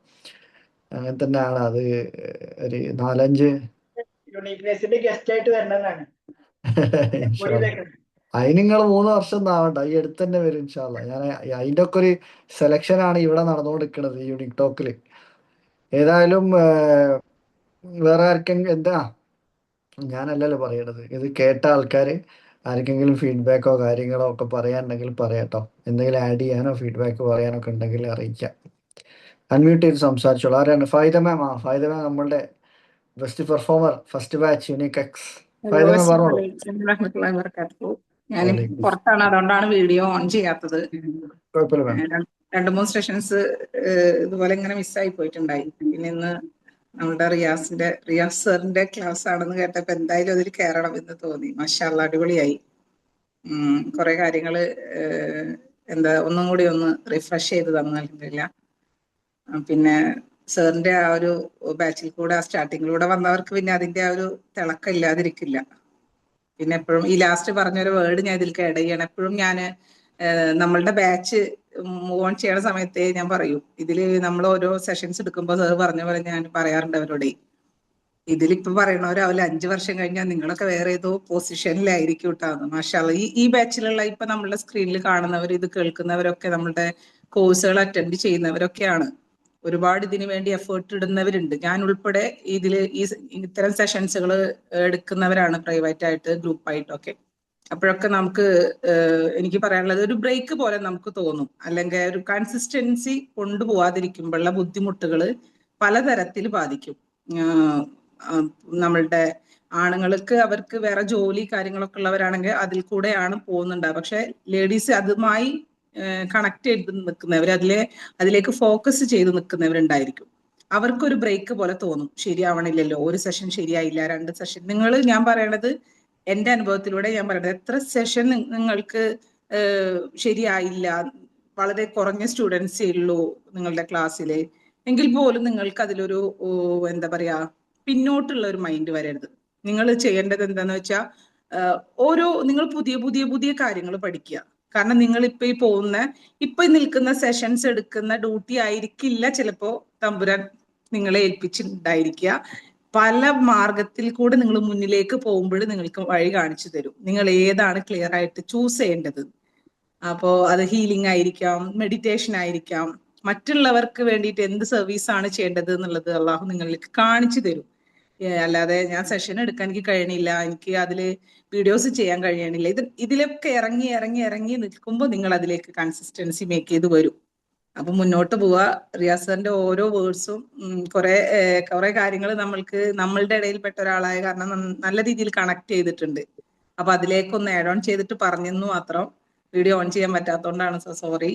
അങ്ങനെ തന്നെയാണ് അത്. ഒരു 4-5 യൂണിക്നെസിന്റെ ഗസ്റ്റ് ആയിട്ട് വരണമെന്നാണ് ഇൻഷാല്ല. അതിന് നിങ്ങൾ 3 വർഷം ഒന്നും ആവണ്ട, ഈ അടുത്ത് തന്നെ വരും ഇൻഷാല്ല. ഞാൻ അതിൻ്റെ ഒക്കെ ഒരു സെലക്ഷനാണ് ഇവിടെ നടന്നുകൊണ്ടിരിക്കുന്നത് യൂണിക് ടോക്കിൽ. ഏതായാലും വേറെ ആർക്കെങ്കിലും എന്താ, ഞാനല്ലല്ലോ പറയണത്, ഇത് കേട്ട ആൾക്കാർ ആർക്കെങ്കിലും ഫീഡ്ബാക്കോ കാര്യങ്ങളോ ഒക്കെ പറയാനുണ്ടെങ്കിൽ പറയാട്ടോ. എന്തെങ്കിലും ആഡ് ചെയ്യാനോ ഫീഡ്ബാക്ക് പറയാനോ ഒക്കെ ഉണ്ടെങ്കിൽ അറിയിക്കാം. അൺമ്യൂട്ട് ചെയ്ത് സംസാരിച്ചോളൂ. ആരാണ്? ഫായിദ മാം. ഫായിദ മാം നമ്മളുടെ best performer, first batch unique X. Hello, Faida ma'am അസ്സലാമു പറഞ്ഞോളൂ. അലൈക്കും വറഹ്മത്തുള്ളാഹി വബറകാതുഹു. ഞാൻ വലൈക്കും പുറത്താണ്, അതുകൊണ്ടാണ് വീഡിയോ ഓൺ ചെയ്യാത്തത്. കുഴപ്പമില്ല മാം. 2-3 സെഷൻസ് ഇതുപോലെ ഇങ്ങനെ മിസ്സായി പോയിട്ടുണ്ടായി. പിന്നെ ഇന്ന് നമ്മുടെ റിയാസ് സാറിന്റെ ക്ലാസ് ആണെന്ന് കേട്ടപ്പോ എന്തായാലും അതിൽ കയറണം എന്ന് തോന്നി. മാഷാ അല്ലാ, അടിപൊളിയായി. കുറെ കാര്യങ്ങള് ഒന്നും കൂടി ഒന്ന് റിഫ്രഷ് ചെയ്ത് തന്നു. അൽഹംദുലില്ലാ. പിന്നെ സാറിന്റെ ആ ഒരു ബാച്ചിൽ കൂടെ, ആ സ്റ്റാർട്ടിങ്ങിലൂടെ വന്നവർക്ക് പിന്നെ അതിന്റെ ആ ഒരു തിളക്കം ഇല്ലാതിരിക്കില്ല. പിന്നെ എപ്പോഴും ഈ ലാസ്റ്റ് പറഞ്ഞൊരു വേർഡ് ഞാൻ ഇതിൽ ആഡ് ചെയ്യണം. എപ്പോഴും ഞാൻ നമ്മളുടെ ബാച്ച് മൂവ് ഓൺ ചെയ്യണ സമയത്തെ ഞാൻ പറയൂ, ഇതിൽ നമ്മൾ ഓരോ സെഷൻസ് എടുക്കുമ്പോൾ സാർ പറഞ്ഞ പോലെ ഞാൻ പറയാറുണ്ട് അവരോട്, ഇതിലിപ്പോ പറയണവരാവില്ല 5 വർഷം കഴിഞ്ഞാൽ നിങ്ങളൊക്കെ വേറെ ഏതോ പൊസിഷനിലായിരിക്കും കേട്ടാന്ന്. മാഷാല്ല, ഈ ബാച്ചിലുള്ള ഇപ്പൊ നമ്മളുടെ സ്ക്രീനിൽ കാണുന്നവർ, ഇത് കേൾക്കുന്നവരൊക്കെ നമ്മളുടെ കോഴ്സുകൾ അറ്റൻഡ് ചെയ്യുന്നവരൊക്കെയാണ്. ഒരുപാട് ഇതിനു വേണ്ടി എഫേർട്ട് ഇടുന്നവരുണ്ട്. ഞാൻ ഉൾപ്പെടെ ഇത്തരം സെഷൻസുകൾ എടുക്കുന്നവരാണ്, പ്രൈവറ്റ് ആയിട്ട് ഗ്രൂപ്പായിട്ടൊക്കെ. അപ്പോഴൊക്കെ നമുക്ക് എനിക്ക് പറയാനുള്ളത്, ഒരു ബ്രേക്ക് പോലെ നമുക്ക് തോന്നും. അല്ലെങ്കിൽ ഒരു കൺസിസ്റ്റൻസി കൊണ്ടുപോകാതിരിക്കുമ്പോഴുള്ള ബുദ്ധിമുട്ടുകൾ പലതരത്തിൽ ബാധിക്കും. നമ്മളുടെ ആണുങ്ങൾക്ക് അവർക്ക് വേറെ ജോലി കാര്യങ്ങളൊക്കെ ഉള്ളവരാണെങ്കിൽ അതിൽ കൂടെയാണ് പോകുന്നുണ്ടാവുക. പക്ഷെ ലേഡീസ് അതുമായി കണക്ട് ചെയ്ത് നിൽക്കുന്നവർ, അതിലേക്ക് ഫോക്കസ് ചെയ്ത് നിൽക്കുന്നവരുണ്ടായിരിക്കും. അവർക്കൊരു ബ്രേക്ക് പോലെ തോന്നും, ശരിയാവണില്ലല്ലോ, ഒരു സെഷൻ ശരിയായില്ല, 2 സെഷൻ. ഞാൻ പറയണത് എന്റെ അനുഭവത്തിലൂടെ ഞാൻ പറയണത്, എത്ര സെഷൻ നിങ്ങൾക്ക് ശരിയായില്ല, വളരെ കുറഞ്ഞ സ്റ്റുഡൻസേ ഉള്ളൂ നിങ്ങളുടെ ക്ലാസ്സിൽ, എങ്കിൽ പോലും നിങ്ങൾക്ക് അതിലൊരു എന്താ പറയാ, പിന്നോട്ടുള്ള ഒരു മൈൻഡ് വരരുത്. നിങ്ങൾ ചെയ്യേണ്ടത് എന്താന്ന് വെച്ചാൽ, നിങ്ങൾ പുതിയ പുതിയ പുതിയ കാര്യങ്ങൾ പഠിക്കുക. കാരണം നിങ്ങൾ ഇപ്പൊ നിൽക്കുന്ന സെഷൻസ് എടുക്കുന്ന ഡ്യൂട്ടി ആയിരിക്കില്ല ചിലപ്പോ തമ്പുരാൻ നിങ്ങളെ ഏൽപ്പിച്ചിട്ടുണ്ടായിരിക്കുക. പല മാർഗത്തിൽ കൂടെ നിങ്ങൾ മുന്നിലേക്ക് പോകുമ്പോൾ നിങ്ങൾക്ക് വഴി കാണിച്ചു തരും. നിങ്ങൾ ഏതാണ് ക്ലിയർ ആയിട്ട് ചൂസ് ചെയ്യേണ്ടത്. അപ്പോ അത് ഹീലിംഗ് ആയിരിക്കാം, മെഡിറ്റേഷൻ ആയിരിക്കാം, മറ്റുള്ളവർക്ക് വേണ്ടിയിട്ട് എന്ത് സർവീസ് ആണ് ചെയ്യേണ്ടത് എന്നുള്ളത് അള്ളാഹു നിങ്ങൾക്ക് കാണിച്ചു തരും. അല്ലാതെ ഞാൻ സെഷൻ എടുക്കാൻ എനിക്ക് കഴിയണില്ല, എനിക്ക് അതില് വീഡിയോസ് ചെയ്യാൻ കഴിയണില്ല, ഇതിലൊക്കെ ഇറങ്ങി ഇറങ്ങി ഇറങ്ങി നിൽക്കുമ്പോൾ നിങ്ങൾ അതിലേക്ക് കൺസിസ്റ്റൻസി മേക്ക് ചെയ്ത് വരും. അപ്പൊ മുന്നോട്ട് പോവുക. റിയാസ് സാറിന്റെ ഓരോ വേർഡ്സും കുറെ കാര്യങ്ങൾ നമ്മളുടെ ഇടയിൽപ്പെട്ട ഒരാളായ കാരണം നല്ല രീതിയിൽ കണക്ട് ചെയ്തിട്ടുണ്ട്. അപ്പൊ അതിലേക്കൊന്ന് ആഡ് ഓൺ ചെയ്തിട്ട് പറഞ്ഞെന്ന് മാത്രം. വീഡിയോ ഓൺ ചെയ്യാൻ പറ്റാത്തതുകൊണ്ടാണ്, സോറി.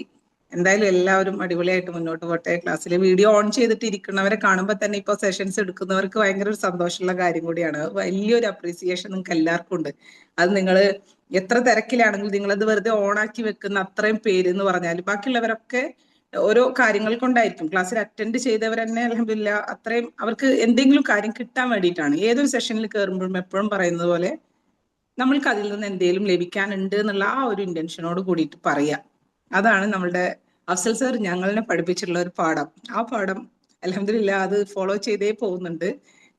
എന്തായാലും എല്ലാവരും അടിപൊളിയായിട്ട് മുന്നോട്ട് പോട്ടെ. ക്ലാസ്സിൽ വീഡിയോ ഓൺ ചെയ്തിട്ട് ഇരിക്കുന്നവരെ കാണുമ്പോൾ തന്നെ ഇപ്പോൾ സെഷൻസ് എടുക്കുന്നവർക്ക് ഭയങ്കര ഒരു സന്തോഷമുള്ള കാര്യം കൂടിയാണ്. വലിയൊരു അപ്രീസിയേഷൻ നിങ്ങൾക്ക് എല്ലാവർക്കും ഉണ്ട്. അത് നിങ്ങൾ എത്ര തിരക്കിലാണെങ്കിലും നിങ്ങളത് വെറുതെ ഓണാക്കി വെക്കുന്ന അത്രയും പേര് എന്ന് പറഞ്ഞാൽ, ബാക്കിയുള്ളവരൊക്കെ ഓരോ കാര്യങ്ങൾ കൊണ്ടായിരിക്കും. ക്ലാസ്സിൽ അറ്റൻഡ് ചെയ്തവർ തന്നെ അൽഹംദുലില്ലാ അത്രയും അവർക്ക് എന്തെങ്കിലും കാര്യം കിട്ടാൻ വേണ്ടിയിട്ടാണ്. ഏതൊരു സെഷനിൽ കയറുമ്പോഴും എപ്പോഴും പറയുന്നത് പോലെ നമ്മൾക്ക് അതിൽ നിന്ന് എന്തെങ്കിലും ലഭിക്കാനുണ്ട് എന്നുള്ള ആ ഒരു ഇന്റൻഷനോട് കൂടിയിട്ട് പറയാം. അതാണ് നമ്മളുടെ അഫ്സൽ സാർ ഞങ്ങളെ പഠിപ്പിച്ചിട്ടുള്ള ഒരു പാഠം. ആ പാഠം അൽഹംദുലില്ലാ അത് ഫോളോ ചെയ്തേ പോകുന്നുണ്ട്.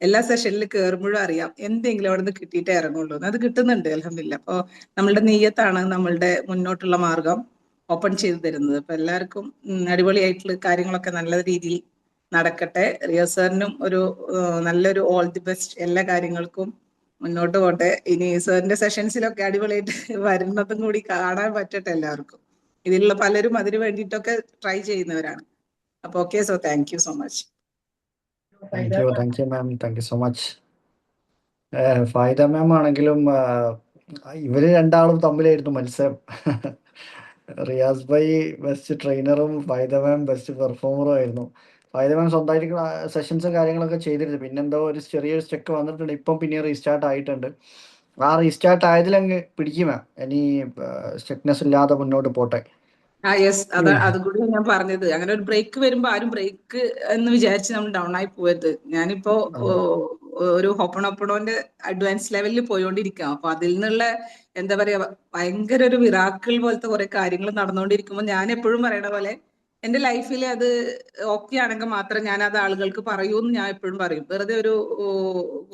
എല്ലാ സെഷനിൽ കയറുമ്പോഴും അറിയാം എന്തെങ്കിലും അവിടെ നിന്ന് കിട്ടിയിട്ടേ ഇറങ്ങുള്ളൂ. അത് കിട്ടുന്നുണ്ട് അൽഹംദുലില്ലാ. അപ്പോൾ നമ്മളുടെ നീയത്താണ് നമ്മളുടെ മുന്നോട്ടുള്ള മാർഗം ഓപ്പൺ ചെയ്തു തരുന്നത്. അപ്പൊ എല്ലാവർക്കും അടിപൊളിയായിട്ടുള്ള കാര്യങ്ങളൊക്കെ നല്ല രീതിയിൽ നടക്കട്ടെ. റിയാസ് സാറിനും ഒരു നല്ലൊരു ഓൾ ദി ബെസ്റ്റ്. എല്ലാ കാര്യങ്ങൾക്കും മുന്നോട്ട് പോട്ടെ. ഇനി സാറിന്റെ സെഷൻസിലൊക്കെ അടിപൊളിയായിട്ട് വരുന്നതും കൂടി കാണാൻ പറ്റട്ടെ എല്ലാവർക്കും. ഇതിലുള്ള പലരും അതിനു വേണ്ടിയിട്ടൊക്കെ ട്രൈ ചെയ്യുന്നവരാണ്. അപ്പൊ okay, so thank you so much. Thank you ma'am, thank you so much. Faida ma'am ആണെങ്കിലും ഇവര് രണ്ടാളും തമ്മിലായിരുന്നു മത്സരം. റിയാസ് ഭായി ബെസ്റ്റ് ട്രെയിനറും ഫായിദ മാം ബെസ്റ്റ് പെർഫോമറും ആയിരുന്നു. ഫൈദമാൻ സ്വന്തമായിട്ട് സെഷൻസും കാര്യങ്ങളൊക്കെ ചെയ്തിരുന്നു. പിന്നെന്തോ ഒരു ചെറിയൊരു സ്റ്റെക്ക് വന്നിട്ടുണ്ട്. ഇപ്പം പിന്നെ റീസ്റ്റാർട്ട് ആയിട്ടുണ്ട്. ആ റീസ്റ്റാർട്ട് ആയതിലങ്ങ് പിടിക്കുമോ ഇനി സ്റ്റെക്നെസ് ഇല്ലാതെ മുന്നോട്ട് പോട്ടെ. യെസ്, അതുകൂടി ഞാൻ പറഞ്ഞത്. അങ്ങനെ ഒരു ബ്രേക്ക് വരുമ്പോ ആരും ബ്രേക്ക് എന്ന് വിചാരിച്ച് നമ്മൾ ഡൗൺ ആയി പോയത്. ഞാനിപ്പോ ഒരു ഹൊപ്പണൊപ്പണോന്റെ അഡ്വാൻസ് ലെവലിൽ പോയോണ്ടിരിക്കാം. അപ്പൊ അതിൽ നിന്നുള്ള എന്താ പറയാ, ഭയങ്കര ഒരു മിറാക്കിൾ പോലത്തെ കുറെ കാര്യങ്ങൾ നടന്നുകൊണ്ടിരിക്കുമ്പോൾ ഞാൻ എപ്പോഴും പറയണ പോലെ എന്റെ ലൈഫിൽ അത് ഓക്കെ ആണെങ്കിൽ മാത്രം ഞാൻ അത് ആളുകൾക്ക് പറയൂ എന്ന് ഞാൻ എപ്പോഴും പറയും. വെറുതെ ഒരു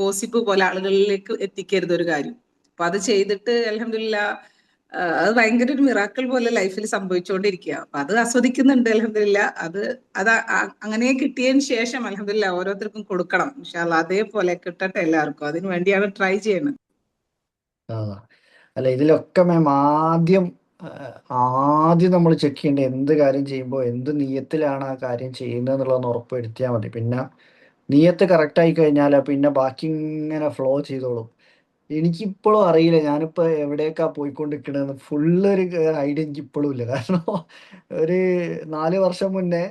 ഗോസിപ്പ് പോലെ ആളുകളിലേക്ക് എത്തിക്കരുത് ഒരു കാര്യം. അപ്പൊ അത് ചെയ്തിട്ട് അൽഹംദുലില്ലാ അത് ഭയങ്കര ഒരു മിറാക്കിൾ പോലെ ലൈഫിൽ സംഭവിച്ചുകൊണ്ടിരിക്കുക. അപ്പൊ അത് ആസ്വദിക്കുന്നുണ്ട് അൽഹംദുലില്ലാ. അത് അങ്ങനെ കിട്ടിയതിന് ശേഷം അൽഹംദുലില്ലാ ഓരോരുത്തർക്കും കൊടുക്കണം ഇൻഷാ അല്ലാ. അതേപോലെ കിട്ടട്ടെ എല്ലാവർക്കും. അതിനു വേണ്ടിയാണ് ട്രൈ ചെയ്യുന്നത്. ആ അല്ല, ഇതിലൊക്കെ മാം ആദ്യം നമ്മൾ ചെക്ക് ചെയ്യേണ്ടത് എന്ത് കാര്യം ചെയ്യുമ്പോൾ എന്ത് നീയത്തിലാണ് ആ കാര്യം ചെയ്യുന്നത് എന്നുള്ളതെന്ന് ഉറപ്പ് വരുത്തിയാൽ മതി. പിന്നെ നീയത്ത് കറക്റ്റ് ആയി കഴിഞ്ഞാൽ പിന്നെ ബാക്കി ഇങ്ങനെ ഫ്ലോ ചെയ്തോളും. എനിക്കിപ്പോഴും അറിയില്ല ഞാനിപ്പോൾ എവിടേക്കാ പോയിക്കൊണ്ടിരിക്കണതെന്ന് ഫുള്ളൊരു ഐഡിയ എനിക്കിപ്പോഴും ഇല്ല. കാരണം ഒരു 4 വർഷം മുന്നേ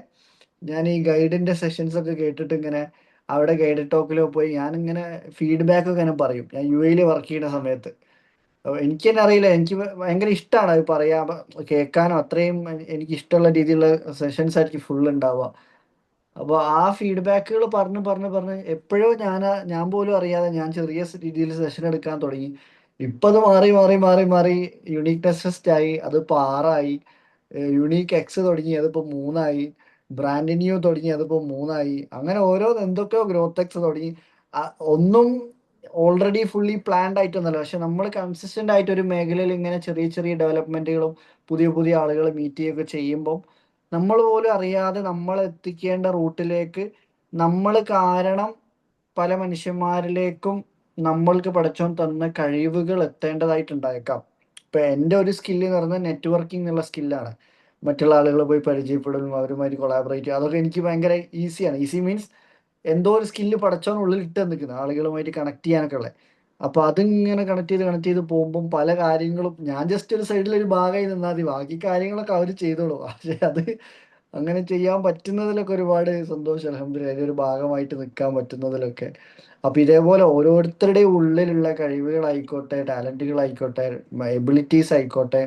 ഞാൻ ഈ ഗൈഡിന്റെ സെഷൻസ് ഒക്കെ കേട്ടിട്ട് ഇങ്ങനെ അവിടെ ഗൈഡ് ടോക്കിലോ പോയി ഞാനിങ്ങനെ ഫീഡ്ബാക്ക് ഒക്കെ ഇങ്ങനെ പറയും. ഞാൻ UAE വർക്ക് ചെയ്യുന്ന സമയത്ത് എനിക്ക് തന്നെ അറിയില്ല, എനിക്ക് ഭയങ്കര ഇഷ്ടമാണ് അത് പറയാ കേൾക്കാനും. അത്രയും എനിക്ക് ഇഷ്ടമുള്ള രീതിയിലുള്ള സെഷൻസ് ആയിരിക്കും ഫുൾ ഉണ്ടാവുക. അപ്പോൾ ആ ഫീഡ്ബാക്കുകൾ പറഞ്ഞ് എപ്പോഴോ ഞാൻ പോലും അറിയാതെ ഞാൻ ചെറിയ രീതിയിൽ സെഷൻ എടുക്കാൻ തുടങ്ങി. ഇപ്പം അത് മാറി യുണീക്നെസ് ടെസ്റ്റ് ആയി, അതിപ്പോൾ 6ആയി. യുണീക്ക് എക്സ് തുടങ്ങി, അതിപ്പോൾ 3ആയി. ബ്രാൻഡ് ന്യൂ തുടങ്ങി, അതിപ്പോൾ 3ആയി. അങ്ങനെ ഓരോ എന്തൊക്കെയോ ഗ്രോത്ത് എക്സ് തുടങ്ങി. ഒന്നും ഓൾറെഡി ഫുള്ളി പ്ലാൻഡ് ആയിട്ടൊന്നുമല്ല, പക്ഷെ നമ്മൾ കൺസിസ്റ്റന്റ് ആയിട്ട് ഒരു മേഖലയിൽ ഇങ്ങനെ ചെറിയ ചെറിയ ഡെവലപ്മെന്റുകളും പുതിയ പുതിയ ആളുകളെ മീറ്റ് ചെയ്യുകയൊക്കെ ചെയ്യുമ്പോൾ നമ്മൾ പോലും അറിയാതെ നമ്മൾ എത്തിക്കേണ്ട റൂട്ടിലേക്ക് നമ്മൾ കാരണം പല മനുഷ്യന്മാരിലേക്കും നമ്മൾക്ക് പടച്ചോൻ തന്ന കഴിവുകൾ എത്തേണ്ടതായിട്ടുണ്ടായേക്കാം. ഇപ്പൊ എൻ്റെ ഒരു സ്കില്ല് എന്ന് പറയുന്നത് നെറ്റ്വർക്കിംഗ് എന്നുള്ള സ്കില്ലാണ്. മറ്റുള്ള ആളുകളെ പോയി പരിചയപ്പെടലും അവരുമായിട്ട് കൊളാബറേറ്റ് ചെയ്യുക, അതൊക്കെ എനിക്ക് ഭയങ്കര ഈസിയാണ്. ഈസി മീൻസ് എന്തോ ഒരു സ്കില്ല് പടച്ചോൻ ഉള്ളിൽ ഇട്ട് നിൽക്കുന്നത് ആളുകളുമായിട്ട് കണക്ട് ചെയ്യാനൊക്കെ ഉള്ളത്. അപ്പൊ അതിങ്ങനെ കണക്ട് ചെയ്ത് പോകുമ്പം പല കാര്യങ്ങളും ഞാൻ ജസ്റ്റ് ഒരു സൈഡിൽ ഒരു ഭാഗമായി നിന്നാൽ മതി, ബാക്കി കാര്യങ്ങളൊക്കെ അവർ ചെയ്തോളൂ. പക്ഷെ അത് അങ്ങനെ ചെയ്യാൻ പറ്റുന്നതിലൊക്കെ ഒരുപാട് സന്തോഷം അൽഹംദുലില്ലാ, ഇതിലൊരു ഭാഗമായിട്ട് നിൽക്കാൻ പറ്റുന്നതിലൊക്കെ. അപ്പൊ ഇതേപോലെ ഓരോരുത്തരുടെയും ഉള്ളിലുള്ള കഴിവുകളായിക്കോട്ടെ, ടാലന്റുകളായിക്കോട്ടെ, എബിലിറ്റീസ് ആയിക്കോട്ടെ,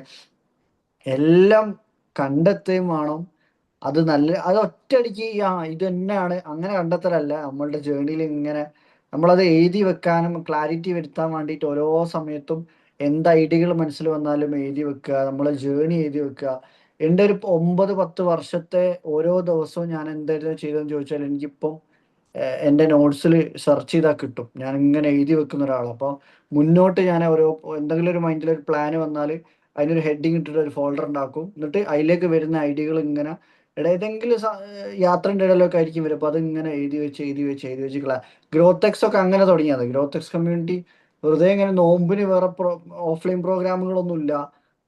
എല്ലാം കണ്ടെത്തുകയും വേണം. അത് ഒറ്റയടിക്ക് ഇത് തന്നെയാണ് അങ്ങനെ കണ്ടെത്തലല്ല. നമ്മളുടെ ജേർണിയിൽ ഇങ്ങനെ നമ്മളത് എഴുതി വെക്കാനും ക്ലാരിറ്റി വരുത്താൻ വേണ്ടിയിട്ട് ഓരോ സമയത്തും എന്ത് ഐഡിയകൾ മനസ്സിൽ വന്നാലും എഴുതി വെക്കുക, നമ്മളെ ജേർണി എഴുതി വെക്കുക. എൻ്റെ ഒരു 9-10 വർഷത്തെ ഓരോ ദിവസവും ഞാൻ എന്തായിരുന്നു ചെയ്തതെന്ന് ചോദിച്ചാൽ എനിക്കിപ്പം എൻ്റെ നോട്ട്സിൽ സെർച്ച് ചെയ്താൽ കിട്ടും. ഞാൻ ഇങ്ങനെ എഴുതി വെക്കുന്ന ഒരാളാണ്. അപ്പോൾ മുന്നോട്ട് ഞാൻ ഓരോ എന്തെങ്കിലും ഒരു മൈൻഡിൽ ഒരു പ്ലാൻ വന്നാൽ അതിനൊരു ഹെഡിങ് ഇട്ടിട്ട് ഒരു ഫോൾഡർ ഉണ്ടാക്കും. എന്നിട്ട് അതിലേക്ക് വരുന്ന ഐഡിയകൾ ഇങ്ങനെ ഏതെങ്കിലും യാത്രൻ്റെ ഇടയിലൊക്കെ ആയിരിക്കും വരും. അപ്പോൾ അതിങ്ങനെ എഴുതി വെച്ച് ഗ്രോത്ത് എക്സ് ഒക്കെ അങ്ങനെ തുടങ്ങിയത്. ഗ്രോത്ത് എക്സ് കമ്മ്യൂണിറ്റി വെറുതെ ഇങ്ങനെ നോമ്പിന് വേറെ ഓഫ്ലൈൻ പ്രോഗ്രാമുകളൊന്നും ഇല്ല.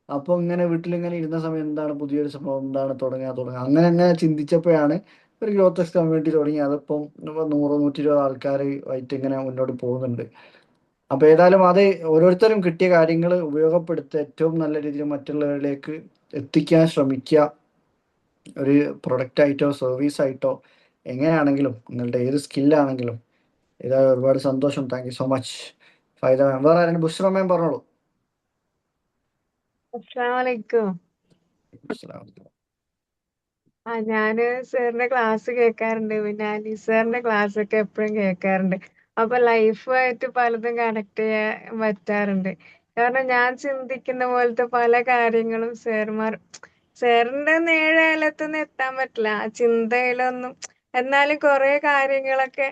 അപ്പോൾ ഇങ്ങനെ വീട്ടിലിങ്ങനെ ഇരുന്ന സമയം എന്താണ് പുതിയൊരു സംഭവം, എന്താണ് തുടങ്ങുക അങ്ങനെ അങ്ങനെ ചിന്തിച്ചപ്പോഴാണ് ഒരു ഗ്രോത്ത് എക്സ് കമ്മ്യൂണിറ്റി തുടങ്ങി. അതിപ്പം 100-120 ആൾക്കാർ ആയിട്ട് ഇങ്ങനെ മുന്നോട്ട് പോകുന്നുണ്ട്. അപ്പോൾ ഏതായാലും അത് ഓരോരുത്തരും കിട്ടിയ കാര്യങ്ങൾ ഉപയോഗപ്പെടുത്തി ഏറ്റവും നല്ല രീതിയിൽ മറ്റുള്ളവരിലേക്ക് എത്തിക്കാൻ ശ്രമിക്കുക. ഒരു പ്രൊഡക്റ്റ് ആയിട്ടോ സർവീസ് ആയിട്ടോ എങ്ങനെയാണെങ്കിലും നിങ്ങളുടെ ഏത് സ്കില്ലാണെങ്കിലും. ഏതായാലും ഒരുപാട് സന്തോഷം. താങ്ക് യു സോ മച്ച് ഫൈദ മാം. വേറെ ആരെങ്കിലും? ബുഷ്ര മാം പറഞ്ഞോളൂ. അസ്സലാമലൈക്കും. അസ്സലാമു അലൈക്കും. ഞാന് സാറിന്റെ ക്ലാസ് കേൾക്കാറുണ്ട്. പിന്നെ അലി സാറിന്റെ ക്ലാസ് ഒക്കെ എപ്പോഴും കേൾക്കാറുണ്ട്. അപ്പൊ ലൈഫായിട്ട് പലതും കണക്ട് ചെയ്യാൻ പറ്റാറുണ്ട്. കാരണം ഞാൻ ചിന്തിക്കുന്ന പോലത്തെ പല കാര്യങ്ങളും സാറിന്റെ നേഴലത്തൊന്നും എത്താൻ പറ്റില്ല ആ ചിന്തയിലൊന്നും. എന്നാലും കുറെ കാര്യങ്ങളൊക്കെ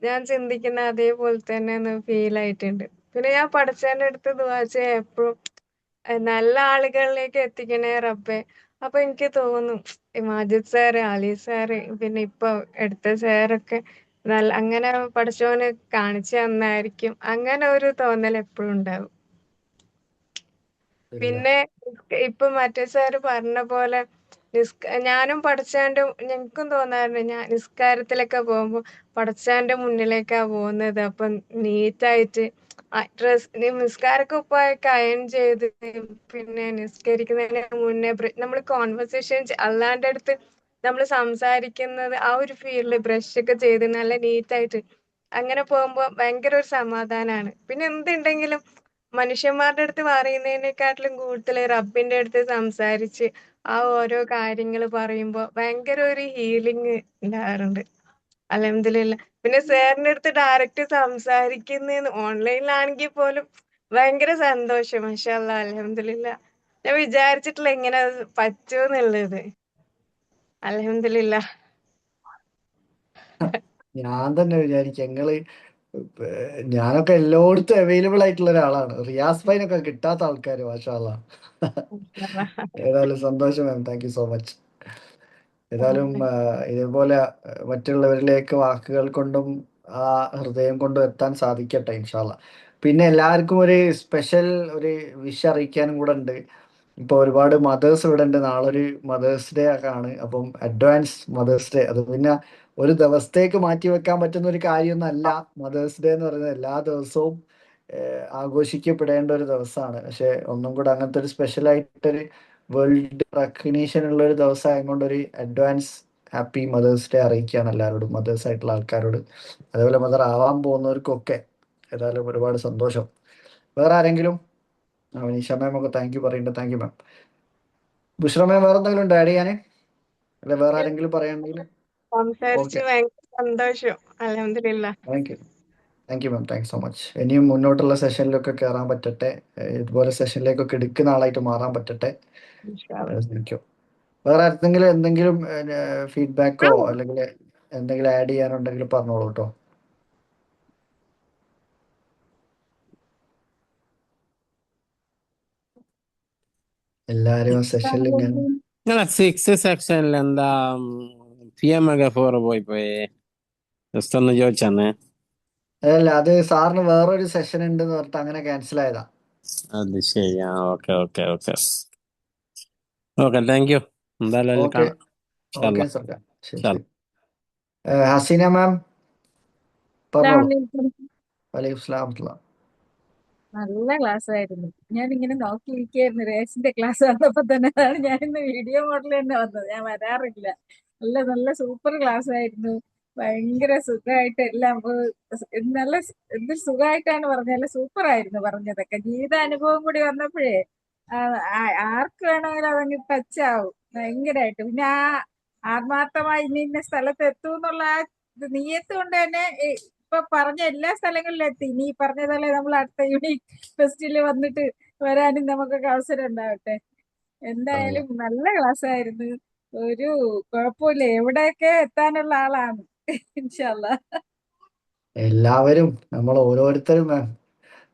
ഞാൻ ചിന്തിക്കുന്ന അതേപോലെ തന്നെ ഒന്ന് ഫീൽ ആയിട്ടുണ്ട്. പിന്നെ ഞാൻ പഠിച്ചതിന്റെ അടുത്ത് ദുആ ചെയ്യാ എപ്പോഴും നല്ല ആളുകളിലേക്ക് എത്തിക്കണേ റബ്ബേ. അപ്പൊ എനിക്ക് തോന്നും ഈ മാജിദ് സാറ്, അലി സാറ്, പിന്നെ ഇപ്പൊ എടുത്ത സാറൊക്കെ അങ്ങനെ പഠിച്ചവന് കാണിച്ചു തന്നായിരിക്കും. അങ്ങനെ ഒരു തോന്നൽ എപ്പോഴും ഉണ്ടാവും. പിന്നെ ഇപ്പൊ മറ്റേ സാറ് പറഞ്ഞ പോലെ ഞാനും ഞങ്ങൾക്കും തോന്നാറുണ്ട്, ഞാൻ നിസ്കാരത്തിലൊക്കെ പോകുമ്പോ പടച്ചാന്റെ മുന്നിലേക്കാ പോകുന്നത്. അപ്പൊ നീറ്റായിട്ട് നിസ്കാരക്ക് ഉപ്പായൊക്കെ അയൺ ചെയ്ത് പിന്നെ നിസ്കരിക്കുന്നതിന് മുന്നേ നമ്മൾ കോൺവെർസേഷൻ അള്ളാന്റെ അടുത്ത് നമ്മൾ സംസാരിക്കുന്നത് ആ ഒരു ഫീൽഡിൽ ബ്രഷ് ഒക്കെ ചെയ്ത് നല്ല നീറ്റായിട്ട് അങ്ങനെ പോകുമ്പോൾ ഭയങ്കര ഒരു സമാധാനമാണ്. പിന്നെ എന്തുണ്ടെങ്കിലും മനുഷ്യന്മാരുടെ അടുത്ത് പറയുന്നതിനെക്കാട്ടിലും കൂടുതൽ റബ്ബിന്റെ അടുത്ത് സംസാരിച്ച് ആ ഓരോ കാര്യങ്ങൾ പറയുമ്പോൾ ഭയങ്കര ഒരു ഹീലിംഗ് ഉണ്ടാകാറുണ്ട്. അൽഹംദുലില്ലാ. പിന്നെ സാറിന്റെ അടുത്ത് ഡയറക്റ്റ് സംസാരിക്കുന്നേന്ന് ഓൺലൈനിലാണെങ്കിൽ പോലും ഭയങ്കര സന്തോഷം. മാഷാ അല്ലാ അൽഹംദുലില്ലാ. ഞാൻ വിചാരിച്ചിട്ടില്ല ഇങ്ങനെ പറ്റൂന്നുള്ളത്. അൽഹംദുലില്ലാ. ഞാൻ തന്നെ വിചാരിക്കും ഞങ്ങള് ഞാനൊക്കെ എല്ലായിടത്തും അവൈലബിൾ ആയിട്ടുള്ള ഒരാളാണ്. റിയാസ് ഭായിനൊക്കെ കിട്ടാത്ത ആൾക്കാര് മാഷാ അല്ലാ. ഏതായാലും സന്തോഷം മാം, താങ്ക് യു സോ മച്ച്. ഏതായാലും ഇതേപോലെ മറ്റുള്ളവരിലേക്ക് വാക്കുകൾ കൊണ്ടും ആ ഹൃദയം കൊണ്ടും എത്താൻ സാധിക്കട്ടെ ഇൻഷാ അല്ലാ. പിന്നെ എല്ലാവർക്കും ഒരു സ്പെഷ്യൽ ഒരു വിഷ് അറിയിക്കാനും കൂടെ ഉണ്ട്. ഇപ്പൊ ഒരുപാട് മദേഴ്സ് ഇവിടെ ഉണ്ട്. നാളെ ഒരു മദേഴ്സ് ഡേ ഒക്കെ ആണ്. അപ്പം അഡ്വാൻസ് മദേഴ്സ് ഡേ. അത് പിന്നെ ഒരു ദിവസത്തേക്ക് മാറ്റി വെക്കാൻ പറ്റുന്ന ഒരു കാര്യമൊന്നുമല്ല. മദേഴ്സ് ഡേ എന്ന് പറയുന്നത് എല്ലാ ദിവസവും ആഘോഷിക്കപ്പെടേണ്ട ഒരു ദിവസമാണ്. പക്ഷെ ഒന്നും കൂടെ അങ്ങനത്തെ ഒരു സ്പെഷ്യൽ ആയിട്ടൊരു വേൾഡ് റെക്കഗ്നീഷൻ ഉള്ള ഒരു ദിവസം ആയതുകൊണ്ട് ഒരു അഡ്വാൻസ് ഹാപ്പി മദേഴ്സ് ഡേ അറിയിക്കുകയാണ് എല്ലാവരോടും, മദേഴ്സ് ആയിട്ടുള്ള ആൾക്കാരോട്. അതേപോലെ മദർ ആവാൻ പോകുന്നവർക്കൊക്കെ ഏതായാലും ഒരുപാട് സന്തോഷം. വേറെ ആരെങ്കിലും? നിഷ മാം ഒക്കെ താങ്ക് യു പറയുന്നുണ്ട്. Thank you ma'am. Bushra ma'am വേറെ എന്തെങ്കിലും ഉണ്ടോ ആഡ് ചെയ്യാന്? അല്ലെ വേറെ ആരെങ്കിലും പറയാനുണ്ടെങ്കിൽ? സംസാരിച്ച് ഓക്കെ, ഭയങ്കര സന്തോഷം. അൽഹംദുലില്ലാ. Thank you. Thank you ma'am, thanks so much. ഇനിയും മുന്നോട്ടുള്ള സെഷനിലൊക്കെ കയറാൻ പറ്റട്ടെ. ഇതുപോലെ സെഷനിലേക്കൊക്കെ എടുക്കുന്ന ആളായിട്ട് മാറാൻ പറ്റട്ടെ. ഇൻഷാ അല്ലാ. ശ്രമിക്കും. വേറെ ആർക്കെങ്കിലും എന്തെങ്കിലും ഫീഡ്ബാക്കോ അല്ലെങ്കിൽ എന്തെങ്കിലും ആഡ് ചെയ്യാനുണ്ടെങ്കിൽ പറഞ്ഞോളൂ കേട്ടോ. എല്ലാരും സെഷനിൽ ഇങ്ങനെ നിങ്ങളെ 6 സെക്ഷനിൽ എന്താ PM4 പോയി ജസ്റ്റ് ഒന്ന് ചോദിച്ചാന്നേ. അല്ല, അത് സാറിന് വേറൊരു സെഷൻ ഉണ്ടെന്ന് പറഞ്ഞിട്ട് അങ്ങനെ ക്യാൻസൽ ആയതാ. അത് ശരി. ആ okay okay okay okay, thank you. എന്തായാലും അതിൽ ഓക്കെ കാണാം. ഓക്കെ ഇൻഷാല്ലാ. സർ, ശരി ഇൻഷാല്ലാ. ശരി. ഹസീന മാം പറഞ്ഞോളൂ. അസ്സലാമലൈക്കും. വലൈക്കും സ്ലാം. നല്ല ക്ലാസ് ആയിരുന്നു. ഞാൻ ഇങ്ങനെ നോക്കിയിരിക്കുകയായിരുന്നു രേസിന്റെ ക്ലാസ് വന്നപ്പോ തന്നെ. അതാണ് ഞാൻ ഇന്ന് വീഡിയോ മോഡൽ തന്നെ വന്നത്. ഞാൻ വരാറില്ല. നല്ല നല്ല സൂപ്പർ ക്ലാസ് ആയിരുന്നു. ഭയങ്കര സുഖമായിട്ട് എല്ലാം നല്ല എന്ത് സുഖമായിട്ടാണ് പറഞ്ഞത്. സൂപ്പർ ആയിരുന്നു പറഞ്ഞതൊക്കെ. ജീവിതാനുഭവം കൂടി വന്നപ്പോഴേ ആർക്ക് വേണമെങ്കിലും അതങ്ങ് ടച്ച് ആവും ഭയങ്കരമായിട്ട്. പിന്നെ ആ ആത്മാർത്ഥമായി ഇന്ന ഇന്ന സ്ഥലത്ത് എത്തും എന്നുള്ള ആ നീയത്ത് കൊണ്ട് തന്നെ ഇപ്പൊ പറഞ്ഞ എല്ലാ സ്ഥലങ്ങളിലും എത്തി. നീ പറഞ്ഞതല്ലേ നമ്മൾ അടുത്ത യൂണിക് ഫെസ്റ്റിൽ വന്നിട്ട് വരാനും നമുക്കൊക്കെ അവസരം ഉണ്ടാവട്ടെ. എന്തായാലും നല്ല ക്ലാസ് ആയിരുന്നു. ഒരു കുഴപ്പമില്ല. എവിടെയൊക്കെ എത്താനുള്ള ആളാണ്. ഇൻഷാ അല്ലാ. എല്ലാവരും നമ്മൾ ഓരോരുത്തരും മാം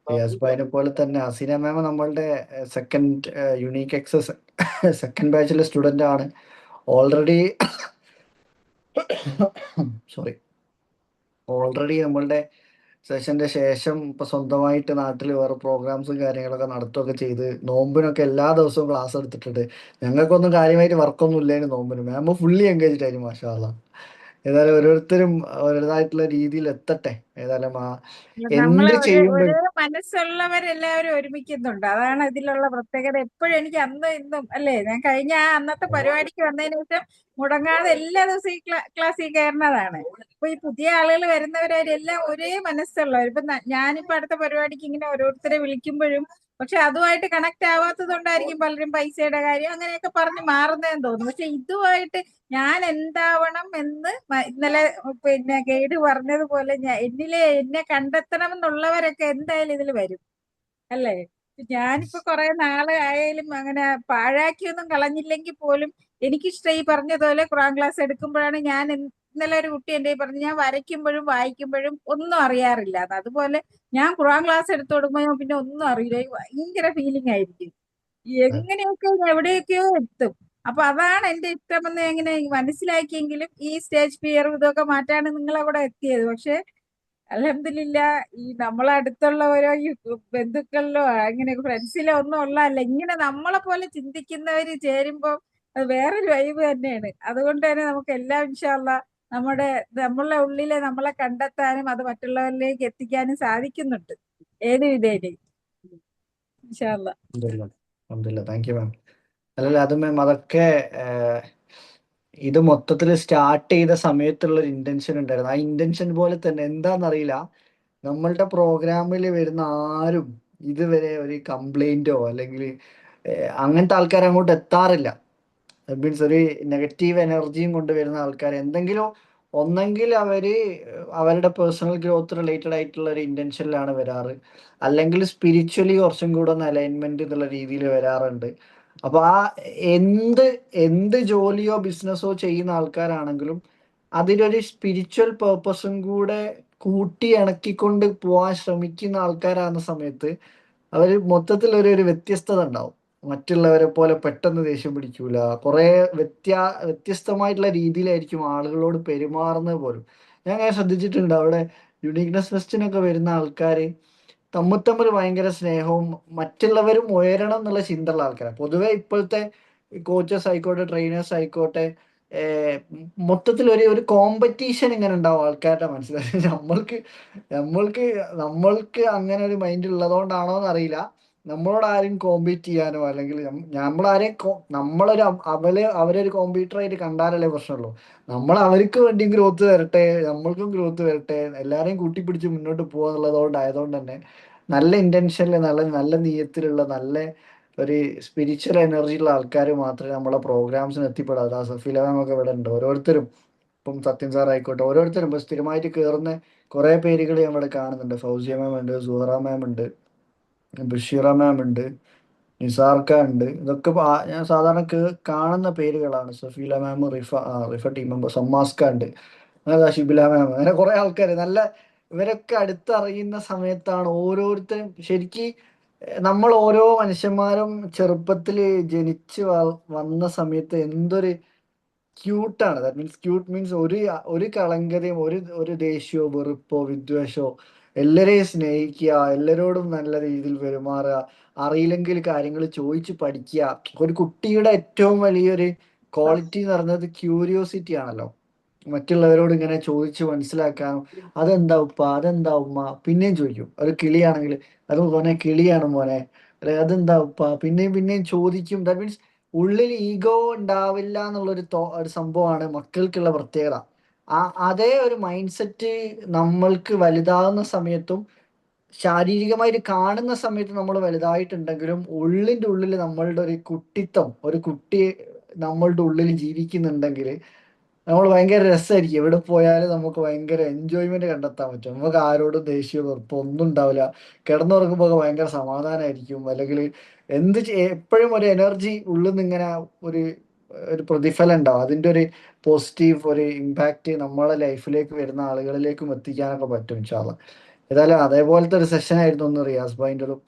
റിയാസ് ഭായിനെ പോലെ തന്നെ ഹസീന മാം നമ്മളുടെ സെക്കൻഡ് യുണീക്ക് എക്സസ് സെക്കൻഡ് ബാച്ചിലെ സ്റ്റുഡൻ്റ് ആണ്. ഓൾറെഡി സോറി, ഓൾറെഡി നമ്മളുടെ സെഷന്റെ ശേഷം ഇപ്പൊ സ്വന്തമായിട്ട് നാട്ടിൽ വേറെ പ്രോഗ്രാംസും കാര്യങ്ങളൊക്കെ നടത്തുകയൊക്കെ ചെയ്ത് നോമ്പിനൊക്കെ എല്ലാ ദിവസവും ക്ലാസ് എടുത്തിട്ടുണ്ട്. ഞങ്ങൾക്കൊന്നും കാര്യമായിട്ട് വർക്കൊന്നും ഇല്ലായിരുന്നു നോമ്പിന്. മാം ഫുള്ളി എൻഗേജ്ഡ് ആയിരുന്നു മാഷാ അല്ലാ. ഏതായാലും ഓരോരുത്തരും അവരുടേതായിട്ടുള്ള രീതിയിൽ എത്തട്ടെ. ഏതായാലും നമ്മളെ എന്ത് ചെയ്യുമ്പോഴും ഒരേ മനസ്സുള്ളവരെല്ലാവരും ഒരുമിക്കുന്നുണ്ട്. അതാണ് ഇതിലുള്ള പ്രത്യേകത. എപ്പോഴും എനിക്ക് അന്നും ഇന്നും അല്ലേ, ഞാൻ കഴിഞ്ഞ അന്നത്തെ പരിപാടിക്ക് വന്നതിന് ശേഷം മുടങ്ങാതെ എല്ലാ ദിവസവും ഈ ക്ലാസ്സിൽ കയറുന്നതാണ്. അപ്പൊ ഈ പുതിയ ആളുകൾ വരുന്നവരെല്ലാം ഒരേ മനസ്സുള്ളവർ. ഇപ്പൊ ഞാനിപ്പോ അടുത്ത പരിപാടിക്ക് ഇങ്ങനെ ഓരോരുത്തരെ വിളിക്കുമ്പോഴും പക്ഷെ അതുമായിട്ട് കണക്ട് ആവാത്തത് കൊണ്ടായിരിക്കും പലരും പൈസയുടെ കാര്യം അങ്ങനെയൊക്കെ പറഞ്ഞ് മാറുന്നതെന്ന് തോന്നുന്നു. പക്ഷെ ഇതുമായിട്ട് ഞാൻ എന്താവണം എന്ന് ഇന്നലെ പിന്നെ ഗൈഡ് പറഞ്ഞതുപോലെ എന്നെ കണ്ടെത്തണം എന്നുള്ളവരൊക്കെ എന്തായാലും ഇതിൽ വരും അല്ലേ. ഞാനിപ്പോ കുറെ നാള് ആയാലും അങ്ങനെ പാഴാക്കിയൊന്നും കളഞ്ഞില്ലെങ്കിൽ പോലും എനിക്കിഷ്ടം ഈ പറഞ്ഞതുപോലെ ഖുറാൻ ക്ലാസ് എടുക്കുമ്പോഴാണ് ഞാൻ ഇന്നലെ ഒരു കുട്ടി എന്റെ പറഞ്ഞു ഞാൻ വരയ്ക്കുമ്പോഴും വായിക്കുമ്പോഴും ഒന്നും അറിയാറില്ല. അതുപോലെ ഞാൻ ഖുറാൻ ക്ലാസ് എടുത്തു കൊടുക്കുമ്പോൾ പിന്നെ ഒന്നും അറിയില്ല. ഭയങ്കര ഫീലിംഗ് ആയിരിക്കും. എങ്ങനെയൊക്കെ എവിടെയൊക്കെയോ എത്തും. അപ്പൊ അതാണ് എന്റെ ഇഷ്ടമെന്ന് എങ്ങനെ മനസ്സിലാക്കിയെങ്കിലും ഈ സ്റ്റേജ് ഫിയറും ഇതൊക്കെ മാറ്റാണ് നിങ്ങളെ കൂടെ എത്തിയത്. പക്ഷെ അൽഹംദുലില്ലാ ഈ നമ്മളെ അടുത്തുള്ള ഓരോ ഈ ബന്ധുക്കളിലോ അങ്ങനെ ഫ്രണ്ട്സിലോ ഒന്നും ഉള്ളതല്ല. ഇങ്ങനെ നമ്മളെ പോലെ ചിന്തിക്കുന്നവര് ചേരുമ്പോ അത് വേറൊരു വൈബ് തന്നെയാണ്. അതുകൊണ്ട് തന്നെ നമുക്ക് എല്ലാം ഇൻഷാ അല്ലാ നമ്മളെ ഉള്ളിലെ നമ്മളെ കണ്ടെത്താനും അത് മറ്റുള്ളവരിലേക്ക് എത്തിക്കാനും സാധിക്കുന്നുണ്ട് ഏത് വിധേനയും ഇൻഷാ അല്ലാ. അൽഹംദുലില്ലാ താങ്ക് യു മാം. അല്ലല്ല അത് മാം അതൊക്കെ ഇത് മൊത്തത്തിൽ സ്റ്റാർട്ട് ചെയ്ത സമയത്തുള്ള ഒരു ഇന്റൻഷൻ ഉണ്ടായിരുന്നു. ആ ഇന്റൻഷൻ പോലെ തന്നെ എന്താണെന്നറിയില്ല, നമ്മളുടെ പ്രോഗ്രാമിൽ വരുന്ന ആരും ഇതുവരെ ഒരു കംപ്ലൈന്റോ അല്ലെങ്കിൽ അങ്ങനത്തെ ആൾക്കാർ അങ്ങോട്ട് എത്താറില്ല. മീൻസ് ഒരു നെഗറ്റീവ് എനർജിയും കൊണ്ടുവരുന്ന ആൾക്കാർ എന്തെങ്കിലും ഒന്നെങ്കിൽ അവരുടെ പേഴ്സണൽ ഗ്രോത്ത് റിലേറ്റഡ് ആയിട്ടുള്ള ഒരു ഇന്റൻഷനിലാണ് വരാറ്, അല്ലെങ്കിൽ സ്പിരിച്വലി കുറച്ചും കൂടെ ഒന്ന് അലൈൻമെന്റ് എന്നുള്ള രീതിയിൽ വരാറുണ്ട്. അപ്പൊ ആ എന്ത് എന്ത് ജോലിയോ ബിസിനസ്സോ ചെയ്യുന്ന ആൾക്കാരാണെങ്കിലും അതിലൊരു സ്പിരിച്വൽ പേർപ്പസും കൂടെ കൂട്ടി ഇണക്കിക്കൊണ്ട് പോവാൻ ശ്രമിക്കുന്ന ആൾക്കാരാകുന്ന സമയത്ത് അവര് മൊത്തത്തിൽ ഒരു വ്യത്യസ്തത ഉണ്ടാവും. മറ്റുള്ളവരെ പോലെ പെട്ടെന്ന് ദേഷ്യം പിടിക്കൂല. കുറെ വ്യത്യസ്തമായിട്ടുള്ള രീതിയിലായിരിക്കും ആളുകളോട് പെരുമാറുന്നത് പോലും. ഞാൻ അങ്ങനെ ശ്രദ്ധിച്ചിട്ടുണ്ട്, അവിടെ യുണീക്നെസ് ഫെസ്റ്റിനൊക്കെ വരുന്ന ആൾക്കാര് തമ്മിൽ ഭയങ്കര സ്നേഹവും മറ്റുള്ളവരും ഉയരണം എന്നുള്ള ചിന്തയുള്ള ആൾക്കാരാണ്. പൊതുവെ ഇപ്പോഴത്തെ കോച്ചസ് ആയിക്കോട്ടെ ട്രെയിനേഴ്സ് ആയിക്കോട്ടെ, മൊത്തത്തിൽ ഒരു കോമ്പറ്റീഷൻ ഇങ്ങനെ ഉണ്ടാവും ആൾക്കാരുടെ മനസ്സിൽ. നമ്മൾക്ക് നമ്മൾക്ക് അങ്ങനെ ഒരു മൈൻഡ് ഉള്ളതുകൊണ്ടാണോ എന്നറിയില്ല, നമ്മളോട് ആരും കോമ്പീറ്റ് ചെയ്യാനോ അല്ലെങ്കിൽ നമ്മളാരെയും നമ്മളൊരു അവരൊരു കോമ്പീറ്റർ ആയിട്ട് കണ്ടാലല്ലേ പ്രശ്നമുള്ളൂ. നമ്മൾ അവർക്ക് വേണ്ടി ഗ്രോത്ത് വരട്ടെ, നമ്മൾക്കും ഗ്രോത്ത് വരട്ടെ, എല്ലാരെയും കൂട്ടിപ്പിടിച്ച് മുന്നോട്ട് ആയതുകൊണ്ട് തന്നെ നല്ല ഇന്റൻഷനിൽ നല്ല നല്ല നീയത്തിലുള്ള നല്ല ഒരു സ്പിരിച്വൽ എനർജി ഉള്ള ആൾക്കാർ മാത്രമേ നമ്മളെ പ്രോഗ്രാംസിന് എത്തിപ്പെടാതെ. ആ സഫീല മാം ഒക്കെ ഇവിടെ ഉണ്ട്. ഓരോരുത്തരും ഇപ്പം സത്യൻ സാർ ആയിക്കോട്ടെ, ഓരോരുത്തരും ഇപ്പം സ്ഥിരമായിട്ട് കയറുന്ന കുറെ പേരുകൾ നമ്മൾ കാണുന്നുണ്ട്. ഫൗസിയ മാം ഉണ്ട്, സുഹറ മാം ഉണ്ട്, ബഷീറ മാം ഉണ്ട്, നിസാർക്ക ഉണ്ട്. ഇതൊക്കെ ഞാൻ സാധാരണ കാണുന്ന പേരുകളാണ്. സഫീല മാം, റിഫ ടീം മെമ്പർ, സമ്മാസ്ക ഉണ്ട്, അങ്ങനെ ഷിബില മാം, അങ്ങനെ കുറെ ആൾക്കാർ നല്ല ഇവരൊക്കെ അടുത്തറിയുന്ന സമയത്താണ് ഓരോരുത്തരും ശരിക്ക് നമ്മൾ ഓരോ മനുഷ്യന്മാരും ചെറുപ്പത്തിൽ ജനിച്ച് വന്ന സമയത്ത് എന്തൊരു ക്യൂട്ടാണ്. ദാറ്റ് മീൻസ് ക്യൂട്ട് മീൻസ് ഒരു കളങ്കതയും ഒരു ദേഷ്യമോ വെറുപ്പോ വിദ്വേഷമോ, എല്ലാരെയും സ്നേഹിക്കുക, എല്ലാരോടും നല്ല രീതിയിൽ പെരുമാറുക, അറിയില്ലെങ്കിൽ കാര്യങ്ങൾ ചോദിച്ച് പഠിക്കുക. ഒരു കുട്ടിയുടെ ഏറ്റവും വലിയൊരു ക്വാളിറ്റി എന്ന് പറയുന്നത് ക്യൂരിയോസിറ്റി ആണല്ലോ. മറ്റുള്ളവരോട് ഇങ്ങനെ ചോദിച്ച് മനസ്സിലാക്കാനും, അതെന്താ ഉപ്പ, അതെന്താ ഉമ്മ, പിന്നെയും ചോദിക്കും. ഒരു കിളിയാണെങ്കിൽ അത് മോനെ കിളിയാണ് മോനെ, അല്ലെ അതെന്താ ഉപ്പ, പിന്നെയും പിന്നെയും ചോദിക്കും. ദാറ്റ് മീൻസ് ഉള്ളിൽ ഈഗോ ഉണ്ടാവില്ല എന്നുള്ളൊരു ഒരു സംഭവമാണ് മക്കൾക്കുള്ള പ്രത്യേകത. അതേ ഒരു മൈൻഡ് സെറ്റ് നമ്മൾക്ക് വലുതാകുന്ന സമയത്തും ശാരീരികമായിട്ട് കാണുന്ന സമയത്ത് നമ്മൾ വലുതായിട്ടുണ്ടെങ്കിലും ഉള്ളിൻ്റെ ഉള്ളിൽ നമ്മളുടെ ഒരു കുട്ടിത്തം, ഒരു കുട്ടി നമ്മളുടെ ഉള്ളിൽ ജീവിക്കുന്നുണ്ടെങ്കിൽ നമ്മൾ ഭയങ്കര രസമായിരിക്കും. എവിടെ പോയാലും നമുക്ക് ഭയങ്കര എൻജോയ്മെന്റ് കണ്ടെത്താൻ പറ്റും. നമുക്ക് ആരോടും ദേഷ്യമോ വെറുപ്പോ ഒന്നും ഉണ്ടാവില്ല. കിടന്നുറങ്ങുമ്പോൾ ഭയങ്കര സമാധാനമായിരിക്കും. അല്ലെങ്കിൽ എപ്പോഴും ഒരു എനർജി ഉള്ളിൽ നിന്ന് ഇങ്ങനെ ഒരു ഒരു പ്രതിഫലം ഉണ്ടാവും. അതിൻ്റെ ഒരു പോസിറ്റീവ് ഒരു ഇമ്പാക്റ്റ് നമ്മളെ ലൈഫിലേക്ക് വരുന്ന ആളുകളിലേക്കും എത്തിക്കാനൊക്കെ പറ്റും ഇൻഷാ അള്ളാ. ഏതായാലും അതേപോലത്തെ ഒരു സെഷൻ ആയിരുന്നു ഒന്ന് റിയാസ് ഭായിൻ്റെതും.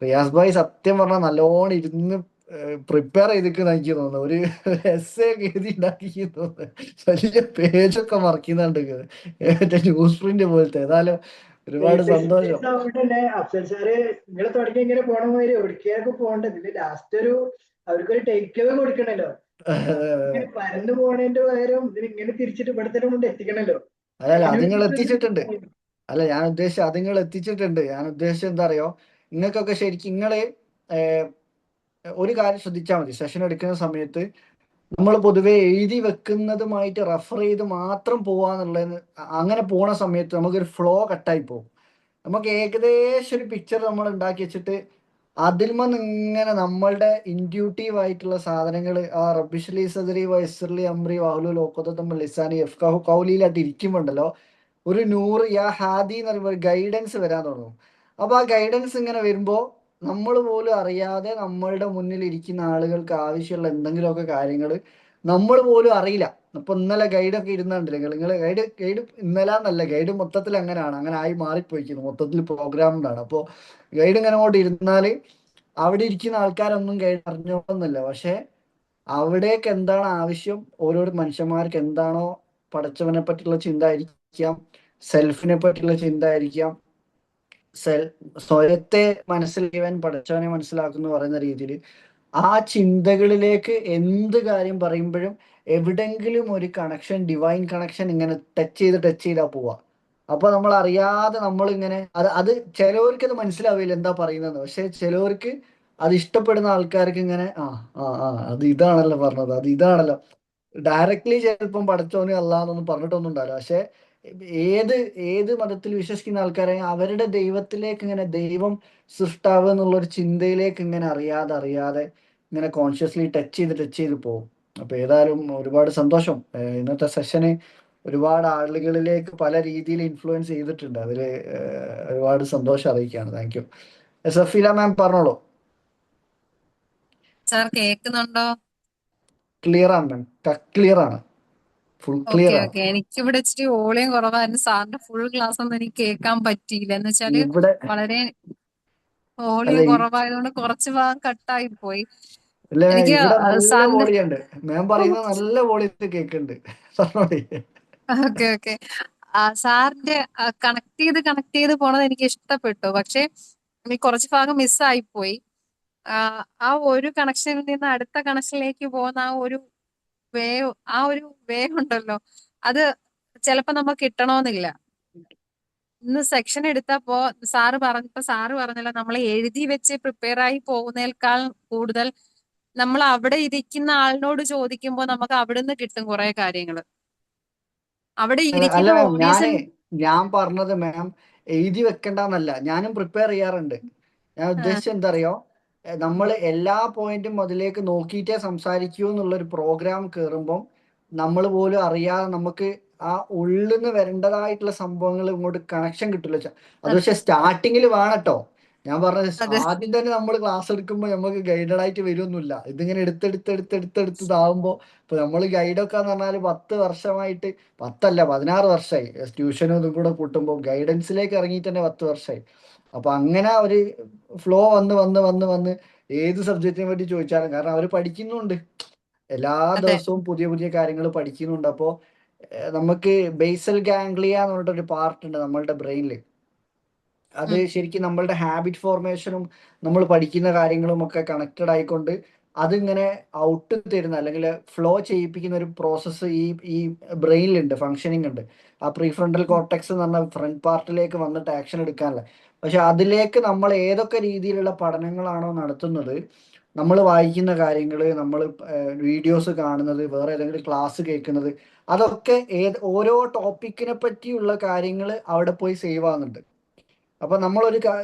റിയാസ് ഭായ് സത്യം പറഞ്ഞാൽ നല്ലോണം ഇരുന്ന് പ്രിപ്പയർ ചെയ്തിരിക്കുന്ന എനിക്ക് തോന്നുന്നു. ഒരു എസ് ഒക്കെ എഴുതി ഉണ്ടാക്കി തോന്നുന്നു. വലിയ പേജൊക്കെ മറക്കുന്നുണ്ട്, മറ്റേ ന്യൂസ് പ്രിന്റ് പോലത്തെ. ഏതായാലും ഒരുപാട് സന്തോഷം. തന്നെ അഫ്സൽ സാറ് നിങ്ങളെ തുടങ്ങി ഇങ്ങനെ പോണ മാതിരി എവിടേക്കൊക്കെ പോകണ്ടത്, ഇതില് ലാസ്റ്റ് അവർക്കൊരു ടേക്ക് അവേ കൊടുക്കണല്ലോ. പരന്നു പോണേന്റെ പകരം ഇതിങ്ങനെ തിരിച്ചിട്ട് ഇവിടെ തന്നെ കൊണ്ട് എത്തിക്കണല്ലോ. അതല്ല അത് നിങ്ങൾ എത്തിച്ചിട്ടുണ്ട്. അല്ല ഞാൻ ഉദ്ദേശിച്ചത് അത് നിങ്ങൾ എത്തിച്ചിട്ടുണ്ട്. ഞാൻ ഉദ്ദേശിച്ചത് എന്താ അറിയോ, നിങ്ങൾക്കൊക്കെ ശരിക്കും നിങ്ങള് ഒരു കാര്യം ശ്രദ്ധിച്ചാൽ മതി. സെഷൻ എടുക്കുന്ന സമയത്ത് നമ്മൾ പൊതുവെ എഴുതി വെക്കുന്നതുമായിട്ട് റെഫർ ചെയ്ത് മാത്രം പോവാന്നുള്ളതെന്ന്, അങ്ങനെ പോണ സമയത്ത് നമുക്കൊരു ഫ്ലോ കട്ടായി പോകും. നമുക്ക് ഏകദേശം ഒരു പിക്ചർ നമ്മൾ ഉണ്ടാക്കി വെച്ചിട്ട് അതിൽ നിന്ന് ഇങ്ങനെ നമ്മളുടെ ഇൻഡ്യൂട്ടീവ് ആയിട്ടുള്ള സാധനങ്ങൾ ആ റബ്ബിഷ്ലി സദറി വയസ്സർലി അമ്രി വാഹുലു ലോക്കത്തമ്മ ലിസാനി എഫ് കൗലിയിലായിട്ട് ഇരിക്കുമ്പോണ്ടല്ലോ ഒരു നൂറ് യാ ഹാദി എന്ന് പറയുമ്പോൾ ഒരു ഗൈഡൻസ് വരാൻ തുടങ്ങും. അപ്പൊ ആ ഗൈഡൻസ് ഇങ്ങനെ വരുമ്പോൾ നമ്മൾ പോലും അറിയാതെ നമ്മളുടെ മുന്നിൽ ഇരിക്കുന്ന ആളുകൾക്ക് ആവശ്യമുള്ള എന്തെങ്കിലുമൊക്കെ കാര്യങ്ങൾ നമ്മൾ പോലും അറിയില്ല. അപ്പൊ ഇന്നലെ ഗൈഡൊക്കെ ഇരുന്നുണ്ടല്ലേ, നിങ്ങൾ ഗൈഡ് ഇന്നലെ എന്നല്ല, ഗൈഡ് മൊത്തത്തിൽ അങ്ങനെയാണ്, അങ്ങനെ ആയി മാറിപ്പോയിക്കുന്നു, മൊത്തത്തിൽ പ്രോഗ്രാമിലാണ്. അപ്പോൾ ഗൈഡ് ഇങ്ങനെ അങ്ങോട്ട് ഇരുന്നാല് അവിടെ ഇരിക്കുന്ന ആൾക്കാരൊന്നും ഗൈഡ് അറിഞ്ഞോളന്നില്ല. പക്ഷെ അവിടേക്ക് എന്താണ് ആവശ്യം, ഓരോ മനുഷ്യന്മാർക്ക് എന്താണോ പടച്ചവനെ പറ്റിയുള്ള ചിന്ത ആയിരിക്കാം, സെൽഫിനെ പറ്റിയുള്ള ചിന്ത ആയിരിക്കാം, സ്വയത്തെ മനസ്സിലാക്കാൻ പടച്ചവനെ മനസ്സിലാക്കുന്നു പറയുന്ന രീതിയിൽ ആ ചിന്തകളിലേക്ക് എന്ത് കാര്യം പറയുമ്പോഴും എവിടെങ്കിലും ഒരു കണക്ഷൻ, ഡിവൈൻ കണക്ഷൻ ഇങ്ങനെ ടച്ച് ചെയ്താ പോവാ. അപ്പൊ നമ്മൾ അറിയാതെ നമ്മളിങ്ങനെ അത് ചിലവർക്ക് അത് മനസ്സിലാവില്ല എന്താ പറയുന്നത്. പക്ഷെ ചിലവർക്ക് അത് ഇഷ്ടപ്പെടുന്ന ആൾക്കാർക്ക് ഇങ്ങനെ അത് ഇതാണല്ലോ പറഞ്ഞത്, അത് ഇതാണല്ലോ. ഡയറക്ട്ലി ചിലപ്പം പടച്ചോന് അല്ലാന്നൊന്നും പറഞ്ഞിട്ടൊന്നും ഉണ്ടാവില്ല. പക്ഷെ ഏത് ഏത് മതത്തിൽ വിശ്വസിക്കുന്ന ആൾക്കാരെ അവരുടെ ദൈവത്തിലേക്ക് ഇങ്ങനെ ദൈവം സൃഷ്ടാവ് എന്നുള്ളൊരു ചിന്തയിലേക്ക് ഇങ്ങനെ അറിയാതെ അറിയാതെ ഇങ്ങനെ കോൺഷ്യസ്ലി ടച്ച് ചെയ്ത് പോകും. അപ്പൊ ഏതായാലും ഒരുപാട് സന്തോഷം. ഇന്നത്തെ സെഷന് ഒരുപാട് ആളുകളിലേക്ക് പല രീതിയിൽ ഇൻഫ്ലുവൻസ് ചെയ്തിട്ടുണ്ട്. അതില് ഒരുപാട് സന്തോഷം അറിയിക്കുകയാണ്. Thank you. സഫീല മാം പറഞ്ഞോളൂ. സാർ കേൾക്കുന്നുണ്ടോ? ക്ലിയർ ആണ് മാം, ക്ലിയർ ആണ്, ഫുൾ ക്ലിയർ ആണ്. എനിക്കിവിടെ ഇച്ചിരി വോളിയം കുറവായിരുന്നു. സാറിന്റെ ഫുൾ ക്ലാസ് ഒന്നും എനിക്ക് കേൾക്കാൻ പറ്റിയില്ല. എന്ന് വെച്ചാല് ഇവിടെ വളരെ അല്ല വോളിയം കുറവായതുകൊണ്ട് കുറച്ച് ഭാഗം കട്ടായി പോയി. ഇല്ല എനിക്ക് ഇവിടെ നല്ല സാറിന്റെ വോളിയുണ്ട്. മാം പറയുന്നത് നല്ല വോളിയത്തിൽ കേൾക്കുന്നുണ്ട്. പറഞ്ഞോളി. ഓക്കെ സാറിന്റെ കണക്ട് ചെയ്ത് പോണത് എനിക്ക് ഇഷ്ടപ്പെട്ടു. പക്ഷെ എനിക്ക് കുറച്ച് ഭാഗം മിസ്സായി പോയി. ആ ഒരു കണക്ഷനിൽ നിന്ന് അടുത്ത കണക്ഷനിലേക്ക് പോകുന്ന ആ ഒരു വേ ഉണ്ടല്ലോ, അത് ചിലപ്പോ നമുക്ക് കിട്ടണമെന്നില്ല. ഇന്ന് സെക്ഷൻ എടുത്തപ്പോ സാറ് പറഞ്ഞല്ലോ, നമ്മൾ എഴുതി വെച്ച് പ്രിപ്പയർ ആയി പോകുന്നതിനേക്കാൾ കൂടുതൽ നമ്മൾ അവിടെ ഇരിക്കുന്ന ആളിനോട് ചോദിക്കുമ്പോൾ നമുക്ക് അവിടുന്ന് കിട്ടും കുറെ കാര്യങ്ങൾ. അവിടെ അല്ല ഇരിക്കുന്ന മാം, ഓഡിയൻസിന് ഞാൻ പറഞ്ഞത് മാം എഴുതി വെക്കണ്ടെന്നല്ല, ഞാനും പ്രിപ്പയർ ചെയ്യാറുണ്ട്. ഞാൻ ഉദ്ദേശിച്ചത് എന്താ അറിയോ, നമ്മൾ എല്ലാ പോയിന്റും അതിലേക്ക് നോക്കിയിട്ടേ സംസാരിക്കൂ എന്നുള്ളൊരു പ്രോഗ്രാം കയറുമ്പം നമ്മൾ പോലും അറിയാതെ നമുക്ക് ആ ഉള്ളിൽ നിന്ന് വരേണ്ടതായിട്ടുള്ള സംഭവങ്ങൾ ഇങ്ങോട്ട് കണക്ഷൻ കിട്ടില്ല. അത് പക്ഷെ സ്റ്റാർട്ടിങ്ങിൽ വേണട്ടോ. ഞാൻ പറഞ്ഞത് അതെ ആദ്യം തന്നെ നമ്മൾ ക്ലാസ് എടുക്കുമ്പോൾ നമുക്ക് ഗൈഡഡ് ആയിട്ട് വരുമൊന്നുമില്ല. ഇതിങ്ങനെ ഇതാവുമ്പോൾ ഇപ്പൊ നമ്മൾ ഗൈഡൊക്കെ എന്ന് പറഞ്ഞാൽ 10 വർഷമായിട്ട്, 10 അല്ല 16 വർഷമായി ട്യൂഷനും ഇതും കൂടെ കൂട്ടുമ്പോൾ ഗൈഡൻസിലേക്ക് ഇറങ്ങിയിട്ട് തന്നെ 10 വർഷമായി. അപ്പൊ അങ്ങനെ ഒരു ഫ്ലോ വന്ന് ഏത് സബ്ജക്റ്റിനെ പറ്റി ചോദിച്ചാലും, കാരണം അവർ പഠിക്കുന്നുണ്ട്, എല്ലാ അതെ ദിവസവും പുതിയ പുതിയ കാര്യങ്ങൾ പഠിക്കുന്നുണ്ട്. അപ്പോൾ നമുക്ക് ബേസൽ ഗാംഗ്ലിയ എന്ന് പറഞ്ഞിട്ടൊരു പാർട്ട് ഉണ്ട് നമ്മളുടെ ബ്രെയിനിൽ. അത് ഉം ശരിക്കും നമ്മളുടെ ഹാബിറ്റ് ഫോർമേഷനും നമ്മൾ പഠിക്കുന്ന കാര്യങ്ങളും ഒക്കെ കണക്റ്റഡ് ആയിക്കൊണ്ട് അതിങ്ങനെ ഔട്ട് തരുന്ന അല്ലെങ്കിൽ ഫ്ലോ ചെയ്യിപ്പിക്കുന്ന ഒരു പ്രോസസ്സ് ഈ ബ്രെയിനിലുണ്ട്, ഫങ്ഷനിങ് ഉണ്ട്. ആ പ്രീഫ്രണ്ടൽ കോർട്ടെക്സ് എന്ന് പറഞ്ഞ ഫ്രണ്ട് പാർട്ടിലേക്ക് വന്നിട്ട് ആക്ഷൻ എടുക്കാനല്ല. പക്ഷെ അതിലേക്ക് നമ്മൾ ഏതൊക്കെ രീതിയിലുള്ള പഠനങ്ങളാണോ നടത്തുന്നത്, നമ്മൾ വായിക്കുന്ന കാര്യങ്ങൾ, നമ്മൾ വീഡിയോസ് കാണുന്നത്, വേറെ ഏതെങ്കിലും ക്ലാസ് കേൾക്കുന്നത്, അതൊക്കെ ഓരോ ടോപ്പിക്കിനെ പറ്റിയുള്ള കാര്യങ്ങൾ അവിടെ പോയി സേവ് ആകുന്നുണ്ട്. അപ്പൊ നമ്മളൊരു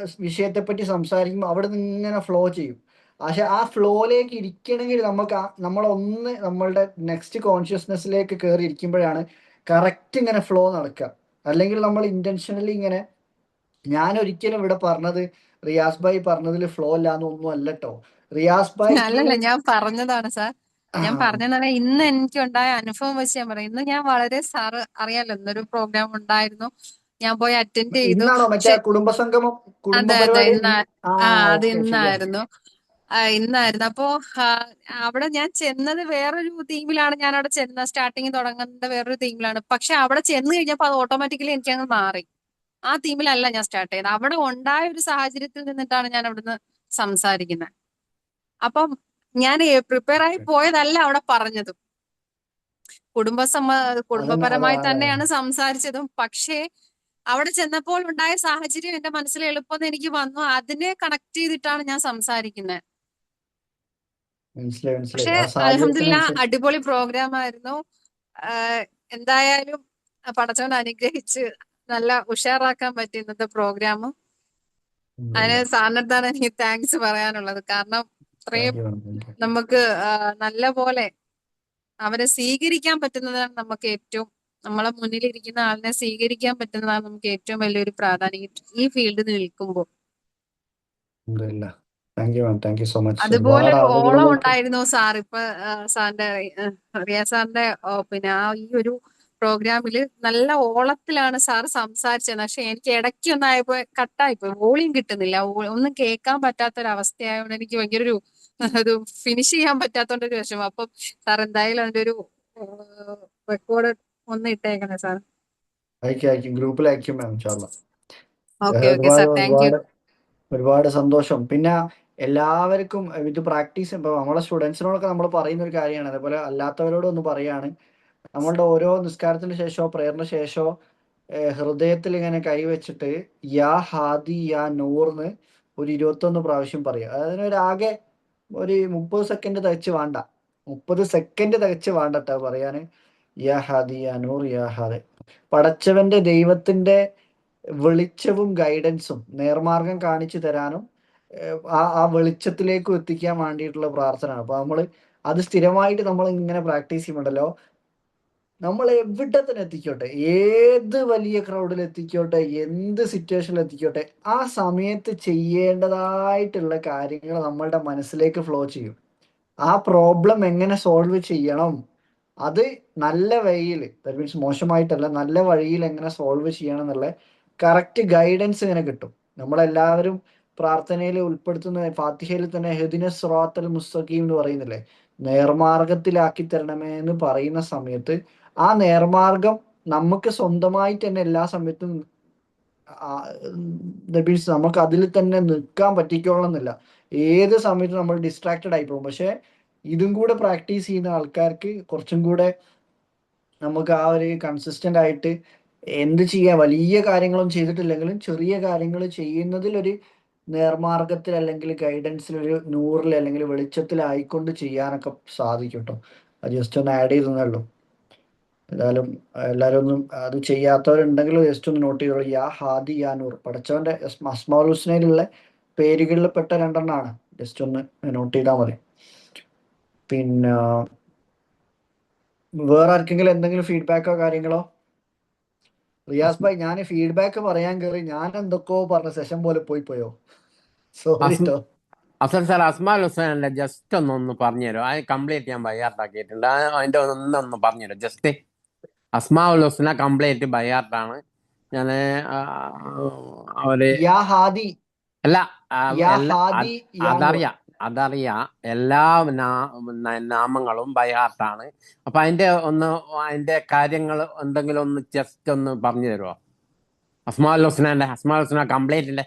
വിഷയത്തെ പറ്റി സംസാരിക്കുമ്പോൾ അവിടെ നിന്ന് ഇങ്ങനെ ഫ്ലോ ചെയ്യും. പക്ഷെ ആ ഫ്ലോയിലേക്ക് ഇരിക്കണമെങ്കിൽ നമുക്ക് നമ്മളൊന്ന് നമ്മളുടെ നെക്സ്റ്റ് കോൺഷ്യസ്നെസ്സിലേക്ക് കയറി ഇരിക്കുമ്പോഴാണ് കറക്റ്റ് ഇങ്ങനെ ഫ്ലോ നടക്കുക. അല്ലെങ്കിൽ നമ്മൾ ഇന്റൻഷനലി ഇങ്ങനെ, ഞാൻ ഒരിക്കലും ഇവിടെ പറഞ്ഞത് റിയാസ് ഭായി പറഞ്ഞതിൽ ഫ്ലോ ഇല്ലാന്നൊന്നും അല്ല കേട്ടോ. റിയാസ് ഭായിക്ക് അല്ലല്ല, ഞാൻ പറഞ്ഞതാണ് സാർ. ഞാൻ പറഞ്ഞതാണ് ഇന്ന് എനിക്ക് ഉണ്ടായ അനുഭവം വെച്ച് ഞാൻ പറയാം. ഇന്ന് ഞാൻ വളരെ സാറ് അറിയാലോ, ഇന്നൊരു പ്രോഗ്രാം ഉണ്ടായിരുന്നു, ഞാൻ പോയി അറ്റൻഡ് ചെയ്തു. ഇന്നാണോ മറ്റേ കുടുംബസംഗമം, കുടുംബ അതെ പരിപാടി? അത് ഓക്കെ, ശരിയാണ്. ഇന്നായിരുന്നു. അപ്പോ അവിടെ ഞാൻ ചെന്നത് വേറൊരു തീമിലാണ്. ഞാൻ അവിടെ സ്റ്റാർട്ടിങ് തുടങ്ങുന്നത് വേറൊരു തീമിലാണ്. പക്ഷെ അവിടെ ചെന്ന് കഴിഞ്ഞപ്പോൾ അത് ഓട്ടോമാറ്റിക്കലി എനിക്ക് അങ്ങ് മാറി. ആ തീമിലല്ല ഞാൻ സ്റ്റാർട്ട് ചെയ്തത്. അവിടെ ഉണ്ടായ ഒരു സാഹചര്യത്തിൽ നിന്നിട്ടാണ് ഞാൻ അവിടുന്ന് സംസാരിക്കുന്നത്. അപ്പം ഞാൻ പ്രിപ്പയർ ആയി പോയതല്ല അവിടെ പറഞ്ഞതും. കുടുംബപരമായി തന്നെയാണ് സംസാരിച്ചതും. പക്ഷേ അവിടെ ചെന്നപ്പോൾ ഉണ്ടായ സാഹചര്യം എന്റെ മനസ്സിൽ എളുപ്പം എനിക്ക് വന്നു. അതിനെ കണക്ട് ചെയ്തിട്ടാണ് ഞാൻ സംസാരിക്കുന്നത്. മനസ്സിലായി പക്ഷെ ആ അൽഹംദുലില്ലാ സാഹചര്യത്തിനനുസരിച്ച്. അടിപൊളി പ്രോഗ്രാം ആയിരുന്നു. എന്തായാലും പടച്ചവൻ അനുഗ്രഹിച്ച് നല്ല ഉഷാറാക്കാൻ പറ്റി ഇന്നത്തെ പ്രോഗ്രാം. അതിന് സാറിനടുത്താണ് എനിക്ക് താങ്ക്സ് പറയാനുള്ളത്. കാരണം ഇത്രയും നമുക്ക് നല്ല പോലെ അവരെ സ്വീകരിക്കാൻ പറ്റുന്നതാണ് നമുക്ക് ഏറ്റവും, നമ്മളെ മുന്നിലിരിക്കുന്ന ആളിനെ സ്വീകരിക്കാൻ പറ്റുന്നതാണ് നമുക്ക് ഏറ്റവും വലിയൊരു പ്രാധാന്യം ഈ ഫീൽഡിൽ നിൽക്കുമ്പോൾ. Thank you so much. അതുപോലെ ഒരു ഓളം ഉണ്ടായിരുന്നു സാർ. ഇപ്പൊ സാറിന്റെ റിയാസ് സാറിന്റെ പിന്നെ ഈ ഒരു പ്രോഗ്രാമില് നല്ല ഓളത്തിലാണ് സാർ സംസാരിച്ചത്. പക്ഷെ എനിക്ക് ഇടയ്ക്ക് ഒന്നായപ്പോ കട്ടായിപ്പോയി, വോളിയം കിട്ടുന്നില്ല, ഒന്നും കേൾക്കാൻ പറ്റാത്തൊരവസ്ഥയായതുകൊണ്ട് എനിക്ക് ഭയങ്കര ഒരു ഫിനിഷ് ചെയ്യാൻ പറ്റാത്തോണ്ടൊരു വിഷമം. അപ്പം സാർ എന്തായാലും അതിന്റെ ഒരു റെക്കോർഡ് ഒന്ന് ഇട്ടേക്കണേ സാർ. ഗ്രൂപ്പിൽ അയക്കും ma'am. Okay sir, thank you. ഒരുപാട് സന്തോഷം. പിന്നെ എല്ലാവർക്കും ഇത് പ്രാക്ടീസ്, ഇപ്പൊ നമ്മളെ സ്റ്റുഡൻസിനോടൊക്കെ നമ്മൾ പറയുന്ന ഒരു കാര്യമാണ്, അതേപോലെ അല്ലാത്തവരോട് ഒന്ന് പറയാണ്, നമ്മളുടെ ഓരോ നിസ്കാരത്തിന് ശേഷമോ പ്രയറിന് ശേഷമോ ഹൃദയത്തിൽ ഇങ്ങനെ കൈവച്ചിട്ട് യാ ഹാദി യാ നൂർന്ന് ഒരു 21 പ്രാവശ്യം പറയുക. അതിനൊരാകെ ഒരു 30 സെക്കൻഡ് തയ്ച്ച് വേണ്ട. 30 സെക്കൻഡ് തികച്ച് വേണ്ടട്ടോ പറയാന്. യാ ഹാദി യാ നൂർ യാ ഹാദി. പടച്ചവന്റെ ദൈവത്തിന്റെ വെളിച്ചവും ഗൈഡൻസും നേർമാർഗം കാണിച്ചു തരാനും ആ വെളിച്ചത്തിലേക്കും എത്തിക്കാൻ വേണ്ടിയിട്ടുള്ള പ്രാർത്ഥനയാണ്. അപ്പൊ നമ്മള് അത് സ്ഥിരമായിട്ട് നമ്മൾ ഇങ്ങനെ പ്രാക്ടീസ് ചെയ്യുമ്പോണ്ടല്ലോ, നമ്മൾ എവിടെ തന്നെ എത്തിക്കോട്ടെ, ഏത് വലിയ ക്രൗഡിൽ എത്തിക്കോട്ടെ, എന്ത് സിറ്റുവേഷനിൽ എത്തിക്കോട്ടെ, ആ സമയത്ത് ചെയ്യേണ്ടതായിട്ടുള്ള കാര്യങ്ങൾ നമ്മളുടെ മനസ്സിലേക്ക് ഫ്ലോ ചെയ്യും. ആ പ്രോബ്ലം എങ്ങനെ സോൾവ് ചെയ്യണം, അത് നല്ല വഴിയിൽ, ദാറ്റ് മീൻസ് മോശമായിട്ടല്ല, നല്ല വഴിയിൽ എങ്ങനെ സോൾവ് ചെയ്യണം എന്നുള്ള കറക്റ്റ് ഗൈഡൻസ് ഇങ്ങനെ കിട്ടും. നമ്മളെല്ലാവരും പ്രാർത്ഥനയിൽ ഉൾപ്പെടുത്തുന്ന ഫാത്തിഹയിൽ തന്നെ ഹെദിന സിറാത്തൽ മുസ്തഖീം എന്ന് പറയുന്നില്ലേ, നേർമാർഗത്തിലാക്കി തരണമേ എന്ന് പറയുന്ന സമയത്ത് ആ നേർമാർഗം നമുക്ക് സ്വന്തമായിട്ട് തന്നെ എല്ലാ സമയത്തും ദാറ്റ് മീൻസ് നമുക്ക് അതിൽ തന്നെ നിൽക്കാൻ പറ്റിക്കോളണമെന്നില്ല. ഏത് സമയത്തും നമ്മൾ ഡിസ്ട്രാക്റ്റഡ് ആയി പോകും. പക്ഷെ ഇതും കൂടെ പ്രാക്ടീസ് ചെയ്യുന്ന ആൾക്കാർക്ക് കുറച്ചും കൂടെ നമുക്ക് ആ ഒരു കൺസിസ്റ്റന്റ് ആയിട്ട് എന്ത് ചെയ്യാൻ, വലിയ കാര്യങ്ങളൊന്നും ചെയ്തിട്ടില്ലെങ്കിലും ചെറിയ കാര്യങ്ങൾ ചെയ്യുന്നതിൽ ഒരു നേർമാർഗത്തിൽ അല്ലെങ്കിൽ ഗൈഡൻസിൽ, ഒരു നൂറിൽ അല്ലെങ്കിൽ വെളിച്ചത്തിലായിക്കൊണ്ട് ചെയ്യാനൊക്കെ സാധിക്കും കേട്ടോ. അത് ജസ്റ്റ് ഒന്ന് ആഡ് ചെയ്തേ. ഏതായാലും എല്ലാവരും ഒന്നും അത് ചെയ്യാത്തവരുണ്ടെങ്കിൽ ജസ്റ്റ് ഒന്ന് നോട്ട് ചെയ്തോളൂ. യാ ഹാദി യാ നൂർ പടച്ചവന്റെ അസ്മാഉൽ ഹുസ്നയിലുള്ള പേരുകളിൽ പെട്ട 2 ജസ്റ്റ് ഒന്ന് നോട്ട് ചെയ്താൽ മതി. പിന്നെ വേറെ ആർക്കെങ്കിലും എന്തെങ്കിലും ഫീഡ്ബാക്കോ കാര്യങ്ങളോ? റിയാസ് ഭായ്, ഞാൻ ഫീഡ്ബാക്ക് പറയാൻ കയറി ഞാൻ എന്തൊക്കെയോ പറഞ്ഞ സെഷൻ പോലെ പോയോ, സോറി കേട്ടോ. അഫ്സൽ സാർ, അസ്മാൽ ഹുസൈനല്ലേ ജസ്റ്റ് ഒന്ന് പറഞ്ഞുതരും. അത് കംപ്ലീറ്റ് ഞാൻ ബൈഹാർട്ടാക്കിയിട്ടുണ്ട്. അതിന്റെ ഒന്ന് പറഞ്ഞുതരും ജസ്റ്റ്. അസ്മാഉൽ ഹുസ്ന കംപ്ലീറ്റ് ബൈഹാർട്ടാണ് ഞാൻ. അവര് യാ ഹാദി അല്ല യാ ഹാദി യാ നൂർ. അതറിയാ എല്ലാ നാമങ്ങളും ബൈഹാർട്ടാണ്. അപ്പൊ അതിന്റെ കാര്യങ്ങൾ എന്തെങ്കിലും ഒന്ന് ജസ്റ്റ് ഒന്ന് പറഞ്ഞു തരുമോ? അസ്മാഉൽ ഹുസ്ന കംപ്ലീറ്റില്ലേ?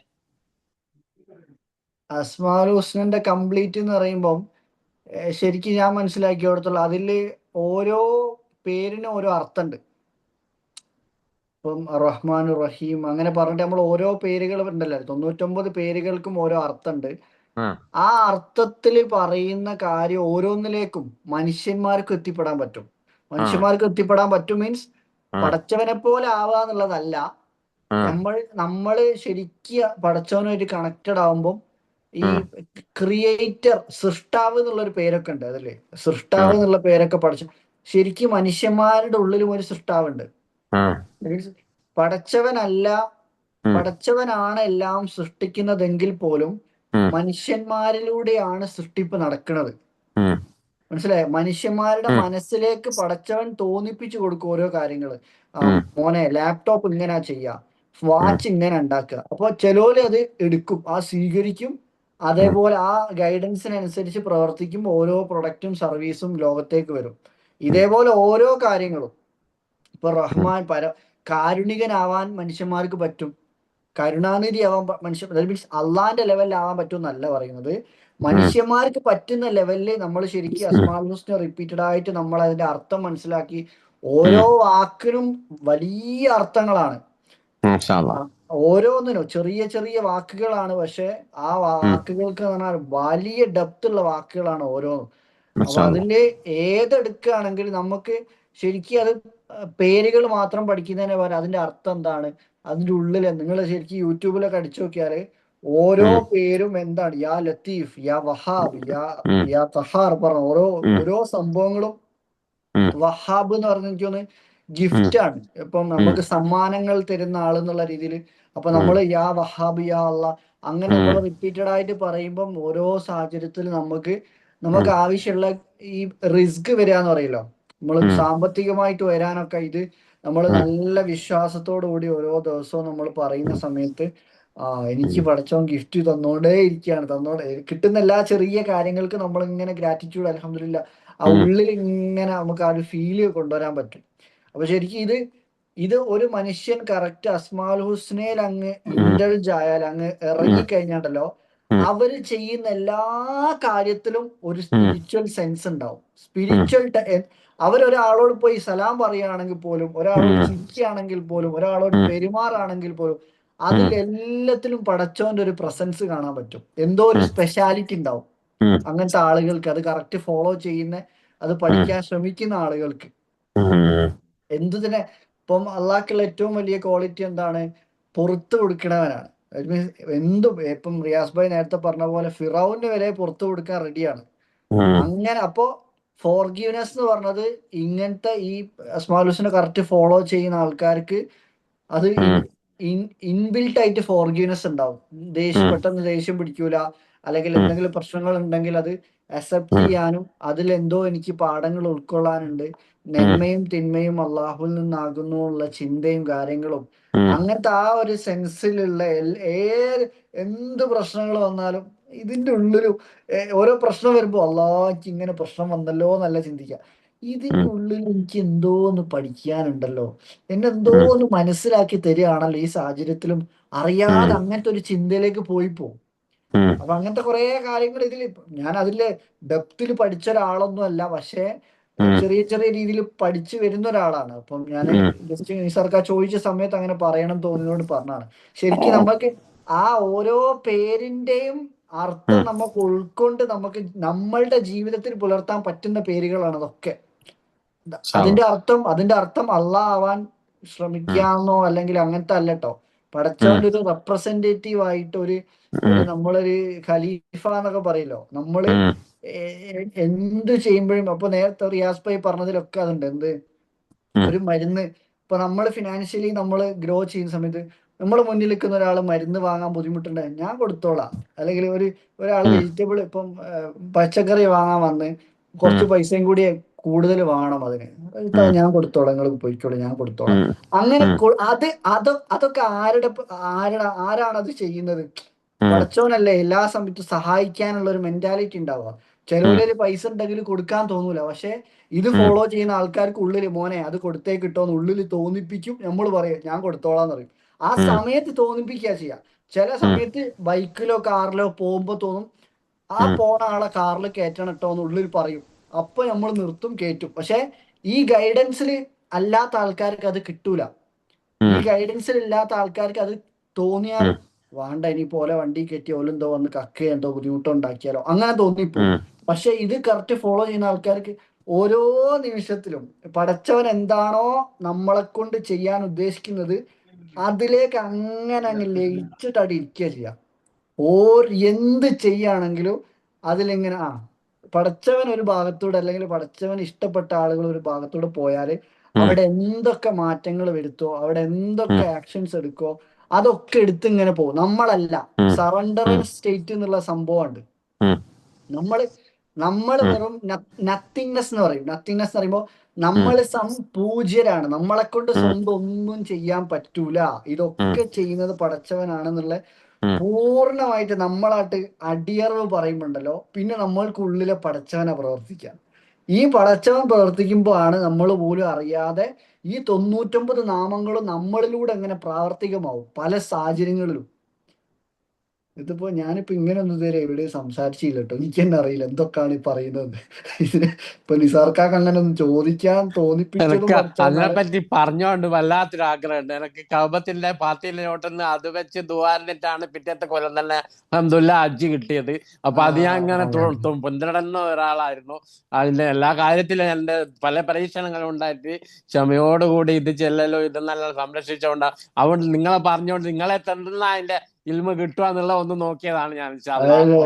അസ്മാഉൽ ഹുസ്നന്റെ കംപ്ലീറ്റ് എന്ന് പറയുമ്പം ശരിക്കും ഞാൻ മനസ്സിലാക്കിയോടത്തോളം അതില് ഓരോ പേരിനും ഓരോ അർത്ഥമുണ്ട്. ഇപ്പം റഹ്മാൻ റഹീം അങ്ങനെ പറഞ്ഞിട്ട് നമ്മൾ ഓരോ പേരുകൾ ഉണ്ടല്ലോ, 99 പേരുകൾക്കും ഓരോ അർത്ഥമുണ്ട്. ആ അർത്ഥത്തിൽ പറയുന്ന കാര്യം ഓരോന്നിലേക്കും മനുഷ്യന്മാർക്ക് എത്തിപ്പെടാൻ പറ്റും. മനുഷ്യന്മാർക്ക് എത്തിപ്പെടാൻ പറ്റും മീൻസ് പടച്ചവനെ പോലെ ആവുക എന്നുള്ളതല്ല. നമ്മള് ശരിക്കും പടച്ചവനുമായിട്ട് കണക്റ്റഡ് ആവുമ്പം ഈ ക്രിയേറ്റർ, സൃഷ്ടാവ് എന്നുള്ളൊരു പേരൊക്കെ ഉണ്ട് അതല്ലേ. സൃഷ്ടാവ് എന്നുള്ള പേരൊക്കെ ശരിക്കും മനുഷ്യന്മാരുടെ ഉള്ളിലും ഒരു സൃഷ്ടാവുണ്ട്. പടച്ചവനാണ് എല്ലാം സൃഷ്ടിക്കുന്നതെങ്കിൽ പോലും മനുഷ്യന്മാരിലൂടെയാണ് സൃഷ്ടിപ്പ് നടക്കുന്നത്. മനസ്സിലായോ? മനുഷ്യന്മാരുടെ മനസ്സിലേക്ക് പടച്ചവൻ തോന്നിപ്പിച്ചു കൊടുക്കും ഓരോ കാര്യങ്ങള്. മോനെ ലാപ്ടോപ്പ് ഇങ്ങനെ ചെയ്യാം, വാച്ച് ഇങ്ങനെ ഉണ്ടാക്കുക. അപ്പൊ ചിലോല് അത് എടുക്കും, ആ സ്വീകരിക്കും, അതേപോലെ ആ ഗൈഡൻസിനനുസരിച്ച് പ്രവർത്തിക്കും. ഓരോ പ്രൊഡക്റ്റും സർവീസും ലോകത്തേക്ക് വരും. ഇതേപോലെ ഓരോ കാര്യങ്ങളും. ഇപ്പൊ റഹ്മാൻ കാരുണികനാവാൻ മനുഷ്യന്മാർക്ക് പറ്റും, കരുണാനിധി ആവാൻ മീൻസ് അള്ളാന്റെ ലെവലിലാവാൻ പറ്റും എന്നല്ല പറയുന്നത്. മനുഷ്യന്മാർക്ക് പറ്റുന്ന ലെവലിൽ നമ്മൾ ശരിക്കും അസ്മാഉൽ ഹുസ്ന റിപ്പീറ്റഡ് ആയിട്ട് നമ്മൾ അതിന്റെ അർത്ഥം മനസ്സിലാക്കി. ഓരോ വാക്കിനും വലിയ അർത്ഥങ്ങളാണ്. ഓരോന്നിനും ചെറിയ ചെറിയ വാക്കുകളാണ്, പക്ഷെ ആ വാക്കുകൾക്ക് പറഞ്ഞാൽ വലിയ ഡെപ്ത് ഉള്ള വാക്കുകളാണ് ഓരോന്നും. അപ്പൊ അതിന്റെ ഏതെടുക്കുകയാണെങ്കിൽ നമുക്ക് ശരിക്കും അത് പേരുകൾ മാത്രം പഠിക്കുന്നതിന് പകരം അതിന്റെ അർത്ഥം എന്താണ്, അതിന്റെ ഉള്ളിൽ നിങ്ങൾ ശരിക്കും യൂട്യൂബിലൊക്കെ അടിച്ചു നോക്കിയാല് ഓരോ പേരും എന്താണ്, യാ ലത്തീഫ്, യാ വഹാബ്, യാ തഹാർ പറഞ്ഞ ഓരോ സംഭവങ്ങളും. വഹാബ് എന്ന് പറഞ്ഞ എനിക്ക് തോന്നുന്നു ഗിഫ്റ്റ് ആണ്. ഇപ്പം നമുക്ക് സമ്മാനങ്ങൾ തരുന്ന ആളെന്നുള്ള രീതിയിൽ. അപ്പൊ നമ്മൾ യാ വഹാബ് യാ അല്ലാ അങ്ങനെ നമ്മൾ റിപ്പീറ്റഡ് ആയിട്ട് പറയുമ്പം ഓരോ സാഹചര്യത്തിൽ നമുക്ക് ആവശ്യമുള്ള ഈ റിസ്ക് വരിക എന്ന് പറയല്ലോ, നമ്മൾ സാമ്പത്തികമായിട്ട് വരാനൊക്കെ ഇത് നമ്മൾ നല്ല വിശ്വാസത്തോടു കൂടി ഓരോ ദിവസവും നമ്മൾ പറയുന്ന സമയത്ത് എനിക്ക് പടച്ചവൻ ഗിഫ്റ്റ് തന്നോണ്ടേ ഇരിക്കുകയാണ്, കിട്ടുന്ന എല്ലാ ചെറിയ കാര്യങ്ങൾക്ക് നമ്മൾ ഇങ്ങനെ ഗ്രാറ്റിറ്റ്യൂഡ് അൽഹംദുലില്ലാ ആ ഉള്ളിൽ ഇങ്ങനെ നമുക്ക് ആ ഒരു ഫീല് കൊണ്ടുവരാൻ പറ്റും. അപ്പൊ ശരിക്കും ഇത് ഒരു മനുഷ്യൻ കറക്റ്റ് അസ്മാഉൽ ഹുസ്നയിൽ അങ്ങ് ഇൻഡൽജ് ആയാൽ, അങ്ങ് ഇറങ്ങിക്കഴിഞ്ഞാണ്ടല്ലോ, അവര് ചെയ്യുന്ന എല്ലാ കാര്യത്തിലും ഒരു സ്പിരിച്വൽ സെൻസ് ഉണ്ടാവും. അവരൊരാളോട് പോയി സലാം പറയുകയാണെങ്കിൽ പോലും, ഒരാളോട് ചിരിക്കുകയാണെങ്കിൽ പോലും, ഒരാളോട് പെരുമാറാണെങ്കിൽ പോലും അതിലെല്ലാത്തിലും പടച്ചോന്റെ ഒരു പ്രസൻസ് കാണാൻ പറ്റും. എന്തോ ഒരു സ്പെഷ്യാലിറ്റി ഉണ്ടാവും അങ്ങനത്തെ ആളുകൾക്ക്. അത് കറക്റ്റ് ഫോളോ ചെയ്യുന്ന അത് പഠിക്കാൻ ശ്രമിക്കുന്ന ആളുകൾക്ക്. എന്തു തന്നെ ഇപ്പം അള്ളാഹ്ക്കുള്ള ഏറ്റവും വലിയ ക്വാളിറ്റി എന്താണ്? പുറത്തു കൊടുക്കണവനാണ്. എന്തും ഇപ്പം റിയാസ് ഭായ് നേരത്തെ പറഞ്ഞ പോലെ ഫിറൗന് വരെ പുറത്തു കൊടുക്കാൻ റെഡിയാണ്. അങ്ങനെ അപ്പോ ഫോർഗീവ്നെസ് എന്ന് പറഞ്ഞത് ഇങ്ങനത്തെ ഈ അസ്മാഉൽ ഹുസ്ന കറക്റ്റ് ഫോളോ ചെയ്യുന്ന ആൾക്കാർക്ക് അത് ഇൻബിൽട്ട് ആയിട്ട് ഫോർഗീവ്നെസ് ഉണ്ടാവും. പെട്ടെന്ന് ദേഷ്യം പിടിക്കൂല, അല്ലെങ്കിൽ എന്തെങ്കിലും പ്രശ്നങ്ങൾ ഉണ്ടെങ്കിൽ അത് അക്സെപ്റ്റ് ചെയ്യാനും അതിലെന്തോ എനിക്ക് പാഠങ്ങൾ ഉൾക്കൊള്ളാനുണ്ട്, നന്മയും തിന്മയും അള്ളാഹുവിൽ നിന്നാകുന്നു ഉള്ള ചിന്തയും കാര്യങ്ങളും, അങ്ങനത്തെ ആ ഒരു സെൻസിലുള്ള എന്ത് പ്രശ്നങ്ങൾ വന്നാലും ഇതിന്റെ ഉള്ളിലും ഓരോ പ്രശ്നം വരുമ്പോ അള്ളാഹ് ഇങ്ങനെ പ്രശ്നം വന്നല്ലോ എന്നല്ല ചിന്തിക്കുക, ഇതിന്റെ ഉള്ളിൽ എനിക്ക് എന്തോ ഒന്ന് പഠിക്കാനുണ്ടല്ലോ, എന്നെ എന്തോ ഒന്ന് മനസ്സിലാക്കി തരികയാണല്ലോ ഈ സാഹചര്യത്തിലും, അറിയാതെ അങ്ങനത്തെ ഒരു ചിന്തയിലേക്ക് പോയി പോകും. അപ്പൊ അങ്ങനത്തെ കുറെ കാര്യങ്ങൾ ഇതിൽ ഞാൻ അതില് ഡെപ്തിൽ പഠിച്ച ഒരാളൊന്നും അല്ല, പക്ഷേ ചെറിയ ചെറിയ രീതിയിൽ പഠിച്ചു വരുന്ന ഒരാളാണ്. അപ്പം ഞാൻ ജസ്റ്റ് നിസാർക്ക ചോദിച്ച സമയത്ത് അങ്ങനെ പറയണം തോന്നിയോട് പറഞ്ഞാണ്. ശരിക്കും നമുക്ക് ആ ഓരോ പേരിന്റെയും അർത്ഥം നമുക്ക് ഉൾക്കൊണ്ട് നമുക്ക് നമ്മളുടെ ജീവിതത്തിൽ പുലർത്താൻ പറ്റുന്ന പേരുകളാണ് അതൊക്കെ. അതിന്റെ അർത്ഥം അള്ളാഹ് ആവാൻ ശ്രമിക്കാന്നോ അല്ലെങ്കിൽ അങ്ങനത്തെ അല്ലട്ടോ. പടച്ചവന്റെ ഒരു റെപ്രസെന്റേറ്റീവ് ആയിട്ട് ഒരു നമ്മളൊരു ഖലീഫ എന്നൊക്കെ പറയല്ലോ, നമ്മള് എന്ത് ചെയ്യുമ്പോഴും. അപ്പൊ നേരത്തെ റിയാസ് ഭായ് പറഞ്ഞതിലൊക്കെ അതുണ്ട്. എന്ത് ഒരു മരുന്ന് ഇപ്പൊ നമ്മൾ ഫിനാൻഷ്യലി നമ്മൾ ഗ്രോ ചെയ്യുന്ന സമയത്ത് നമ്മുടെ മുന്നിൽ നിൽക്കുന്ന ഒരാൾ മരുന്ന് വാങ്ങാൻ ബുദ്ധിമുട്ടുണ്ട്, ഞാൻ കൊടുത്തോളാം. അല്ലെങ്കിൽ ഒരാൾ വെജിറ്റബിൾ ഇപ്പം പച്ചക്കറി വാങ്ങാൻ വന്ന് കുറച്ച് പൈസയും കൂടി കൂടുതൽ വേണം അതിന്, ഞാൻ കൊടുത്തോളാം, നിങ്ങൾ പോയിക്കോളൂ, ഞാൻ കൊടുത്തോളാം. അങ്ങനെ അതൊക്കെ ആരാണത് ചെയ്യുന്നത്? പടച്ചോനല്ലേ എല്ലാ സമയത്തും സഹായിക്കാനുള്ള ഒരു മെന്റാലിറ്റി ഉണ്ടാവുക. ചിലവരൊരു പൈസ ഉണ്ടെങ്കിൽ കൊടുക്കാൻ തോന്നൂല, പക്ഷെ ഇത് ഫോളോ ചെയ്യുന്ന ആൾക്കാർക്ക് ഉള്ളിൽ മോനെ അത് കൊടുത്തേ കിട്ടോന്ന് ഉള്ളിൽ തോന്നിപ്പിക്കും. നമ്മൾ പറയും ഞാൻ കൊടുത്തോളാന്ന് പറയും. ആ സമയത്ത് തോന്നിപ്പിക്കുക ചെയ്യാം. ചില സമയത്ത് ബൈക്കിലോ കാറിലോ പോകുമ്പോ തോന്നും ആ പോണ ആളെ കാറിൽ കയറ്റണം കേട്ടോ എന്ന് ഉള്ളിൽ പറയും. അപ്പൊ നമ്മൾ നിർത്തും, കയറ്റും. പക്ഷെ ഈ ഗൈഡൻസിൽ അല്ലാത്ത ആൾക്കാർക്ക് അത് കിട്ടൂല. ഈ ഗൈഡൻസിൽ ഇല്ലാത്ത ആൾക്കാർക്ക് അത് തോന്നിയാലും വേണ്ട, ഇനി പോലെ വണ്ടി കയറ്റി ഓലെന്തോ വന്ന് കക്കയോ എന്തോ ബുദ്ധിമുട്ടുണ്ടാക്കിയാലോ അങ്ങനെ തോന്നിപ്പോവും. പക്ഷെ ഇത് കറക്റ്റ് ഫോളോ ചെയ്യുന്ന ആൾക്കാർക്ക് ഓരോ നിമിഷത്തിലും പടച്ചവൻ എന്താണോ നമ്മളെ കൊണ്ട് ചെയ്യാൻ ഉദ്ദേശിക്കുന്നത് അതിലേക്ക് അങ്ങനെ അങ്ങ് ലയിച്ചിട്ട് അവിടെ ഇരിക്കുക ചെയ്യാം. എന്ത് ചെയ്യുകയാണെങ്കിലും അതിലിങ്ങനെ പടച്ചവൻ ഒരു ഭാഗത്തൂടെ അല്ലെങ്കിൽ പടച്ചവൻ ഇഷ്ടപ്പെട്ട ആളുകൾ ഒരു ഭാഗത്തൂടെ പോയാൽ അവിടെ എന്തൊക്കെ മാറ്റങ്ങൾ വരുത്തോ, അവിടെ എന്തൊക്കെ ആക്ഷൻസ് എടുക്കോ അതൊക്കെ എടുത്ത് ഇങ്ങനെ പോകും. നമ്മളല്ല, സറണ്ടറിങ് സ്റ്റേറ്റ് എന്നുള്ള സംഭവമുണ്ട്. നമ്മൾ വെറും നത്തിങ്നെസ് എന്ന് പറയും. നത്തിങ്നെസ് എന്ന് പറയുമ്പോൾ നമ്മൾ പൂജ്യരാണ്, നമ്മളെ കൊണ്ട് സ്വന്തം ഒന്നും ചെയ്യാൻ പറ്റൂല, ഇതൊക്കെ ചെയ്യുന്നത് പടച്ചവനാണെന്നുള്ള പൂർണ്ണമായിട്ട് നമ്മളായിട്ട് അടിയറവ് പറയുമ്പോണ്ടല്ലോ, പിന്നെ നമ്മൾക്കുള്ളിലെ പടച്ചവനെ പ്രവർത്തിക്കാം. ഈ പടച്ചവൻ പ്രവർത്തിക്കുമ്പോൾ ആണ് നമ്മൾ പോലും അറിയാതെ ഈ 99 നാമങ്ങളും നമ്മളിലൂടെ എങ്ങനെ പ്രാവർത്തികമാവും പല സാഹചര്യങ്ങളിലും. ഇതിപ്പോ ഞാനിപ്പോ ഇങ്ങനെ ഒന്നും ഇതുവരെ എവിടെയും സംസാരിച്ചില്ല കേട്ടോ, എനിക്ക് തന്നെ അറിയില്ല എന്തൊക്കെയാണ് ഈ പറയുന്നത്. ഇതിന് ഇപ്പൊ നിസാർക്കാക്ക് അങ്ങനെ ഒന്നും ചോദിക്കാൻ തോന്നിപ്പിച്ചതും എനിക്ക് പടച്ചവനാണ്. അതിനെപ്പറ്റി പറഞ്ഞോണ്ട് വല്ലാത്തൊരു ആഗ്രഹമുണ്ട്. എനിക്ക് കഅബത്തിന്റെ പാത്തിയിലെ ചോട്ടെന്ന് അത് വെച്ച് ദുആറിനിട്ടാണ് പിറ്റത്തെ കൊല്ലം തന്നെ അൽഹംദുലില്ലാ ഹജ്ജ് കിട്ടിയത്. അപ്പൊ അത് ഞാൻ ഇങ്ങനെ പിന്തുടരുന്ന ഒരാളായിരുന്നു. അതിന്റെ എല്ലാ കാര്യത്തിലും എന്റെ പല പരീക്ഷണങ്ങളും ഉണ്ടായിട്ട് ക്ഷമയോടുകൂടി ഇത് ചെല്ലലോ ഇത് നല്ല സംരക്ഷിച്ചോണ്ടാ. അതുകൊണ്ട് നിങ്ങളെ പറഞ്ഞോണ്ട് നിങ്ങളെ തന്ന അതിന്റെ ഇൽമ കിട്ടുക എന്നുള്ള ഒന്ന് നോക്കിയതാണ് ഞാൻ.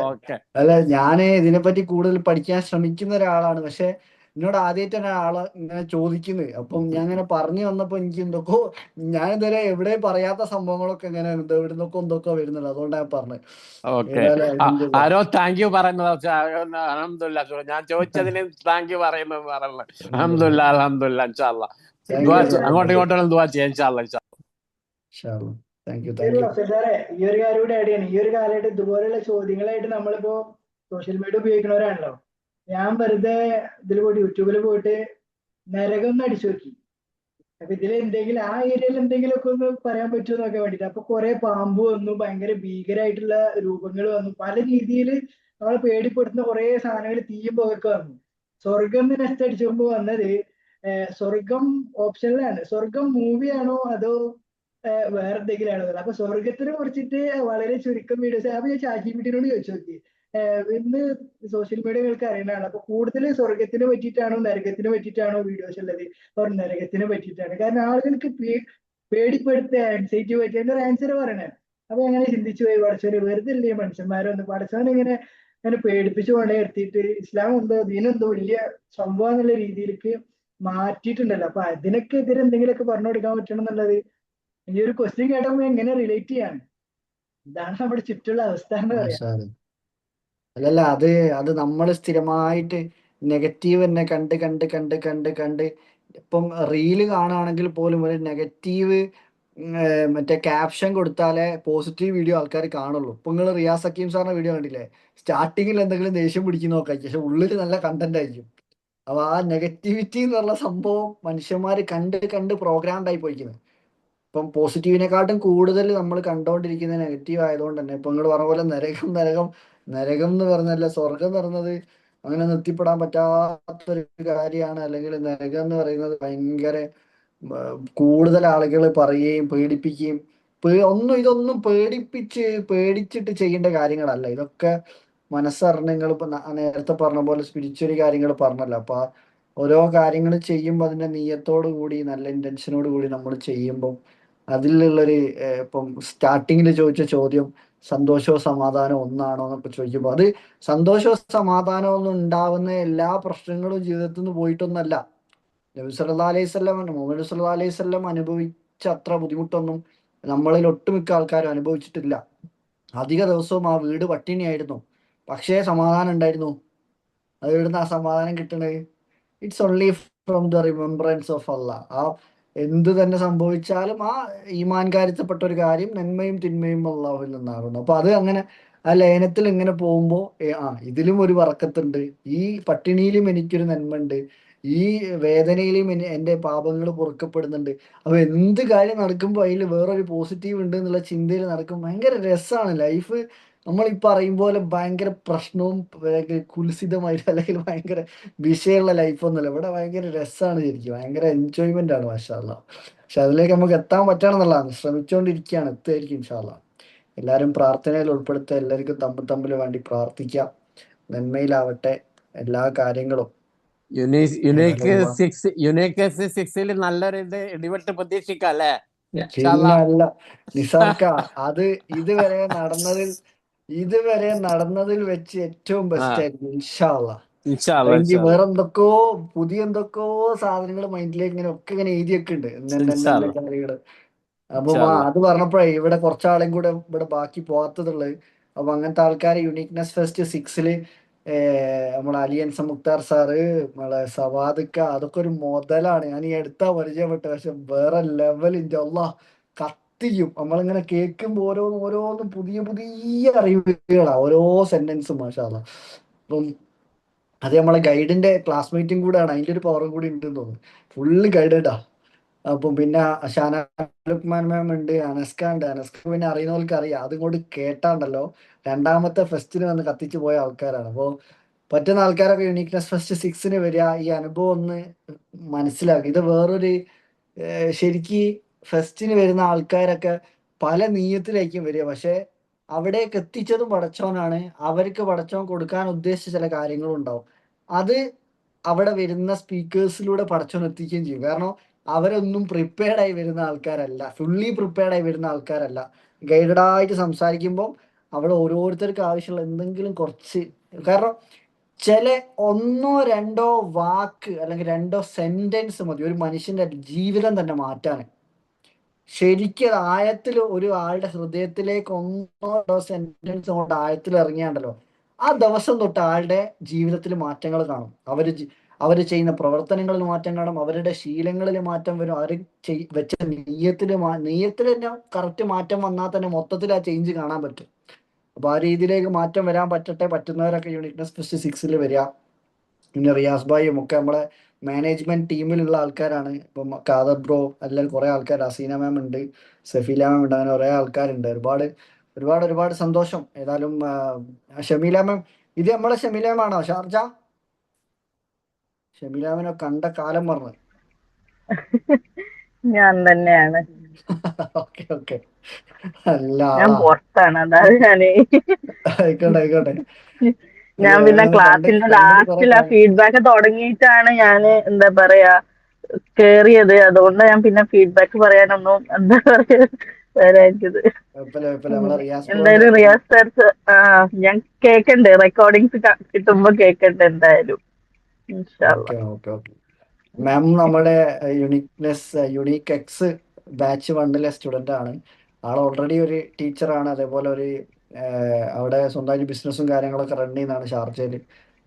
ഓക്കെ. അല്ല, ഞാന് ഇതിനെപ്പറ്റി കൂടുതൽ പഠിക്കാൻ ശ്രമിക്കുന്ന ഒരാളാണ്. പക്ഷെ എന്നോട് ആദ്യമായിട്ടാണ് ആള് ഇങ്ങനെ ചോദിക്കുന്നത്. അപ്പം ഞാൻ ഇങ്ങനെ പറഞ്ഞു വന്നപ്പോ എനിക്ക് എന്തൊക്കെയോ ഞാൻ ഇതുവരെ എവിടെ പറയാത്ത സംഭവങ്ങളൊക്കെ ഇങ്ങനെ എവിടുന്നൊക്കെ എന്തൊക്കെ വരുന്നുണ്ട്. അതുകൊണ്ടാണ് ഞാൻ പറഞ്ഞത്. ഓക്കെ. ഏതായാലും അൽഹംദുലില്ലാ. ആരോ താങ്ക് യു പറയുന്നത് അൽഹംദുലില്ലാ. ഞാൻ ചോദിച്ചതിന് താങ്ക് യു പറയുന്നത് പറയുന്നത് അൽഹംദുലില്ലാ അൽഹംദുലില്ലാ. ഇൻഷാ അല്ലാഹ് അങ്ങോട്ടും ഇങ്ങോട്ടും ദുആ ചെയ്യാം. ഇൻഷാ അല്ലാഹ്. Thank you. സാറേ, ഈ ഒരു കാര്യം കൂടി ആഡ് ചെയ്യണം. ഈ ഒരു കാലമായിട്ട് ഇതുപോലെയുള്ള ചോദ്യങ്ങളായിട്ട് നമ്മളിപ്പോ സോഷ്യൽ മീഡിയ ഉപയോഗിക്കുന്നവരാണല്ലോ. ഞാൻ വെറുതെ ഇതിൽ പോയിട്ട് യൂട്യൂബിൽ പോയിട്ട് നരകം ഒന്ന് അടിച്ചു നോക്കി. അപ്പൊ ഇതിൽ എന്തെങ്കിലും ആ ഏരിയയിൽ എന്തെങ്കിലും ഒക്കെ ഒന്ന് പറയാൻ പറ്റുമോ നോക്കാൻ വേണ്ടിട്ട്. അപ്പൊ കുറെ പാമ്പ് വന്നു, ഭയങ്കര ഭീകരമായിട്ടുള്ള രൂപങ്ങൾ വന്നു, പല രീതിയിൽ നമ്മളെ പേടിപ്പെടുത്തുന്ന കുറെ സാധനങ്ങൾ, തീയും പുകയൊക്കെ വന്നു. സ്വർഗം നെക്സ്റ്റ് അടിച്ചുമ്പോ വന്നത് സ്വർഗം ഓപ്ഷനിലാണ്. സ്വർഗം മൂവിയാണോ അതോ വേറെ എന്തെങ്കിലും ആണോ? അപ്പൊ സ്വർഗത്തിനെ കുറിച്ചിട്ട് വളരെ ചുരുക്കം വീഡിയോസ്. അപ്പൊ ഞാൻ ChatGPT ചോദിച്ചു നോക്കി, ഇന്ന് സോഷ്യൽ മീഡിയകൾക്ക് അറിയുന്നതാണ്. അപ്പൊ കൂടുതൽ സ്വർഗത്തിനെ പറ്റിയിട്ടാണോ നരകത്തിനെ പറ്റിയിട്ടാണോ വീഡിയോസ് ഉള്ളത്? ഓർ നരകത്തിനെ പറ്റിയിട്ടാണ്. കാരണം ആളുകൾക്ക് പേടിപ്പെടുത്ത ആൻസൈറ്റി പറ്റി അതിന്റെ ഒരു ആൻസർ പറയണേ. അപ്പൊ അങ്ങനെ ചിന്തിച്ചു പോയി, പഠിച്ചവര് വെറുതെ ഇല്ലേ മനുഷ്യന്മാരൊന്ന് പഠിച്ചവനെ ഇങ്ങനെ പേടിപ്പിച്ചു കൊണ്ടേ നിർത്തിയിട്ട് ഇസ്ലാം എന്തോ ദീനെന്തോ വലിയ സംഭവം എന്നുള്ള രീതിയിലേക്ക് മാറ്റിയിട്ടുണ്ടല്ലോ. അപ്പൊ അതിനൊക്കെ എതിരെ എന്തെങ്കിലുമൊക്കെ പറഞ്ഞു കൊടുക്കാൻ പറ്റണം എന്നുള്ളത് ഈ ഒരു ക്വസ്റ്റ്യൻ കേട്ടപ്പോൾ എങ്ങനെ റിലേറ്റ് ചെയ്യാണ്. ഇതാണ് നമ്മുടെ ചുറ്റുള്ള അവസ്ഥ എന്ന് പറയാം. മാഷാ അല്ലാ. അല്ലല്ല, അത് നമ്മൾ സ്ഥിരമായിട്ട് നെഗറ്റീവ് തന്നെ കണ്ട് കണ്ട് കണ്ട് കണ്ട് കണ്ട് ഇപ്പം റീല് കാണുകയാണെങ്കിൽ പോലും ഒരു നെഗറ്റീവ് മറ്റേ ക്യാപ്ഷൻ കൊടുത്താലേ പോസിറ്റീവ് വീഡിയോ ആൾക്കാർ കാണുള്ളൂ. ഇപ്പൊ നിങ്ങൾ റിയാസ് ഹക്കീം സാറിന്റെ വീഡിയോ കണ്ടില്ലേ? സ്റ്റാർട്ടിങ്ങിൽ എന്തെങ്കിലും ദേഷ്യം പിടിക്കുന്ന നോക്കാം, പക്ഷെ ഉള്ളിൽ നല്ല കണ്ടന്റ് ആയിരിക്കും. അപ്പൊ ആ നെഗറ്റിവിറ്റി എന്നുള്ള സംഭവം മനുഷ്യന്മാർ കണ്ട് കണ്ട് പ്രോഗ്രാംഡ് ആയി പോയിക്കുന്നത്. ഇപ്പം പോസിറ്റീവിനെക്കാട്ടും കൂടുതൽ നമ്മൾ കണ്ടുകൊണ്ടിരിക്കുന്ന നെഗറ്റീവ് ആയതുകൊണ്ട് തന്നെ ഇപ്പൊ നിങ്ങൾ പറഞ്ഞ പോലെ നരകം നരകം നരകം എന്ന് പറഞ്ഞല്ല, സ്വർഗം എന്ന് പറയുന്നത് അങ്ങനെ നിർത്തിപ്പെടാൻ പറ്റാത്തൊരു കാര്യമാണ്. അല്ലെങ്കിൽ നരകം എന്ന് പറയുന്നത് ഭയങ്കര കൂടുതൽ ആളുകൾ പറയുകയും പേടിപ്പിക്കുകയും ഇതൊന്നും പേടിച്ചിട്ട് ചെയ്യേണ്ട കാര്യങ്ങളല്ല. ഇതൊക്കെ മനസ്സറിഞ്ഞ് നിങ്ങൾ ഇപ്പൊ നേരത്തെ പറഞ്ഞ പോലെ സ്പിരിച്വലി കാര്യങ്ങൾ പറഞ്ഞല്ലോ. അപ്പൊ ഓരോ കാര്യങ്ങൾ ചെയ്യുമ്പോൾ അതിന്റെ നീയത്തോടു കൂടി നല്ല ഇന്റൻഷനോട് കൂടി നമ്മൾ ചെയ്യുമ്പോൾ അതിലുള്ളൊരു ഇപ്പം സ്റ്റാർട്ടിങ്ങിൽ ചോദിച്ച ചോദ്യം സന്തോഷവും സമാധാനവും ഒന്നാണോ എന്നൊക്കെ ചോദിക്കുമ്പോൾ അത് സന്തോഷവും സമാധാനവും ഒന്നും ഉണ്ടാവുന്ന എല്ലാ പ്രശ്നങ്ങളും ജീവിതത്തിൽ നിന്ന് പോയിട്ടൊന്നല്ല. നബി സല്ലല്ലാഹു അലൈഹി വസല്ലം മുഹമ്മദ് സല്ലല്ലാഹു അലൈഹി വസല്ലം അനുഭവിച്ച അത്ര ബുദ്ധിമുട്ടൊന്നും നമ്മളിൽ ഒട്ടുമിക്ക ആൾക്കാരും അനുഭവിച്ചിട്ടില്ല. അധിക ദിവസവും ആ വീട് പട്ടിണിയായിരുന്നു, പക്ഷേ സമാധാനം ഉണ്ടായിരുന്നു. അത് എവിടുന്ന ആ സമാധാനം കിട്ടണത്? It's only from the remembrance of Allah. ആ എന്ത് തന്നെ സംഭവിച്ചാലും ആ ഈമാൻകാരിത്തപ്പെട്ട ഒരു കാര്യം നന്മയും തിന്മയും അള്ളാഹുവിൽ നിന്നാകുന്നു. അപ്പൊ അത് അങ്ങനെ ആ ലയനത്തിൽ ഇങ്ങനെ പോകുമ്പോ ഇതിലും ഒരു വറക്കത്തുണ്ട്, ഈ പട്ടിണിയിലും എനിക്കൊരു നന്മ ഉണ്ട്, ഈ വേദനയിലും എൻ്റെ പാപങ്ങൾ പൊറുക്കപ്പെടുന്നുണ്ട്. അപ്പൊ എന്ത് കാര്യം നടക്കുമ്പോൾ അതിൽ വേറൊരു പോസിറ്റീവ് ഉണ്ട് എന്നുള്ള ചിന്തയിൽ നടക്കുമ്പോൾ ഭയങ്കര രസമാണ് ലൈഫ്. നമ്മൾ ഈ പറയും പോലെ ഭയങ്കര പ്രശ്നവും കുൽസിതമായിട്ട് അല്ലെങ്കിൽ ഭയങ്കര വിഷയമുള്ള ലൈഫൊന്നുമല്ല. ഇവിടെ ഭയങ്കര രസമാണ് ശരിക്കും, ഭയങ്കര എൻജോയ്മെന്റ് ആണ് മാഷാ അല്ലാ. പക്ഷെ അതിലേക്ക് നമുക്ക് എത്താൻ പറ്റണം എന്നുള്ളതാണ്, ശ്രമിച്ചുകൊണ്ടിരിക്കുകയാണ്, എത്തുമായിരിക്കും ഇൻഷാ അല്ലാ. എല്ലാവരും പ്രാർത്ഥനയിൽ ഉൾപ്പെടുത്തുക, എല്ലാവർക്കും തമ്മിൽ വേണ്ടി പ്രാർത്ഥിക്കാം, നന്മയിലാവട്ടെ എല്ലാ കാര്യങ്ങളും. യുണീക്ക് 6 നല്ലൊരു ഇടിവെട്ട് പ്രതീക്ഷിക്കാം അല്ലേ? പിന്നെ അല്ല നിസാർക്ക, അത് ഇതുവരെ നടന്നതിൽ വെച്ച് ഏറ്റവും ബെസ്റ്റ് ആയിരിക്കും ഇൻഷാ അല്ലാ. എനിക്ക് വേറെ പുതിയ എന്തൊക്കെയോ സാധനങ്ങൾ മൈൻഡിലേക്ക് ഇങ്ങനെ എഴുതിയൊക്കെ ഉണ്ട് എന്നെ കാര്യങ്ങള്. അപ്പൊ അത് പറഞ്ഞപ്പോഴേ ഇവിടെ കുറച്ചാളും കൂടെ ഇവിടെ ബാക്കി പോകാത്തതുള്ളത്. അപ്പൊ അങ്ങനത്തെ ആൾക്കാരെ യുണീക്നെസ് ഫെസ്റ്റ് 6 നമ്മളെ അലിയൻസ് മുക്താർ സാറ്, നമ്മളെ സവാദിക്ക, അതൊക്കെ ഒരു മുതലാണ്. ഞാൻ ഈ അടുത്താ പരിചയപ്പെട്ട, പക്ഷെ വേറെ ലെവലിന്റെ കത്തിയും. നമ്മളിങ്ങനെ കേൾക്കുമ്പോ ഓരോന്നും പുതിയ പുതിയ അറിവുകളാ ഓരോ സെന്റൻസും മാഷാ അല്ലാ. അപ്പം അത് നമ്മളെ ഗൈഡിന്റെ ക്ലാസ്മേറ്റും കൂടെ ആണ്, അതിന്റെ ഒരു പവറും കൂടി ഉണ്ടെന്ന് തോന്നുന്നു. ഫുള്ള് ഗൈഡഡാ. അപ്പം പിന്നെ ഷാന ലുക്മാൻ മാം ഉണ്ട്, അനസ്ക ഉണ്ട്. അനസ്ക പിന്നെ അറിയുന്നവർക്ക് അറിയാം, അതുകൊണ്ട് കേട്ടാണ്ടല്ലോ രണ്ടാമത്തെ ഫെസ്റ്റിന് വന്ന് കത്തിച്ചു പോയ ആൾക്കാരാണ്. അപ്പോൾ പറ്റുന്ന ആൾക്കാരൊക്കെ യുണീക്നെസ് ഫെസ്റ്റ് 6 വരിക, ഈ അനുഭവം ഒന്ന് മനസ്സിലാക്കുക. ഇത് വേറൊരു ശരിക്ക് ഫെസ്റ്റിന് വരുന്ന ആൾക്കാരൊക്കെ പല നീയത്തിലായിരിക്കും വരിക, പക്ഷെ അവിടേക്ക് എത്തിച്ചതും പടച്ചോനാണ്. അവർക്ക് പടച്ചോൻ കൊടുക്കാൻ ഉദ്ദേശിച്ച ചില കാര്യങ്ങളും ഉണ്ടാവും. അത് അവിടെ വരുന്ന സ്പീക്കേഴ്സിലൂടെ പടച്ചോൻ എത്തിക്കുകയും ചെയ്യും. കാരണം അവരൊന്നും പ്രിപ്പയർഡ് ആയി വരുന്ന ആൾക്കാരല്ല, ഫുള്ളി പ്രിപ്പയർഡ് ആയി വരുന്ന ആൾക്കാരല്ല. ഗൈഡഡ് ആയിട്ട് സംസാരിക്കുമ്പോൾ അവിടെ ഓരോരുത്തർക്ക് ആവശ്യമുള്ള എന്തെങ്കിലും കുറച്ച്, കാരണം ചില 1-2 വാക്ക് അല്ലെങ്കിൽ 2 സെന്റൻസ് മതി ഒരു മനുഷ്യന്റെ ജീവിതം തന്നെ മാറ്റാൻ. ശരിക്കും അത് ആഴത്തിൽ ഒരു ആളുടെ ഹൃദയത്തിലേക്ക് 1-2 സെന്റൻസ് കൊണ്ട് ആഴത്തിൽ ഇറങ്ങിയാണ്ടല്ലോ, ആ ദിവസം തൊട്ട് ആളുടെ ജീവിതത്തിൽ മാറ്റങ്ങൾ കാണും. അവര് ചെയ്യുന്ന പ്രവർത്തനങ്ങളിൽ മാറ്റം കാണും, അവരുടെ ശീലങ്ങളിൽ മാറ്റം വരും, അവർ വെച്ച നെയ്യത്തിൽ തന്നെ കറക്റ്റ് മാറ്റം വന്നാൽ തന്നെ മൊത്തത്തിൽ ആ ചേഞ്ച് കാണാൻ പറ്റും. അപ്പൊ ആ രീതിയിലേക്ക് മാറ്റം വരാൻ പറ്റുന്നവരൊക്കെ യുണീക്നെസ് ഫെസ്റ്റ് 6 വരിക. പിന്നെ റിയാസ് ഭായിയും ഒക്കെ നമ്മളെ മാനേജ്മെന്റ് ടീമിലുള്ള ആൾക്കാരാണ്. ഇപ്പം കാദർ ബ്രോ, അല്ലെങ്കിൽ കുറെ ആൾക്കാർ, അസീന മാം ഉണ്ട്, സഫീല മാം ഉണ്ട്, അങ്ങനെ കുറെ ആൾക്കാരുണ്ട്. ഒരുപാട് സന്തോഷം. ഏതായാലും ഷമീല മാം, ഇത് നമ്മളെ ഷമീല മാം ആണോ ഷാർജ? ഷമീല മാമിനെ കണ്ട കാലം പറഞ്ഞു. ഞാൻ തന്നെയാണ്. Okay okay. നല്ല ഞാൻ ആളാ. പുറത്താണ്, അതാണ് ഞാന്. ആയിക്കോട്ടെ ആയിക്കോട്ടെ. ഞാൻ അല്ല പിന്നെ ഞാനത് ക്ലാസ്സിന്റെ കണ്ടിട്ട് കുറെ ലാസ്റ്റിൽ ആ കാലം. ഫീഡ്ബാക്ക് തുടങ്ങിയിട്ടാണ് ഞാൻ എന്താ പറയാ കേറിയത്. അതുകൊണ്ട് ഞാൻ പിന്നെ ഫീഡ്ബാക്ക് പറയാനൊന്നും എന്താ പറയാ വരാഞ്ഞത്. കുഴപ്പമില്ല. നമ്മളെ റിയാസ് ബ്രോന്റെ എന്തായാലും റിയാസ് സാർ ഞാൻ കേക്കണ്ട്, റെക്കോർഡിങ്സ് കിട്ടുമ്പോ കേക്കണ്ട് എന്തായാലും. ഇൻഷാ അള്ളാ. Okay okay okay. മാം നമ്മുടെ യുണീക്ക് എക്സ് ബാച്ച് 1 സ്റ്റുഡന്റ് ആണ്. ആൾ ഓൾറെഡി ഒരു ടീച്ചറാണ്. അതേപോലെ ഒരു അവിടെ സ്വന്തമായിട്ട് ബിസിനസ്സും കാര്യങ്ങളൊക്കെ റൺ ചെയ്യുന്നതാണ് ഷാർജയിൽ.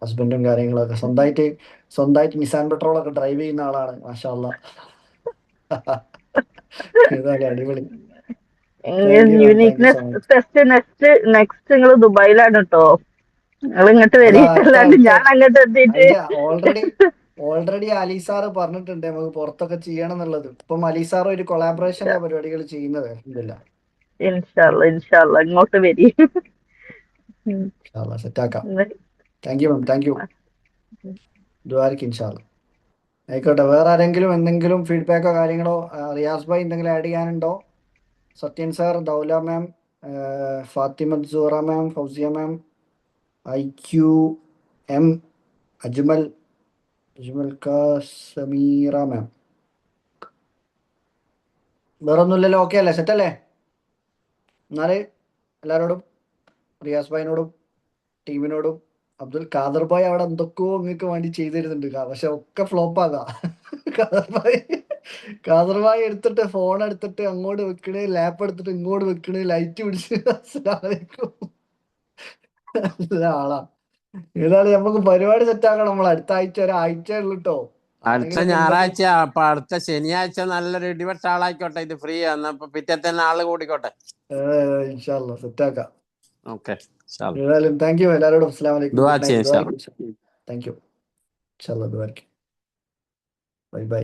ഹസ്ബൻഡും കാര്യങ്ങളൊക്കെ സ്വന്തമായിട്ട് നിസാൻ പെട്രോൾ ഒക്കെ ഡ്രൈവ് ചെയ്യുന്ന ആളാണ്. മാഷാ അല്ലാ. ഏതായാലും അടിപൊളി. Thank you ma'am, thank you so uniqueness much. Test next നിങ്ങൾ ദുബായിലാണ് കേട്ടോ. നിങ്ങൾ ഇങ്ങോട്ട് അതാ അടുത്ത വരികയല്ലാണ്ട് അടുത്ത ഞാൻ അങ്ങോട്ട് എത്തിയിട്ട്. അതിന്റെ ഓൾറെഡി അലിസാറ് പറഞ്ഞിട്ടുണ്ട് നമുക്ക് പുറത്തൊക്കെ ചെയ്യണം എന്നുള്ളത്. ഇപ്പം അലിസാർ ഒരു കൊളാബറേഷന്റെ പരിപാടികൾ ചെയ്യുന്നത്. അൽഹംദുലില്ലാ. ഇൻഷാ അള്ളാ ഇങ്ങോട്ട് വരി. സെറ്റാക്കാം. Thank you ma'am, thank you. ദ്വാരക്ക് ഇൻഷാല്ല. ആയിക്കോട്ടെ. വേറെ ആരെങ്കിലും എന്തെങ്കിലും ഫീഡ്ബാക്കോ കാര്യങ്ങളോ റിയാസ് ഭായി എന്തെങ്കിലും ആഡ് ചെയ്യാനുണ്ടോ? സത്യൻ സാർ, ദൗല മാം, ഫാത്തിമ സൂറ മാം, ഫൗസിയ മാം, IQM, അജ്മൽ ക, സമീറ മാം. വേറെ ഒന്നുമില്ലല്ലോ? ഓക്കെ അല്ലേ? സെറ്റല്ലേ? എന്നാല് എല്ലാവരോടും റിയാസ് ഭായിനോടും ടീമിനോടും അബ്ദുൽ ഖാദർ ഭായ് അവിടെ എന്തൊക്കെയോ നിങ്ങൾക്ക് വേണ്ടി ചെയ്തു തരുന്നുണ്ട്. പക്ഷെ ഒക്കെ ഫ്ലോപ്പ് ആകാം. ഖാദർ ഭായ് എടുത്തിട്ട് ഫോൺ എടുത്തിട്ട് അങ്ങോട്ട് വെക്കണ്, ലാപ്പ് എടുത്തിട്ട് ഇങ്ങോട്ട് വെക്കണ്, ലൈറ്റ് പിടിച്ച്. അസ്സലാമലൈക്കും. നല്ല ആളാ. ഏതായാലും നമുക്ക് പരിപാടി സെറ്റ് ആക്കണം. നമ്മൾ അടുത്ത ആഴ്ച ഒരാഴ്ച ഉള്ളു കേട്ടോ. അടുത്ത ഞായറാഴ്ച, അപ്പൊ അടുത്ത ശനിയാഴ്ച നല്ലൊരു ഇടിവെട്ട ആളായിക്കോട്ടെ. ഇത് ഫ്രീ ആണ്. അപ്പൊ പിറ്റേ തന്നെ ആള് കൂടിക്കോട്ടെ. ഇൻഷാല്ലാ സെറ്റാക്കാം. ഓക്കെ. ഏതായാലും താങ്ക് യു എല്ലാവരോടും. അസ്സലാമലൈക്കും. ദുആ ഗുഡ് ചെയ്യാം നൈറ്റ്. ഇൻഷാ അല്ലാ. താങ്ക് യു. ഇൻഷാല്ലാ. Bye by.